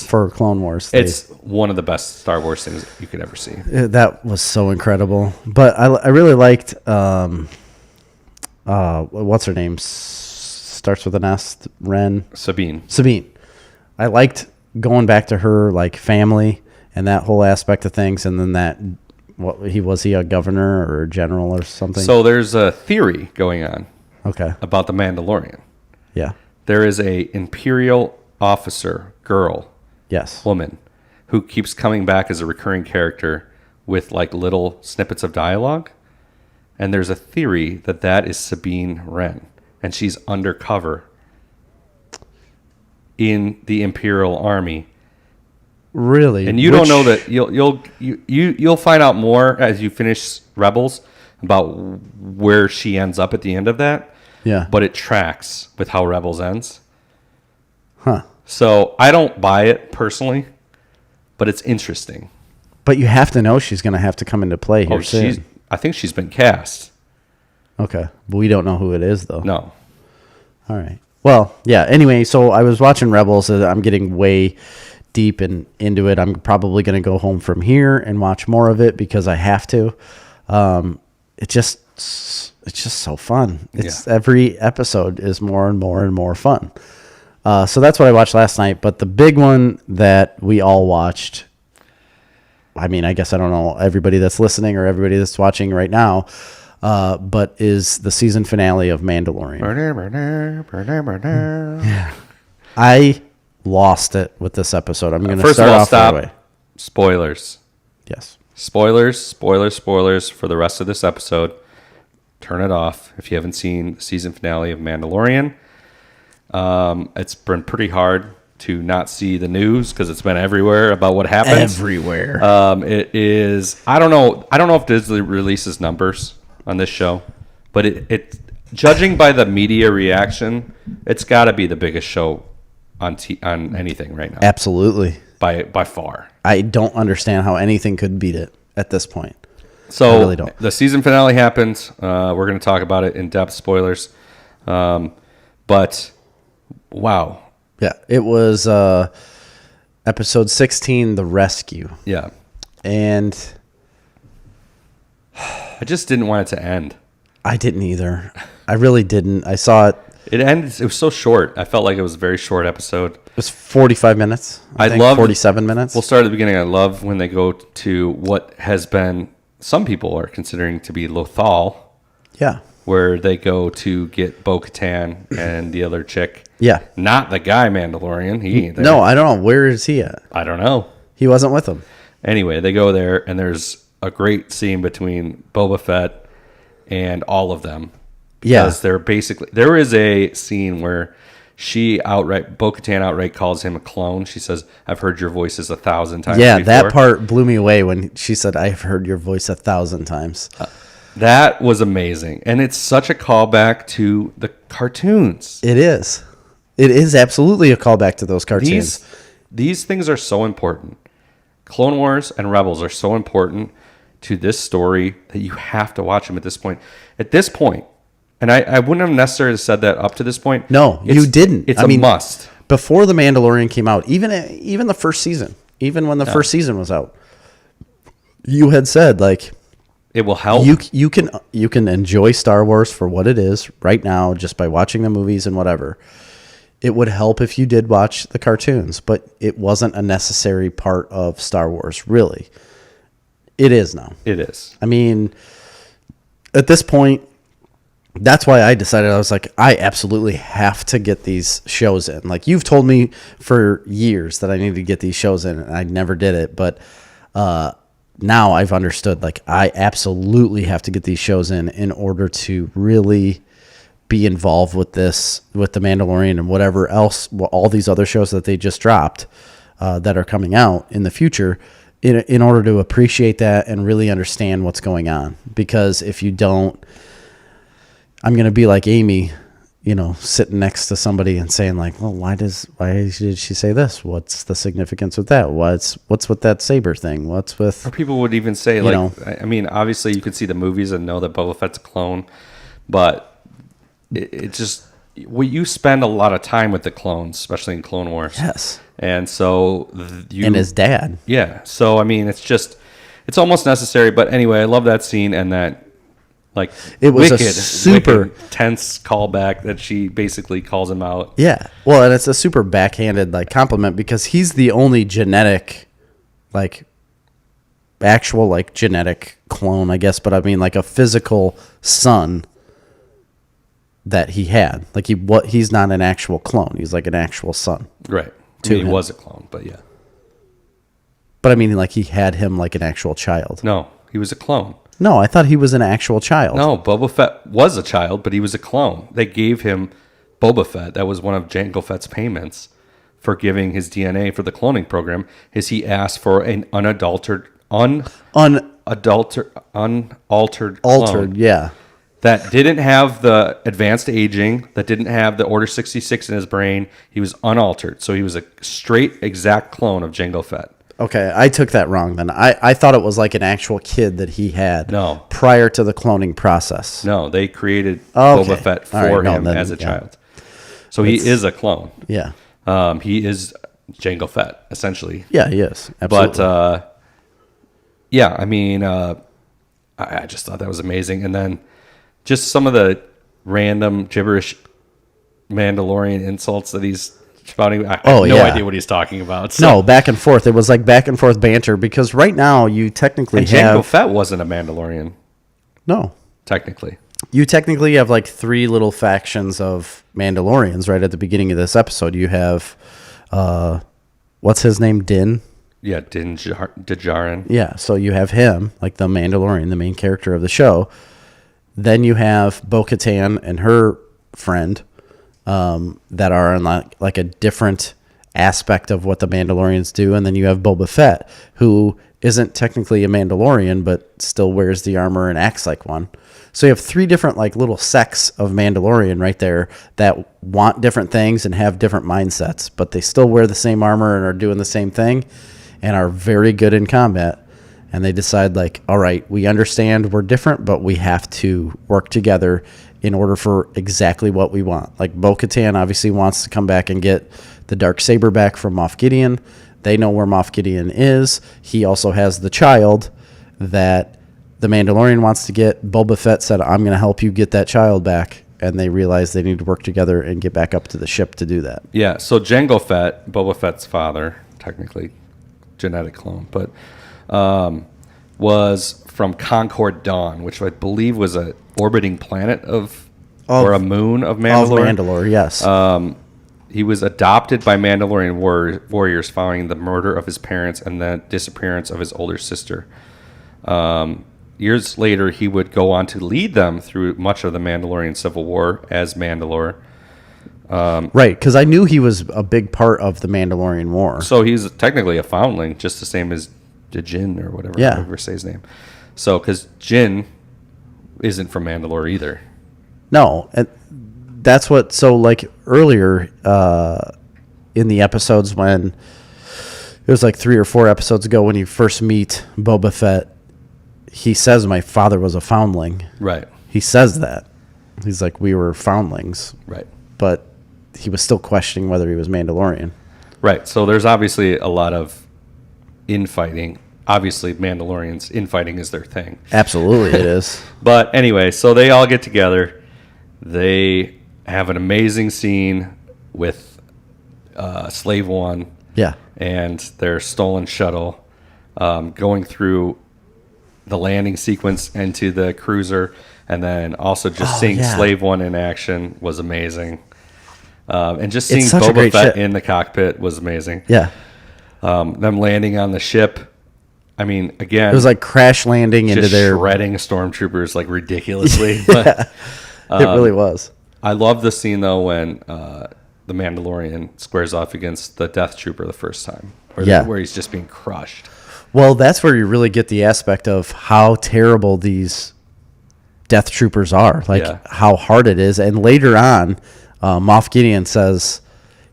For Clone Wars. It's one of the best Star Wars things you could ever see. That was so incredible. But I really liked, what's her name? Starts with an S, Ren. Sabine. I liked going back to her, like, family and that whole aspect of things. And then was he a governor or a general or something? So there's a theory going on. Okay. About the Mandalorian. Yeah. There is a Imperial officer, woman, who keeps coming back as a recurring character with like little snippets of dialogue. And there's a theory that is Sabine Wren, and she's undercover in the Imperial Army. Really? And you don't know that. You'll find out more as you finish Rebels about where she ends up at the end of that. Yeah. But it tracks with how Rebels ends. Huh. So I don't buy it personally, but it's interesting. But you have to know she's going to have to come into play here soon. I think she's been cast. Okay. But we don't know who it is, though. No. All right. Well, yeah. Anyway, so I was watching Rebels. I'm getting way deep into it. I'm probably going to go home from here and watch more of it because I have to. It's just so fun. Every episode is more and more and more fun. So that's what I watched last night. But the big one that we all watched, I mean, I guess I don't know everybody that's listening or everybody that's watching right now, but is the season finale of Mandalorian. Yeah. I lost it with this episode. I'm going to start off right away. Spoilers. Yes. Spoilers for the rest of this episode. Turn it off if you haven't seen the season finale of Mandalorian. It's been pretty hard to not see the news because it's been everywhere about what happens. Everywhere. It is. I don't know if Disney releases numbers on this show, but it judging by the media reaction, it's got to be the biggest show on anything right now. Absolutely. By far. I don't understand how anything could beat it at this point. So I really don't. The season finale happened. We're going to talk about it in depth, spoilers. But wow. Yeah, it was episode 16, The Rescue. Yeah. And I just didn't want it to end. I didn't either. I really didn't. I saw it. It ends. It was so short. I felt like it was a very short episode. It was 45 minutes. I think, love 47 minutes. We'll start at the beginning. I love when they go to what has been, some people are considering to be Lothal. Yeah. Where they go to get Bo-Katan and the other chick. Yeah. Not the guy Mandalorian. He ain't there. No, I don't know. Where is he at? I don't know. He wasn't with them. Anyway, they go there, and there's a great scene between Boba Fett and all of them. Because they're basically... There is a scene where Bo-Katan outright calls him a clone. She says, I've heard your voices 1,000 times before. That part blew me away when she said, I've heard your voice 1,000 times. That was amazing. And it's such a callback to the cartoons. It is. It is absolutely a callback to those cartoons. These things are so important. Clone Wars and Rebels are so important to this story that you have to watch them at this point. At this point, and I wouldn't have necessarily said that up to this point. No, you didn't. It's a must. Before The Mandalorian came out, even the first season, even when the first season was out, you had said, like... It will help. You can enjoy Star Wars for what it is right now just by watching the movies and whatever. It would help if you did watch the cartoons, but it wasn't a necessary part of Star Wars, really. It is now. It is. I mean, at this point, that's why I decided, I was like, I absolutely have to get these shows in. Like, you've told me for years that I need to get these shows in, and I never did it, but now I've understood, like, I absolutely have to get these shows in order to really be involved with this, with The Mandalorian and whatever else, all these other shows that they just dropped that are coming out in the future, in order to appreciate that and really understand what's going on. Because if you don't, I'm going to be like Amy, sitting next to somebody and saying, like, well, why did she say this? What's the significance with that? What's with that saber thing? What's with... Or people would even say, I mean, obviously you could see the movies and know that Boba Fett's a clone, but it just... you spend a lot of time with the clones, especially in Clone Wars. Yes. And so... and his dad. Yeah. So, I mean, it's almost necessary, but anyway, I love that scene and that... Like, it was a super tense callback that she basically calls him out. Yeah. Well, and it's a super backhanded compliment because he's the only genetic, actual genetic clone, I guess. But I mean, like a physical son that he had. Like he's not an actual clone. He's like an actual son. Right. He was a clone, but yeah. But I mean, like he had him like an actual child. No, he was a clone. No, I thought he was an actual child. No, Boba Fett was a child, but he was a clone. They gave him Boba Fett. That was one of Jango Fett's payments for giving his DNA for the cloning program, is he asked for an unaltered clone. Yeah. That didn't have the advanced aging, that didn't have the Order 66 in his brain. He was unaltered. So he was a straight, exact clone of Jango Fett. Okay, I took that wrong then. I thought it was like an actual kid that he had prior to the cloning process. No, they created Boba Fett for him as a child. So he is a clone. Yeah. He is Jango Fett, essentially. Yeah, he is. Absolutely. But, yeah, I mean, I just thought that was amazing. And then just some of the random gibberish Mandalorian insults that he's spouting. I have no idea what he's talking about. So. No, back and forth. It was like back and forth banter because right now you technically and Jango Fett wasn't a Mandalorian. No. Technically. You technically have like three little factions of Mandalorians right at the beginning of this episode. You have, what's his name? Din? Yeah, Din Djarin. Yeah, so you have him, like the Mandalorian, the main character of the show. Then you have Bo-Katan and her friend, that are in like a different aspect of what the Mandalorians do. And then you have Boba Fett, who isn't technically a Mandalorian, but still wears the armor and acts like one. So you have three different like little sects of Mandalorian right there that want different things and have different mindsets, but they still wear the same armor and are doing the same thing and are very good in combat. And they decide like, all right, we understand we're different, but we have to work together in order for exactly what we want. Like Bo-Katan obviously wants to come back and get the Darksaber back from Moff Gideon. They know where Moff Gideon is. He also has the child that the Mandalorian wants to get. Boba Fett said, I'm going to help you get that child back. and they realize they need to work together and get back up to the ship to do that. Yeah, so Jango Fett, Boba Fett's father, technically genetic clone, but was from Concord Dawn, which I believe was a orbiting planet or a moon of Mandalore. Of Mandalore, yes. He was adopted by Mandalorian warriors following the murder of his parents and the disappearance of his older sister. Years later, he would go on to lead them through much of the Mandalorian Civil War as Mandalore. Right, because I knew he was a big part of the Mandalorian War. So he's technically a foundling, just the same as Jin or whatever. Yeah. Whoever say his name. So, because Jin isn't from Mandalore either. No, and that's what. So, like earlier in the episodes when it was like 3 or 4 episodes ago when you first meet Boba Fett, he says, "My father was a foundling." Right. He says that. He's like, "We were foundlings." Right. But he was still questioning whether he was Mandalorian. Right. So there's obviously a lot of infighting. Obviously, Mandalorians, infighting is their thing. Absolutely, it is. But anyway, so they all get together. They have an amazing scene with Slave One. Yeah. And their stolen shuttle going through the landing sequence into the cruiser. And then also just seeing Slave One in action was amazing. And just seeing Boba Fett in the cockpit was amazing. Yeah. Them landing on the ship. I mean, again, it was like crash landing into their shredding stormtroopers like ridiculously. But, it really was. I love the scene though when the Mandalorian squares off against the Death Trooper the first time, where he's just being crushed. Well, that's where you really get the aspect of how terrible these Death Troopers are, like how hard it is. And later on, Moff Gideon says,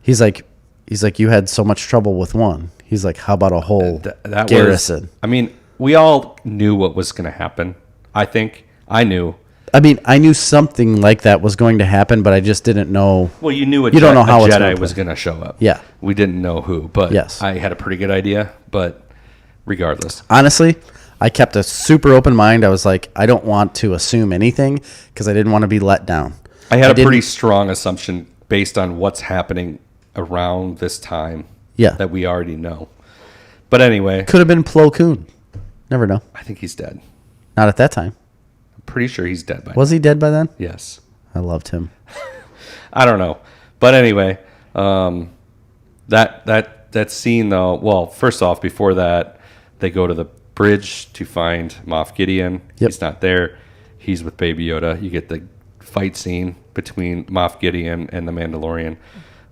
he's like, you had so much trouble with one. He's like, how about a whole garrison? I mean, we all knew what was going to happen. I think I knew. I mean, I knew something like that was going to happen, but I just didn't know. Well, you knew you don't know how a Jedi was going to show up. Yeah. We didn't know who, but yes. I had a pretty good idea, but regardless. Honestly, I kept a super open mind. I was like, I don't want to assume anything because I didn't want to be let down. I had a pretty strong assumption based on what's happening around this time that we already know. But anyway. Could have been Plo Koon. Never know. I think he's dead. Not at that time. I'm pretty sure he's dead by Was he dead by then? Yes. I loved him. I don't know. But anyway, that scene though, well, first off, before that, they go to the bridge to find Moff Gideon. Yep. He's not there. He's with Baby Yoda. You get the fight scene between Moff Gideon and the Mandalorian,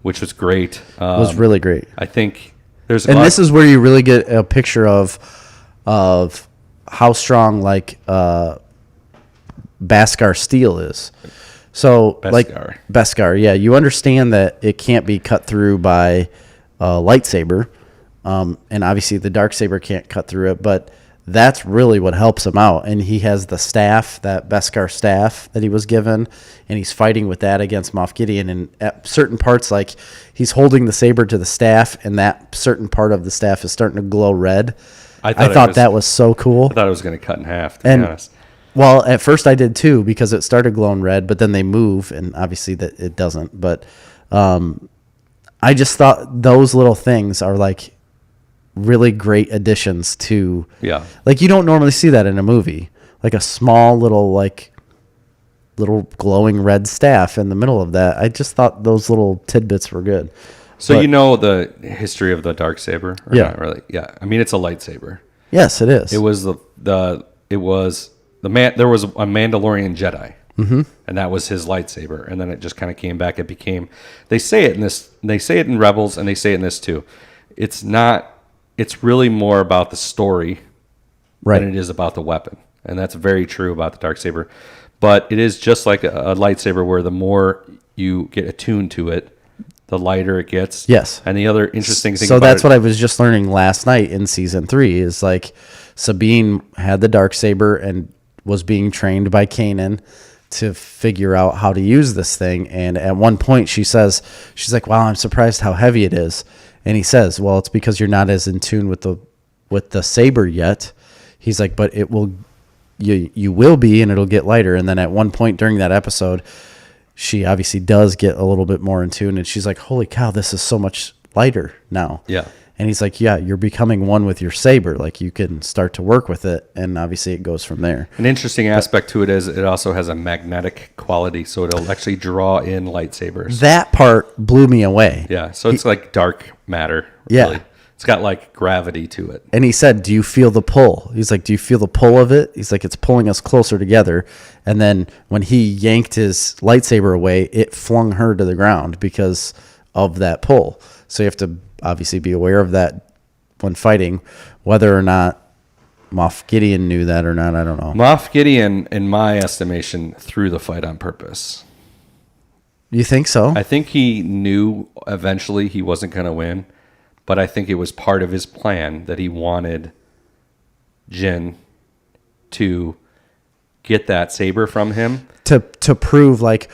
which was great. It was really great. I think there's this is where you really get a picture of how strong like Beskar steel is. So Beskar, yeah, you understand that it can't be cut through by a lightsaber, and obviously the Darksaber can't cut through it, but that's really what helps him out. And he has the staff, that Beskar staff that he was given, and he's fighting with that against Moff Gideon. And at certain parts, like he's holding the saber to the staff, and that certain part of the staff is starting to glow red. I thought that was so cool. I thought it was going to cut in half, to be honest. Well, at first I did too, because it started glowing red, but then they move, and obviously that it doesn't. But I just thought those little things are like really great additions to, like you don't normally see that in a movie, like a small little glowing red staff in the middle of that. I just thought those little tidbits were good. So you know the history of the Darksaber? Not really? Yeah. I mean, it's a lightsaber. Yes, it is. It was there was a Mandalorian Jedi, and that was his lightsaber. And then it just kind of came back. It became. They say it in Rebels, and they say it in this too. It's not. It's really more about the story than it is about the weapon, and that's very true about the Darksaber. But it is just like a lightsaber, where the more you get attuned to it, the lighter it gets. Yes. And the other interesting thing. So that's what I was just learning last night in season 3 is like Sabine had the Darksaber and was being trained by Kanan to figure out how to use this thing. And at one point she's like, wow, I'm surprised how heavy it is. And he says, well, it's because you're not as in tune with the saber yet. He's like, but it will, you will be, and it'll get lighter. And then at one point during that episode, she obviously does get a little bit more in tune, and she's like, holy cow, this is so much lighter now. Yeah. And he's like, yeah, you're becoming one with your saber. Like, you can start to work with it, and obviously it goes from there. An interesting aspect to it is it also has a magnetic quality, so it'll actually draw in lightsabers. That part blew me away. Yeah, so it's like dark matter. Yeah. Really. It's got like gravity to it. And he said, do you feel the pull? He's like, do you feel the pull of it? He's like, it's pulling us closer together. And then when he yanked his lightsaber away, it flung her to the ground because of that pull. So you have to obviously be aware of that when fighting. Whether or not Moff Gideon knew that or not, I don't know. Moff Gideon, in my estimation, threw the fight on purpose. You think so? I think he knew eventually he wasn't going to win, but I think it was part of his plan that he wanted Jin to get that saber from him. To prove, like,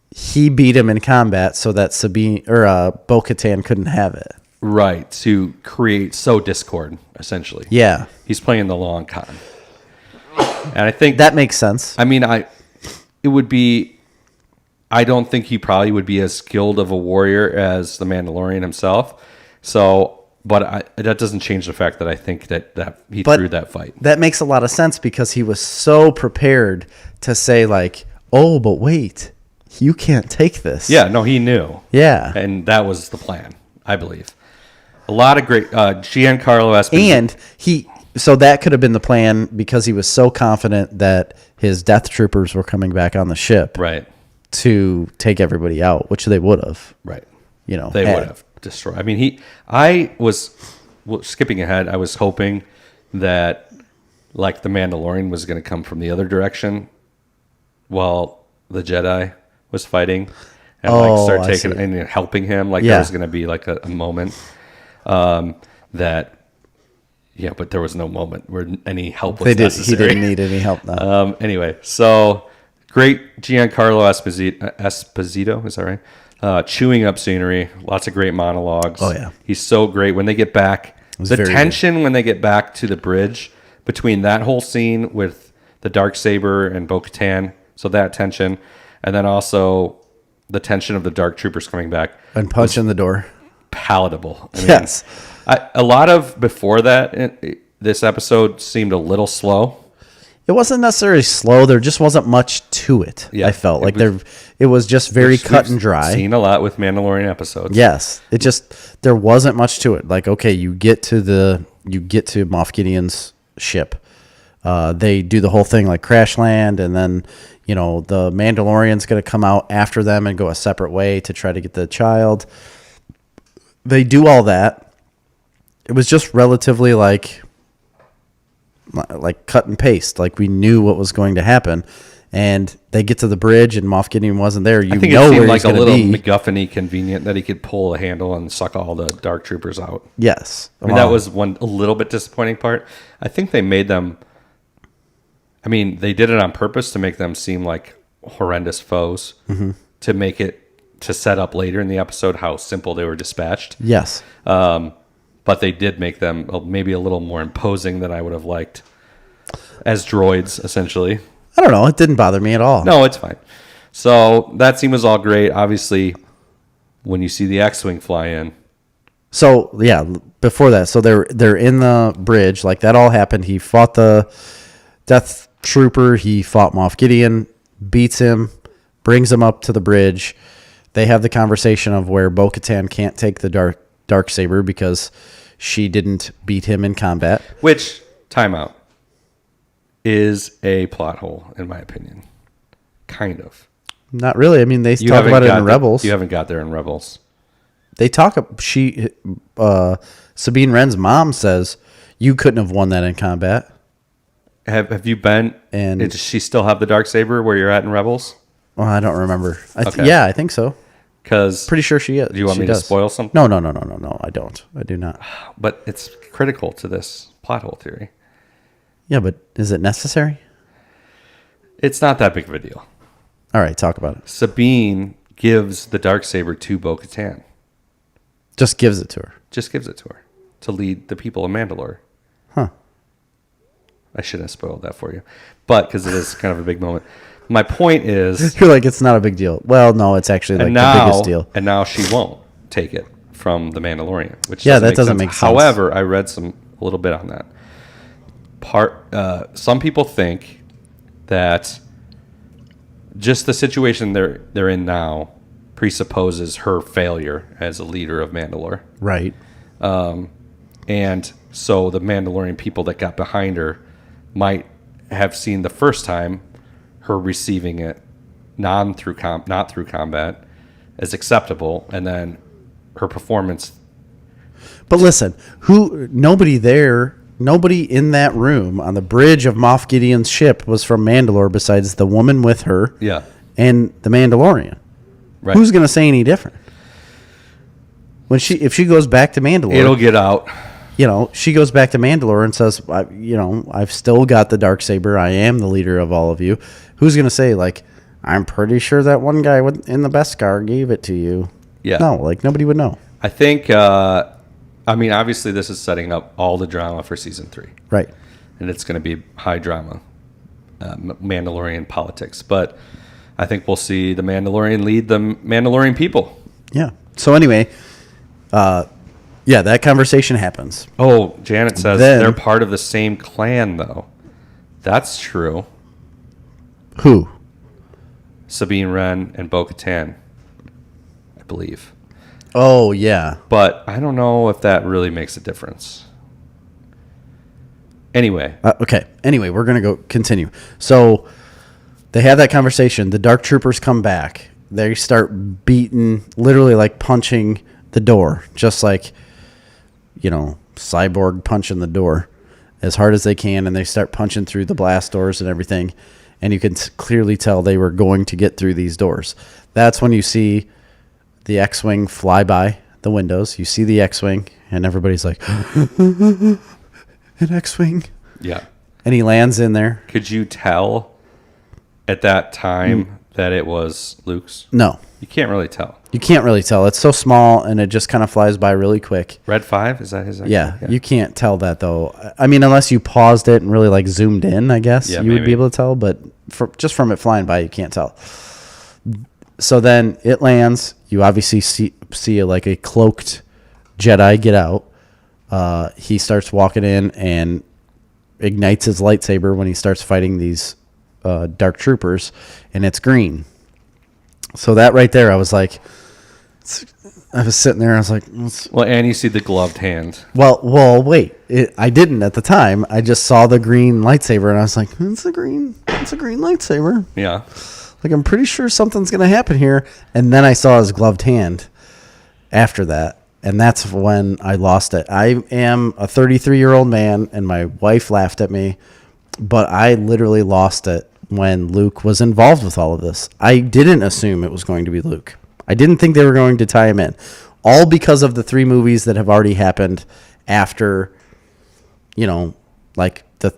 he beat him in combat so that Sabine or Bo-Katan couldn't have it. Right, to create discord, essentially. Yeah. He's playing the long con. And I think that makes sense. I mean, I don't think he probably would be as skilled of a warrior as the Mandalorian himself. So, but that doesn't change the fact that I think that he threw that fight. That makes a lot of sense because he was so prepared to say, like, oh, but wait, you can't take this. Yeah, no, he knew. Yeah. And that was the plan, I believe. A lot of great Giancarlo Esposito. And so that could have been the plan because he was so confident that his death troopers were coming back on the ship. Right. To take everybody out, which they would have. Right. You know, they would have destroyed. I mean, skipping ahead, I was hoping that like the Mandalorian was going to come from the other direction while the Jedi was fighting and start taking and helping him. Like there was going to be like a moment but there was no moment where any help was necessary. He didn't need any help now. Anyway, so great Giancarlo Esposito, is that right? Chewing up scenery, lots of great monologues. Oh, yeah. He's so great. When they get back, the tension when they get back to the bridge between that whole scene with the Darksaber and Bo-Katan, so that tension, and then also the tension of the Dark Troopers coming back. And punching the door. Palatable. I mean, yes. A lot of before that, this episode seemed a little slow. It wasn't necessarily slow. There just wasn't much to it. Yeah, I felt like it was just very cut and dry. Seen a lot with Mandalorian episodes. Yes, there wasn't much to it. Like, okay, you get to Moff Gideon's ship. They do the whole thing like crash land, and then the Mandalorian's going to come out after them and go a separate way to try to get the child. They do all that. It was just relatively like cut and paste. Like, we knew what was going to happen, and they get to the bridge and Moff Gideon wasn't there. I think it seemed like a little MacGuffin-y convenient that he could pull a handle and suck all the Dark Troopers out. Yes. I mean, that was a little bit disappointing part. I think they made them, I mean, they did it on purpose to make them seem like horrendous foes, to make it, to set up later in the episode how simple they were dispatched. Yes. But they did make them maybe a little more imposing than I would have liked as droids, essentially. I don't know. It didn't bother me at all. No, it's fine. So that scene was all great. Obviously, when you see the X-Wing fly in. So, yeah, before that. So they're in the bridge. Like, that all happened. He fought the Death Trooper. He fought Moff Gideon, beats him, brings him up to the bridge. They have the conversation of where Bo-Katan can't take the Darksaber because she didn't beat him in combat. Which, timeout, is a plot hole, in my opinion. Kind of. Not really. I mean, they talk about it in Rebels. You haven't got there in Rebels. They talk. Sabine Wren's mom says you couldn't have won that in combat. Have you been? And does she still have the Darksaber where you're at in Rebels? Well, I don't remember. Okay. Yeah, I think so. Because pretty sure she is. Do you want me to spoil something? No, I don't. I do not. But it's critical to this plot hole theory. Yeah, but is it necessary? It's not that big of a deal. All right, talk about it. Sabine gives the Darksaber to Bo-Katan. Just gives it to her. Just gives it to her to lead the people of Mandalore. Huh. I shouldn't have spoiled that for you. But because it is kind of a big moment. My point is, You're like, it's not a big deal. Well, no, it's actually like the biggest deal. And now she won't take it from the Mandalorian, which that doesn't make sense. However, I read a little bit on that. Some people think that just the situation they're in now presupposes her failure as a leader of Mandalore. Right. And so the Mandalorian people that got behind her might have seen the first time her receiving it not through combat as acceptable, and then her performance. But listen, nobody in that room on the bridge of Moff Gideon's ship was from Mandalore besides the woman with her and the Mandalorian. Right. Who's going to say any different? If she goes back to Mandalore, it'll get out. She goes back to Mandalore and says, I've still got the Darksaber. I am the leader of all of you. Who's going to say, like, I'm pretty sure that one guy in the Beskar gave it to you? Yeah. No, like, nobody would know. I think, obviously this is setting up all the drama for season 3. Right. And it's going to be high drama, Mandalorian politics. But I think we'll see the Mandalorian lead the Mandalorian people. Yeah. So anyway, that conversation happens. Oh, Janet says they're part of the same clan, though. That's true. Who? Sabine Wren and Bo-Katan, I believe. Oh, yeah. But I don't know if that really makes a difference. Anyway. Okay. Anyway, we're going to go continue. So they have that conversation. The Dark Troopers come back. They start beating, literally like punching the door, just like, Cyborg punching the door as hard as they can. And they start punching through the blast doors and everything. And you can clearly tell they were going to get through these doors. That's when you see the X-Wing fly by the windows. You see the X-Wing, and everybody's like, an X-Wing. Yeah. And he lands in there. Could you tell at that time that it was Luke's? No. You can't really tell. You can't really tell. It's so small, and it just kind of flies by really quick. Red 5? Is that his? Yeah, you can't tell that, though. I mean, unless you paused it and really, like, zoomed in, I guess, you would be able to tell. But just from it flying by, you can't tell. So then it lands. You obviously see a cloaked Jedi get out. He starts walking in and ignites his lightsaber when he starts fighting these dark troopers, and it's green. So that right there, I was like, I was sitting there, and I was like, well, and you see the gloved hand. Well, wait, I didn't at the time. I just saw the green lightsaber, and I was like, it's a green lightsaber. Yeah. Like, I'm pretty sure something's going to happen here. And then I saw his gloved hand after that. And that's when I lost it. I am a 33-year-old man, and my wife laughed at me. But I literally lost it when Luke was involved with all of this. I didn't assume it was going to be Luke. I didn't think they were going to tie him in. All because of the 3 movies that have already happened after, like the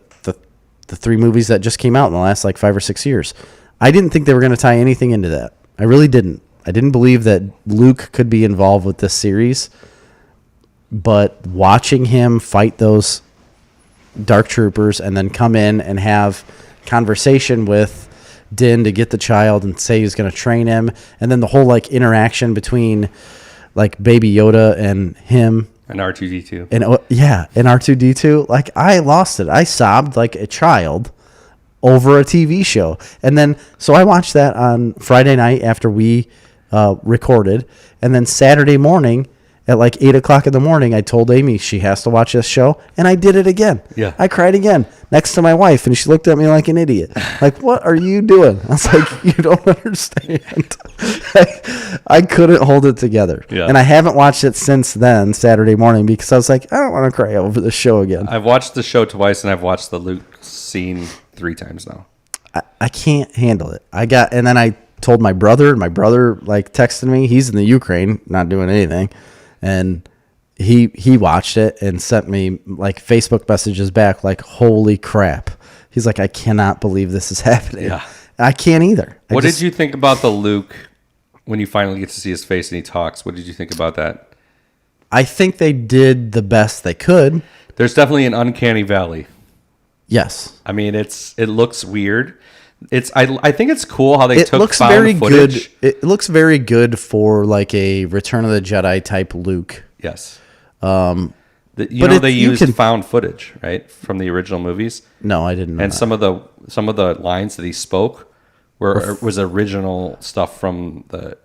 3 movies that just came out in the last, 5 or 6 years. I didn't think they were going to tie anything into that. I really didn't. I didn't believe that Luke could be involved with this series. But watching him fight those dark troopers and then come in and have conversation with Din to get the child and say he's going to train him, and then the whole interaction between Baby Yoda and him and R2D2 and R2D2, I lost it. I sobbed like a child over a TV show. And then so I watched that on Friday night after we recorded, and then Saturday morning at 8 o'clock in the morning, I told Amy she has to watch this show, and I did it again. Yeah. I cried again next to my wife, and she looked at me like an idiot. What are you doing? I was like, you don't understand. I couldn't hold it together. Yeah. And I haven't watched it since then, Saturday morning, because I was like, I don't want to cry over the show again. I've watched the show twice, and I've watched the Luke scene 3 times now. I can't handle it. And then I told my brother, and my brother texted me. He's in the Ukraine, not doing anything. And he watched it and sent me Facebook messages back holy crap. He's like, I cannot believe this is happening. Yeah. I can't either. What did you think about the Luke when you finally get to see his face and he talks? What did you think about that? I think they did the best they could. There's definitely an uncanny valley. Yes. I mean, it looks weird. I think it's cool how they It took looks found very footage. good. It looks very good for like a Return of the Jedi type Luke. Yes. But They used found footage, right, from the original movies. No, I didn't know And that. some of the lines that he spoke was original stuff from the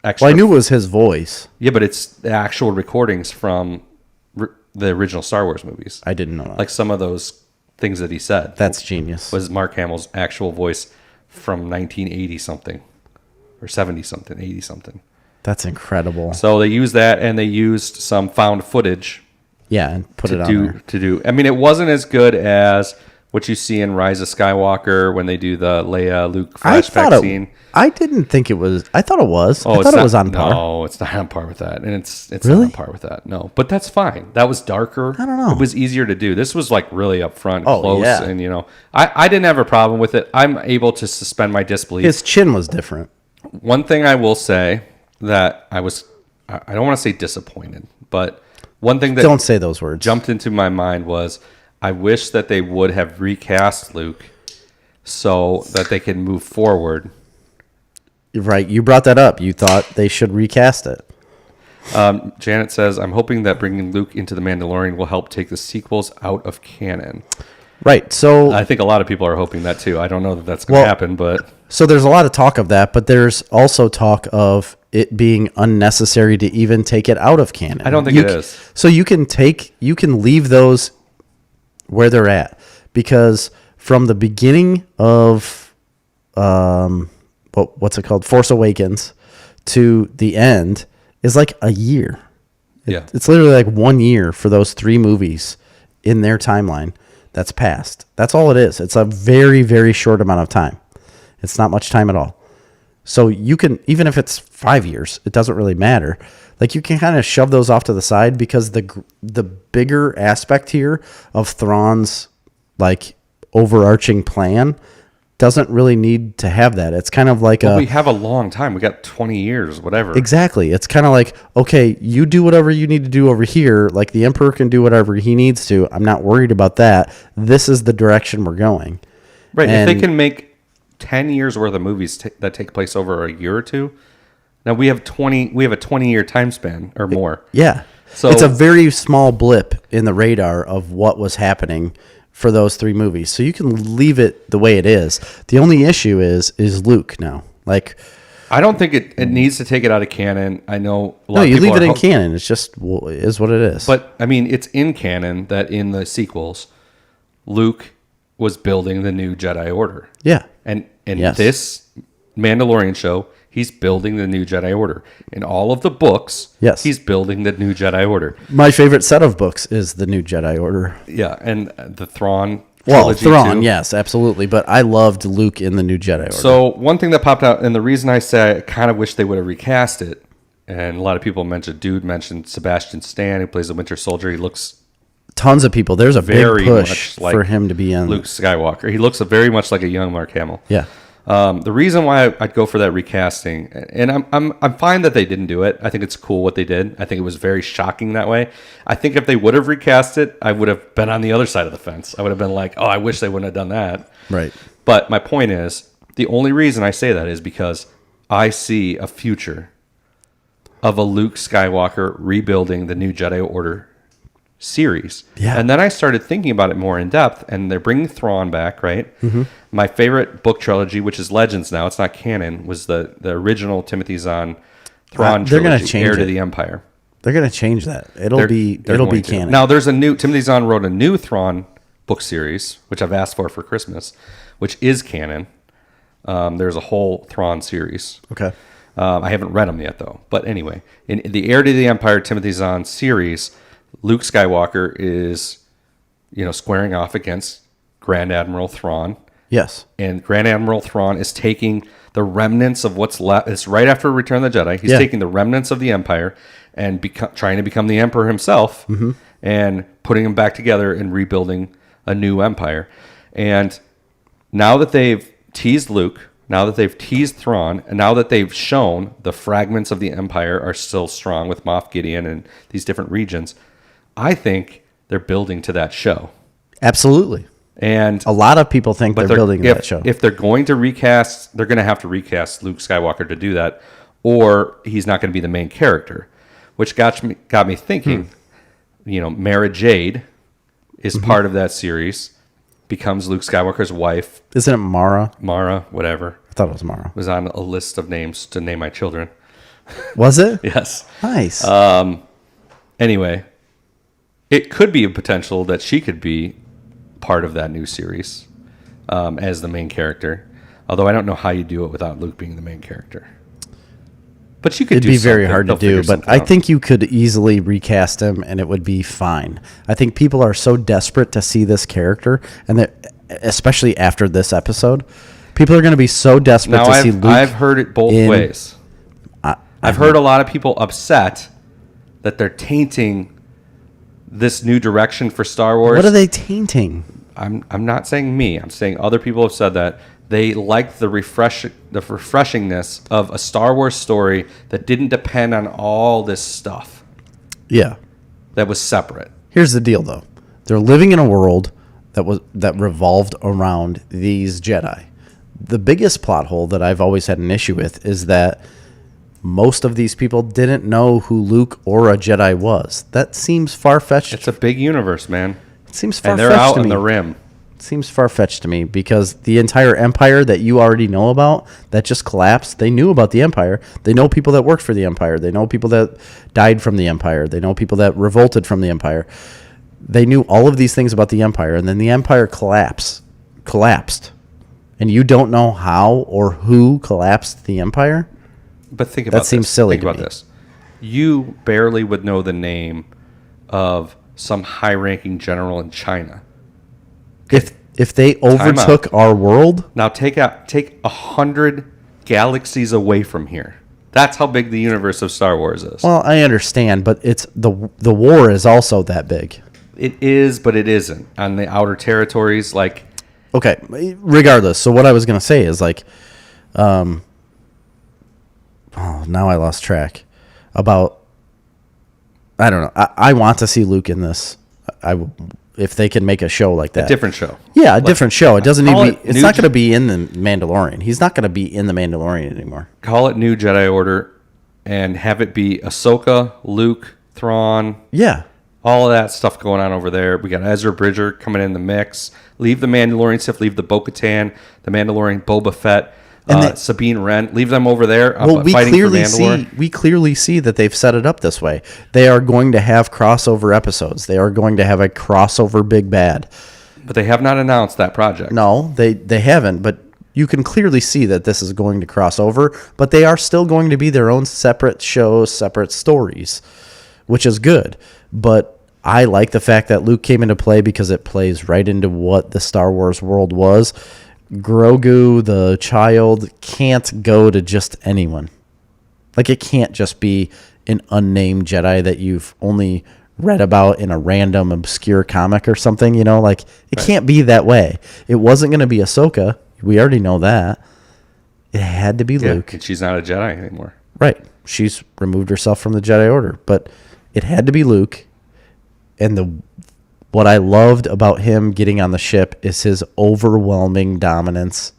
extra. Well, I knew it was his voice. Yeah, but it's the actual recordings from the original Star Wars movies. I didn't know that. Like some of those things that he said. That's genius. Was Mark Hamill's actual voice from 1980 something or 70 something, 80 something. That's incredible. So they used that, and they used some found footage. Yeah, and put it on there. I mean, it wasn't as good as what you see in Rise of Skywalker when they do the Leia Luke flashback scene. I didn't think it was. I thought it was. Oh, I thought it was on par. No, it's not on par with that, and it's Really? not on par with that. No, but that's fine. That was darker. I don't know. It was easier to do. This was like really upfront, Oh, close, yeah. and I didn't have a problem with it. I'm able to suspend my disbelief. His chin was different. One thing I will say that I don't want to say disappointed, but one thing that Don't say those words. jumped into my mind was I wish that they would have recast Luke so that they could move forward. Right. You brought that up. You thought they should recast it. Janet says, I'm hoping that bringing Luke into The Mandalorian will help take the sequels out of canon. Right. So I think a lot of people are hoping that too. I don't know that that's going to happen, but... So there's a lot of talk of that, but there's also talk of it being unnecessary to even take it out of canon. I don't think it is. So you can leave those where they're at, because from the beginning of what's it called, Force Awakens, to the end is like a year. Yeah. It's literally like 1 year for those 3 movies in their timeline that's passed. That's all it is. It's a very, very short amount of time. It's not much time at all. So you can, even if it's 5 years, it doesn't really matter. Like you can kind of shove those off to the side, because the bigger aspect here of Thrawn's like overarching plan doesn't really need to have that. It's kind of like we have a long time. We got 20 years, whatever. Exactly. It's kind of like, okay, you do whatever you need to do over here. Like the Emperor can do whatever he needs to. I'm not worried about that. This is the direction we're going. Right. And if they can make 10 years worth of movies that take place over a year or two. Now we have a 20-year time span or more. Yeah. So it's a very small blip in the radar of what was happening for those 3 movies. So you can leave it the way it is. The only issue is Luke now. Like, I don't think it needs to take it out of canon. I know a lot of you people leave it in canon. It's just is what it is. But I mean, it's in canon that in the sequels, Luke was building the new Jedi Order. Yeah. And in Yes. this Mandalorian show, he's building the new Jedi Order. In all of the books, Yes. he's building the new Jedi Order. My favorite set of books is the new Jedi Order. Yeah, and the Thrawn Well, trilogy Thrawn, too. yes, absolutely. But I loved Luke in the new Jedi Order. So one thing that popped out, and the reason I say I kind of wish they would have recast it, and a lot of people mentioned Sebastian Stan, who plays the Winter Soldier. He looks tons of people. There's a very big push much like for him to be in Luke Skywalker. He looks very much like a young Mark Hamill. Yeah. The reason why I'd go for that recasting, and I'm fine that they didn't do it. I think it's cool what they did. I think it was very shocking that way. I think if they would have recast it, I would have been on the other side of the fence. I would have been like, oh, I wish they wouldn't have done that. Right. But my point is, the only reason I say that is because I see a future of a Luke Skywalker rebuilding the new Jedi Order series. Yeah. And then I started thinking about it more in depth, and they're bringing Thrawn back, right? Mm-hmm. My favorite book trilogy, which is Legends now, it's not canon, was the original Timothy Zahn Thrawn They're gonna trilogy, change Heir to it. the Empire. They're going to change that. It'll be going to. canon. Now, there's a new, Timothy Zahn wrote a new Thrawn book series, which I've asked for Christmas, which is canon. There's a whole Thrawn series. Okay. I haven't read them yet, though. But anyway, in the Heir to the Empire Timothy Zahn series, Luke Skywalker is, squaring off against Grand Admiral Thrawn. Yes. And Grand Admiral Thrawn is taking the remnants of what's left. It's right after Return of the Jedi. He's taking the remnants of the Empire and trying to become the Emperor himself, and putting them back together and rebuilding a new empire. And now that they've teased Luke, now that they've teased Thrawn, and now that they've shown the fragments of the Empire are still strong with Moff Gideon and these different regions, I think they're building to that show. Absolutely. And a lot of people think they're building that show. If they're going to recast, they're going to have to recast Luke Skywalker to do that, or he's not going to be the main character, which got me thinking. Mara Jade is part of that series, becomes Luke Skywalker's wife. Isn't it Mara? Mara, whatever. I thought it was Mara. It was on a list of names to name my children. Was it? Yes. Nice. Anyway, it could be a potential that she could be part of that new series as the main character. Although I don't know how you do it without Luke being the main character. But you could It'd be very hard to do, but I think you could easily recast him and it would be fine. I think people are so desperate to see this character, and that, especially after this episode, people are going to be so desperate to see Luke. I've heard it both ways. I've heard a lot of people upset that they're tainting this new direction for Star Wars. What are they tainting? I'm not saying me. I'm saying other people have said that they like the refreshingness of a Star Wars story that didn't depend on all this stuff. Yeah, that was separate. Here's the deal, though: they're living in a world that revolved around these Jedi. The biggest plot hole that I've always had an issue with is that most of these people didn't know who Luke or a Jedi was. That seems far-fetched. It's a big universe, man. It seems far-fetched. And they're out on the rim. It seems far-fetched to me because the entire empire that you already know about that just collapsed, they knew about the empire. They know people that worked for the empire. They know people that died from the empire. They know people that revolted from the empire. They knew all of these things about the empire, and then the empire collapsed. And you don't know how or who collapsed the empire? But think about that seems silly. Think about this. You barely would know the name of some high-ranking general in China. If they overtook our world, now take 100 galaxies away from here. That's how big the universe of Star Wars is. Well, I understand, but it's the war is also that big. It is, but it isn't. On the outer territories, like... Okay, regardless. So what I was going to say is like... now I lost track. About... I don't know. I want to see Luke in this. If they can make a show like that. A different show. Yeah, a different show. It doesn't need to be... It's not going to be in the Mandalorian. He's not going to be in the Mandalorian anymore. Call it New Jedi Order and have it be Ahsoka, Luke, Thrawn... Yeah. All of that stuff going on over there. We got Ezra Bridger coming in the mix. Leave the Mandalorian stuff. Leave the Bo-Katan, the Mandalorian Boba Fett, Sabine Wren. Leave them over there fighting for Mandalore. We clearly see that they've set it up this way. They are going to have crossover episodes. They are going to have a crossover big bad. But they have not announced that project. No, they haven't. But you can clearly see that this is going to cross over. But they are still going to be their own separate shows, separate stories, which is good. But I like the fact that Luke came into play because it plays right into what the Star Wars world was. Grogu, the child, can't go to just anyone. Like, it can't just be an unnamed Jedi that you've only read about in a random, obscure comic or something, you know? Like, it can't be that way. It wasn't going to be Ahsoka. We already know that. It had to be Luke. And she's not a Jedi anymore. Right. She's removed herself from the Jedi Order. But it had to be Luke. And what I loved about him getting on the ship is his overwhelming dominance.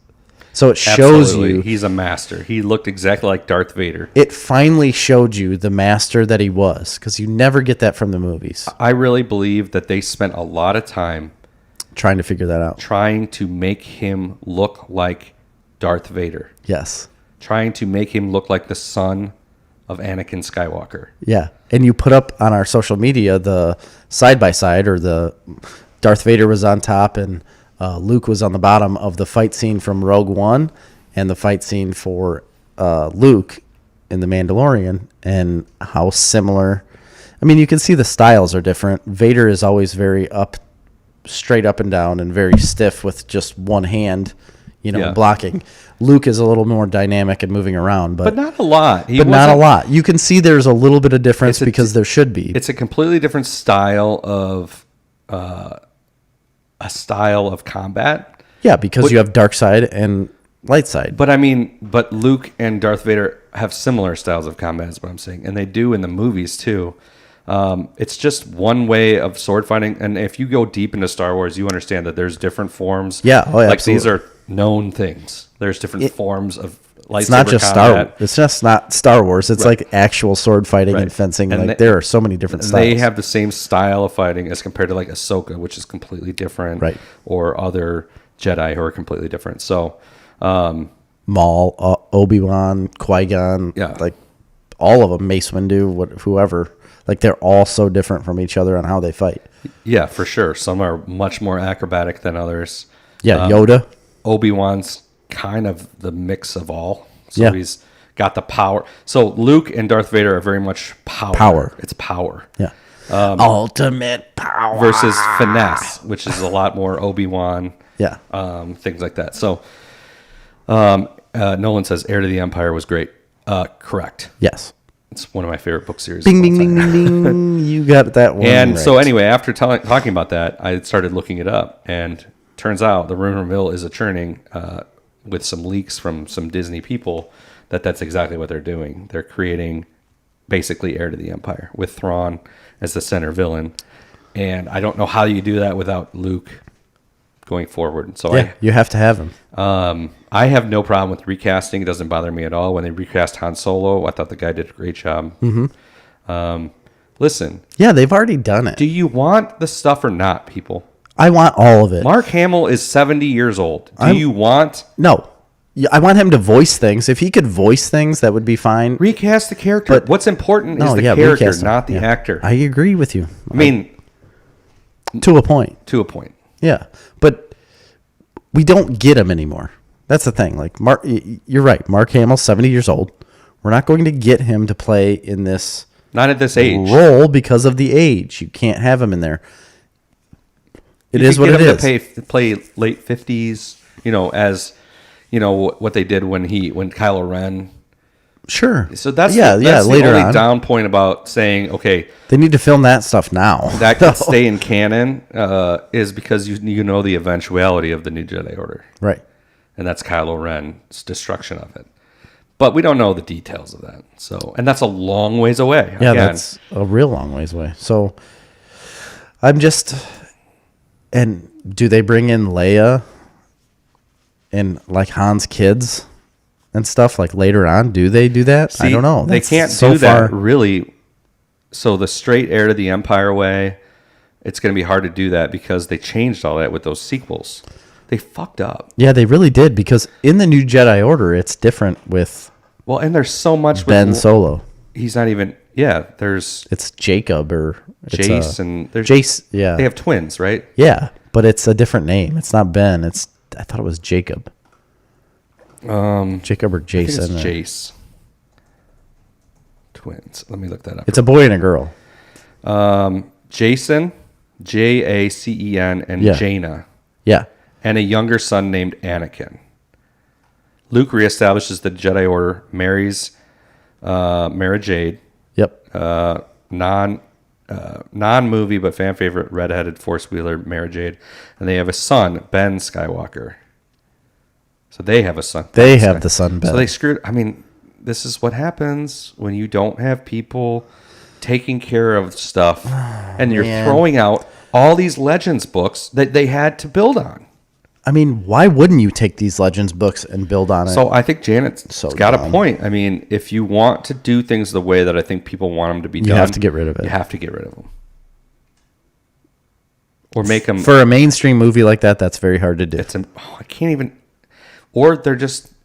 So it shows you he's a master. He looked exactly like Darth Vader. It finally showed you the master that he was, because you never get that from the movies. I really believe that they spent a lot of time trying to figure that out. Trying to make him look like Darth Vader. Yes. Trying to make him look like the son of Anakin Skywalker. Yeah. And you put up on our social media the side-by-side, or the Darth Vader was on top and Luke was on the bottom of the fight scene from Rogue One and the fight scene for Luke in The Mandalorian, and how similar. I mean, you can see the styles are different. Vader is always very straight up and down and very stiff with just one hand, blocking. Luke is a little more dynamic and moving around, but not a lot. Not a lot. You can see there's a little bit of difference because there should be. It's a completely different style of combat. Yeah, because you have dark side and light side. But Luke and Darth Vader have similar styles of combat, is what I'm saying, and they do in the movies too. It's just one way of sword fighting. And if you go deep into Star Wars, you understand that there's different forms. Yeah. Oh, yeah, like absolutely. these are known things. There's different forms of lightsaber It's not just combat. It's just not Star Wars. It's like actual sword fighting and fencing. And like there are so many different styles. They have the same style of fighting as compared to like Ahsoka, which is completely different. Right. Or other Jedi who are completely different. So, Maul, Obi-Wan, Qui-Gon, like all of them, Mace Windu, whoever. Like they're all so different from each other on how they fight. Yeah, for sure. Some are much more acrobatic than others. Yeah, Yoda. Obi-Wan's kind of the mix of all. So he's got the power. So Luke and Darth Vader are very much power. It's power. Yeah. Ultimate power. Versus finesse, which is a lot more Obi-Wan. Yeah. Things like that. So Nolan says Heir to the Empire was great. Correct. Yes. It's one of my favorite book series. Bing, bing, bing, bing, bing. You got that one. And so anyway, after talking about that, I started looking it up, and turns out the rumor mill is churning with some leaks from some Disney people that's exactly what they're doing. They're creating basically Heir to the Empire with Thrawn as the center villain, and I don't know how you do that without Luke going forward. So you have to have him. I have no problem with recasting. It doesn't bother me at all. When they recast Han Solo, I thought the guy did a great job. Mm-hmm. Listen. Yeah, they've already done it. Do you want the stuff or not, people? I want all of it. Mark Hamill is 70 years old. Do you want... No. I want him to voice things. If he could voice things, that would be fine. Recast the character. But what's important is the character, not the actor. I agree with you. I mean... To a point. To a point. Yeah. But we don't get him anymore. That's the thing. Like Mark, you're right. Mark Hamill's 70 years old. We're not going to get him to play in this not at this age role because of the age. You can't have him in there. It is what it is. To play late 50s, as what they did when Kylo Ren. Sure. So that's the later only on. down point about saying, okay, they need to film that stuff now. That could stay in canon is because you know the eventuality of the New Jedi Order. Right. And that's Kylo Ren's destruction of it. But we don't know the details of that. And that's a long ways away. Yeah, that's a real long ways away. So I'm just... And do they bring in Leia and like Han's kids and stuff like later on? Do they do that? See, I don't know. They can't do that really. So the straight Heir to the Empire way, it's going to be hard to do that because they changed all that with those sequels. They fucked up. Yeah, they really did, because in the New Jedi Order, it's different with... Well, and there's so much Ben Solo. He's not even... Yeah, there's... It's Jacob or... Jace and... There's, Jace, yeah. They have twins, right? Yeah, but it's a different name. It's not Ben. I thought it was Jacob. Jacob or Jason. I think it's Jace. Twins. Let me look that up. It's a boy and a girl. Jason, Jacen, and Jaina. Yeah. And a younger son named Anakin. Luke reestablishes the Jedi Order, marries Mara Jade. Yep. Non-movie but fan favorite redheaded force wheeler Mara Jade, and they have a son, Ben Skywalker. So they have a son. They have the son, Ben. So they screwed. I mean, this is what happens when you don't have people taking care of stuff, and you're throwing out all these Legends books that they had to build on. I mean, why wouldn't you take these Legends books and build on it? So I think Janet's got a point. I mean, if you want to do things the way that I think people want them to be done, you have to get rid of it. You have to get rid of them. Or make them... For a mainstream movie like that, that's very hard to do. I can't even... Or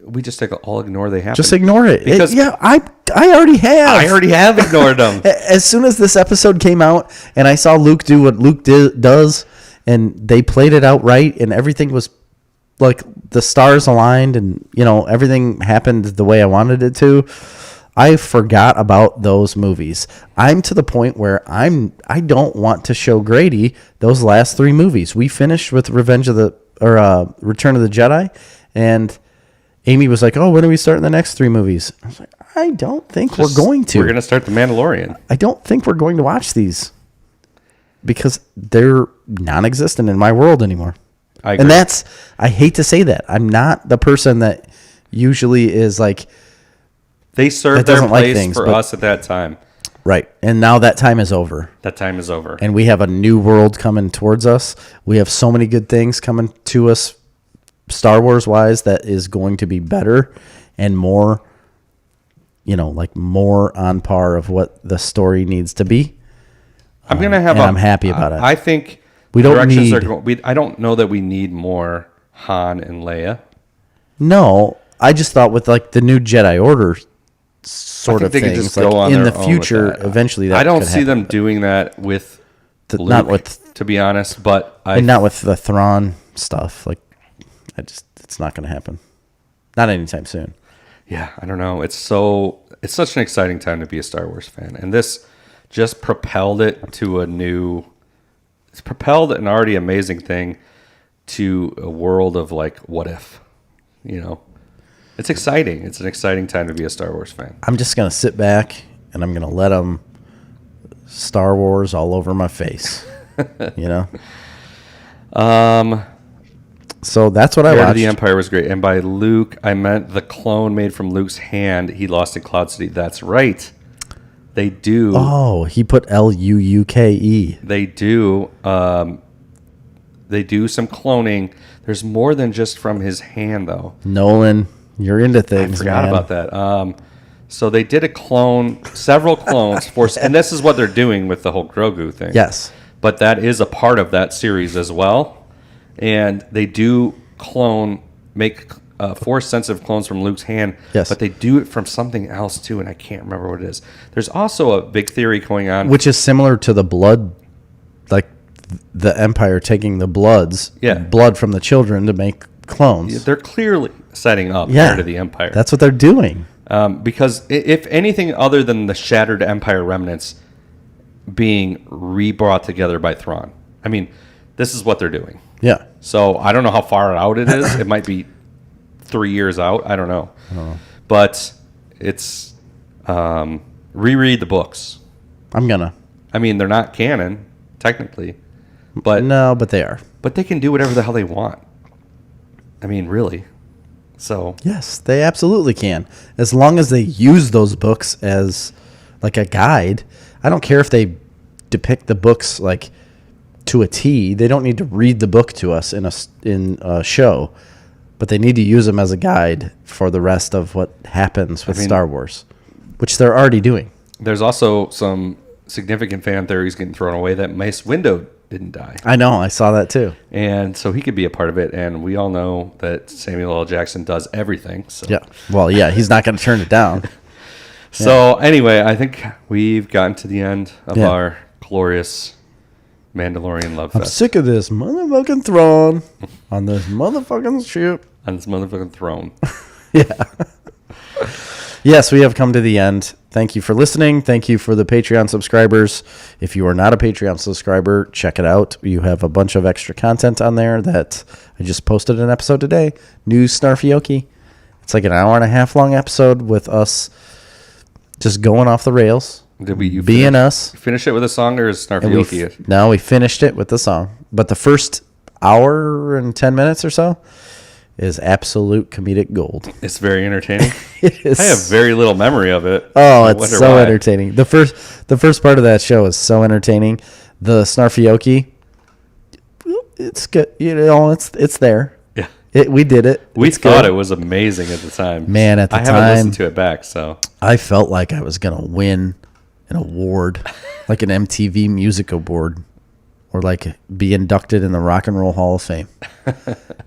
we just all ignore they happen. Just ignore it. Because I already have. I already have ignored them. As soon as this episode came out and I saw Luke do what Luke does, and they played it out right, and everything was like the stars aligned, and everything happened the way I wanted it to, I forgot about those movies. I'm to the point where I don't want to show Grady those last 3 movies. We finished with Return of the Jedi, and Amy was like, "Oh, when are we starting the next 3 movies?" I was like, "I don't think we're going to. We're going to start The Mandalorian. I don't think we're going to watch these because they're non-existent in my world anymore." I agree. And I hate to say that. I'm not the person that usually is like... They served their place for us at that time. Right. And now that time is over. That time is over. And we have a new world coming towards us. We have so many good things coming to us, Star Wars wise, that is going to be better and more, like more on par of what the story needs to be. I'm happy about it. I think we don't need. I don't know that we need more Han and Leia. No, I just thought with like the new Jedi Order sort of things, just go on in their the own future, with that. Eventually that I don't could see happen. them doing that with Luke, not with, to be honest, but and not with the Thrawn stuff. Like, it's not going to happen. Not anytime soon. Yeah, I don't know. It's such an exciting time to be a Star Wars fan, and this just propelled it to it's propelled an already amazing thing to a world of like, what if, It's exciting. It's an exciting time to be a Star Wars fan. I'm just going to sit back and I'm going to let them Star Wars all over my face, So that's what I watched. The Empire was great. And by Luke, I meant the clone made from Luke's hand he lost in Cloud City. That's right. They do. Oh, he put Luuke. They do. They do some cloning. There's more than just from his hand, though. Nolan, you're into things, I forgot man. about that. So they did several clones, and this is what they're doing with the whole Grogu thing. Yes. But that is a part of that series as well. And they do make Force-sensitive clones from Luke's hand. Yes. But they do it from something else, too, and I can't remember what it is. There's also a big theory going on. Which is similar to the blood, like the Empire taking the blood from the children to make clones. They're clearly setting up part of the Empire. That's what they're doing. Because if anything other than the shattered Empire remnants being re-brought together by Thrawn, I mean, this is what they're doing. Yeah. So I don't know how far out it is. It might be 3 years out. I don't know. But it's reread the books. I'm gonna. I mean, they're not canon technically, but but they are. But they can do whatever the hell they want. I mean, really. So yes, they absolutely can, as long as they use those books as like a guide. I don't care if they depict the books like to a T. They don't need to read the book to us in a show, but they need to use them as a guide for the rest of what happens with Star Wars, which they're already doing. There's also some significant fan theories getting thrown away that Mace Windu didn't die. I know, I saw that too. And so he could be a part of it, and we all know that Samuel L. Jackson does everything. So. Yeah, well, yeah, he's not going to turn it down. So anyway, I think we've gotten to the end of our glorious Mandalorian love fest. I'm sick of this motherfucking throne on this motherfucking ship. On this motherfucking throne. Yeah. Yes, we have come to the end. Thank you for listening. Thank you for the Patreon subscribers. If you are not a Patreon subscriber, check it out. You have a bunch of extra content on there that I just posted an episode today. New Snarfioki. It's like an hour and a half long episode with us just going off the rails. Did we being us? Finish it with a song, or is Snarfioki? No, we finished it with the song. But the first hour and 10 minutes or so is absolute comedic gold. It's very entertaining. It is. I have very little memory of it. Oh, it's so entertaining. The first part of that show is so entertaining. The Snarfioki, it's good. It's there. Yeah. We did it. We thought it was amazing at the time. Man, at the time. I haven't listened to it back, so. I felt like I was going to win an award, like an MTV Music Award, or like be inducted in the Rock and Roll Hall of Fame.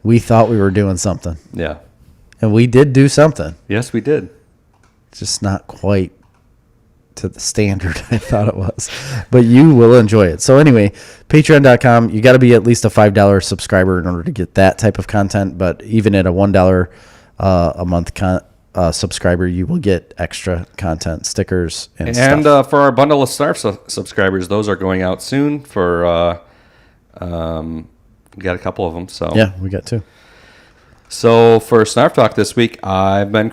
We thought we were doing something. Yeah. And we did do something. Yes, we did. Just not quite to the standard I thought it was. But you will enjoy it. So anyway, patreon.com, you got to be at least a $5 subscriber in order to get that type of content. But even at a $1 a month subscriber, you will get extra content, stickers, and stuff. For our bundle of Snarf subscribers, those are going out soon. For we got a couple of them. So yeah, we got two. So for Snarf Talk this week, I've been Chris.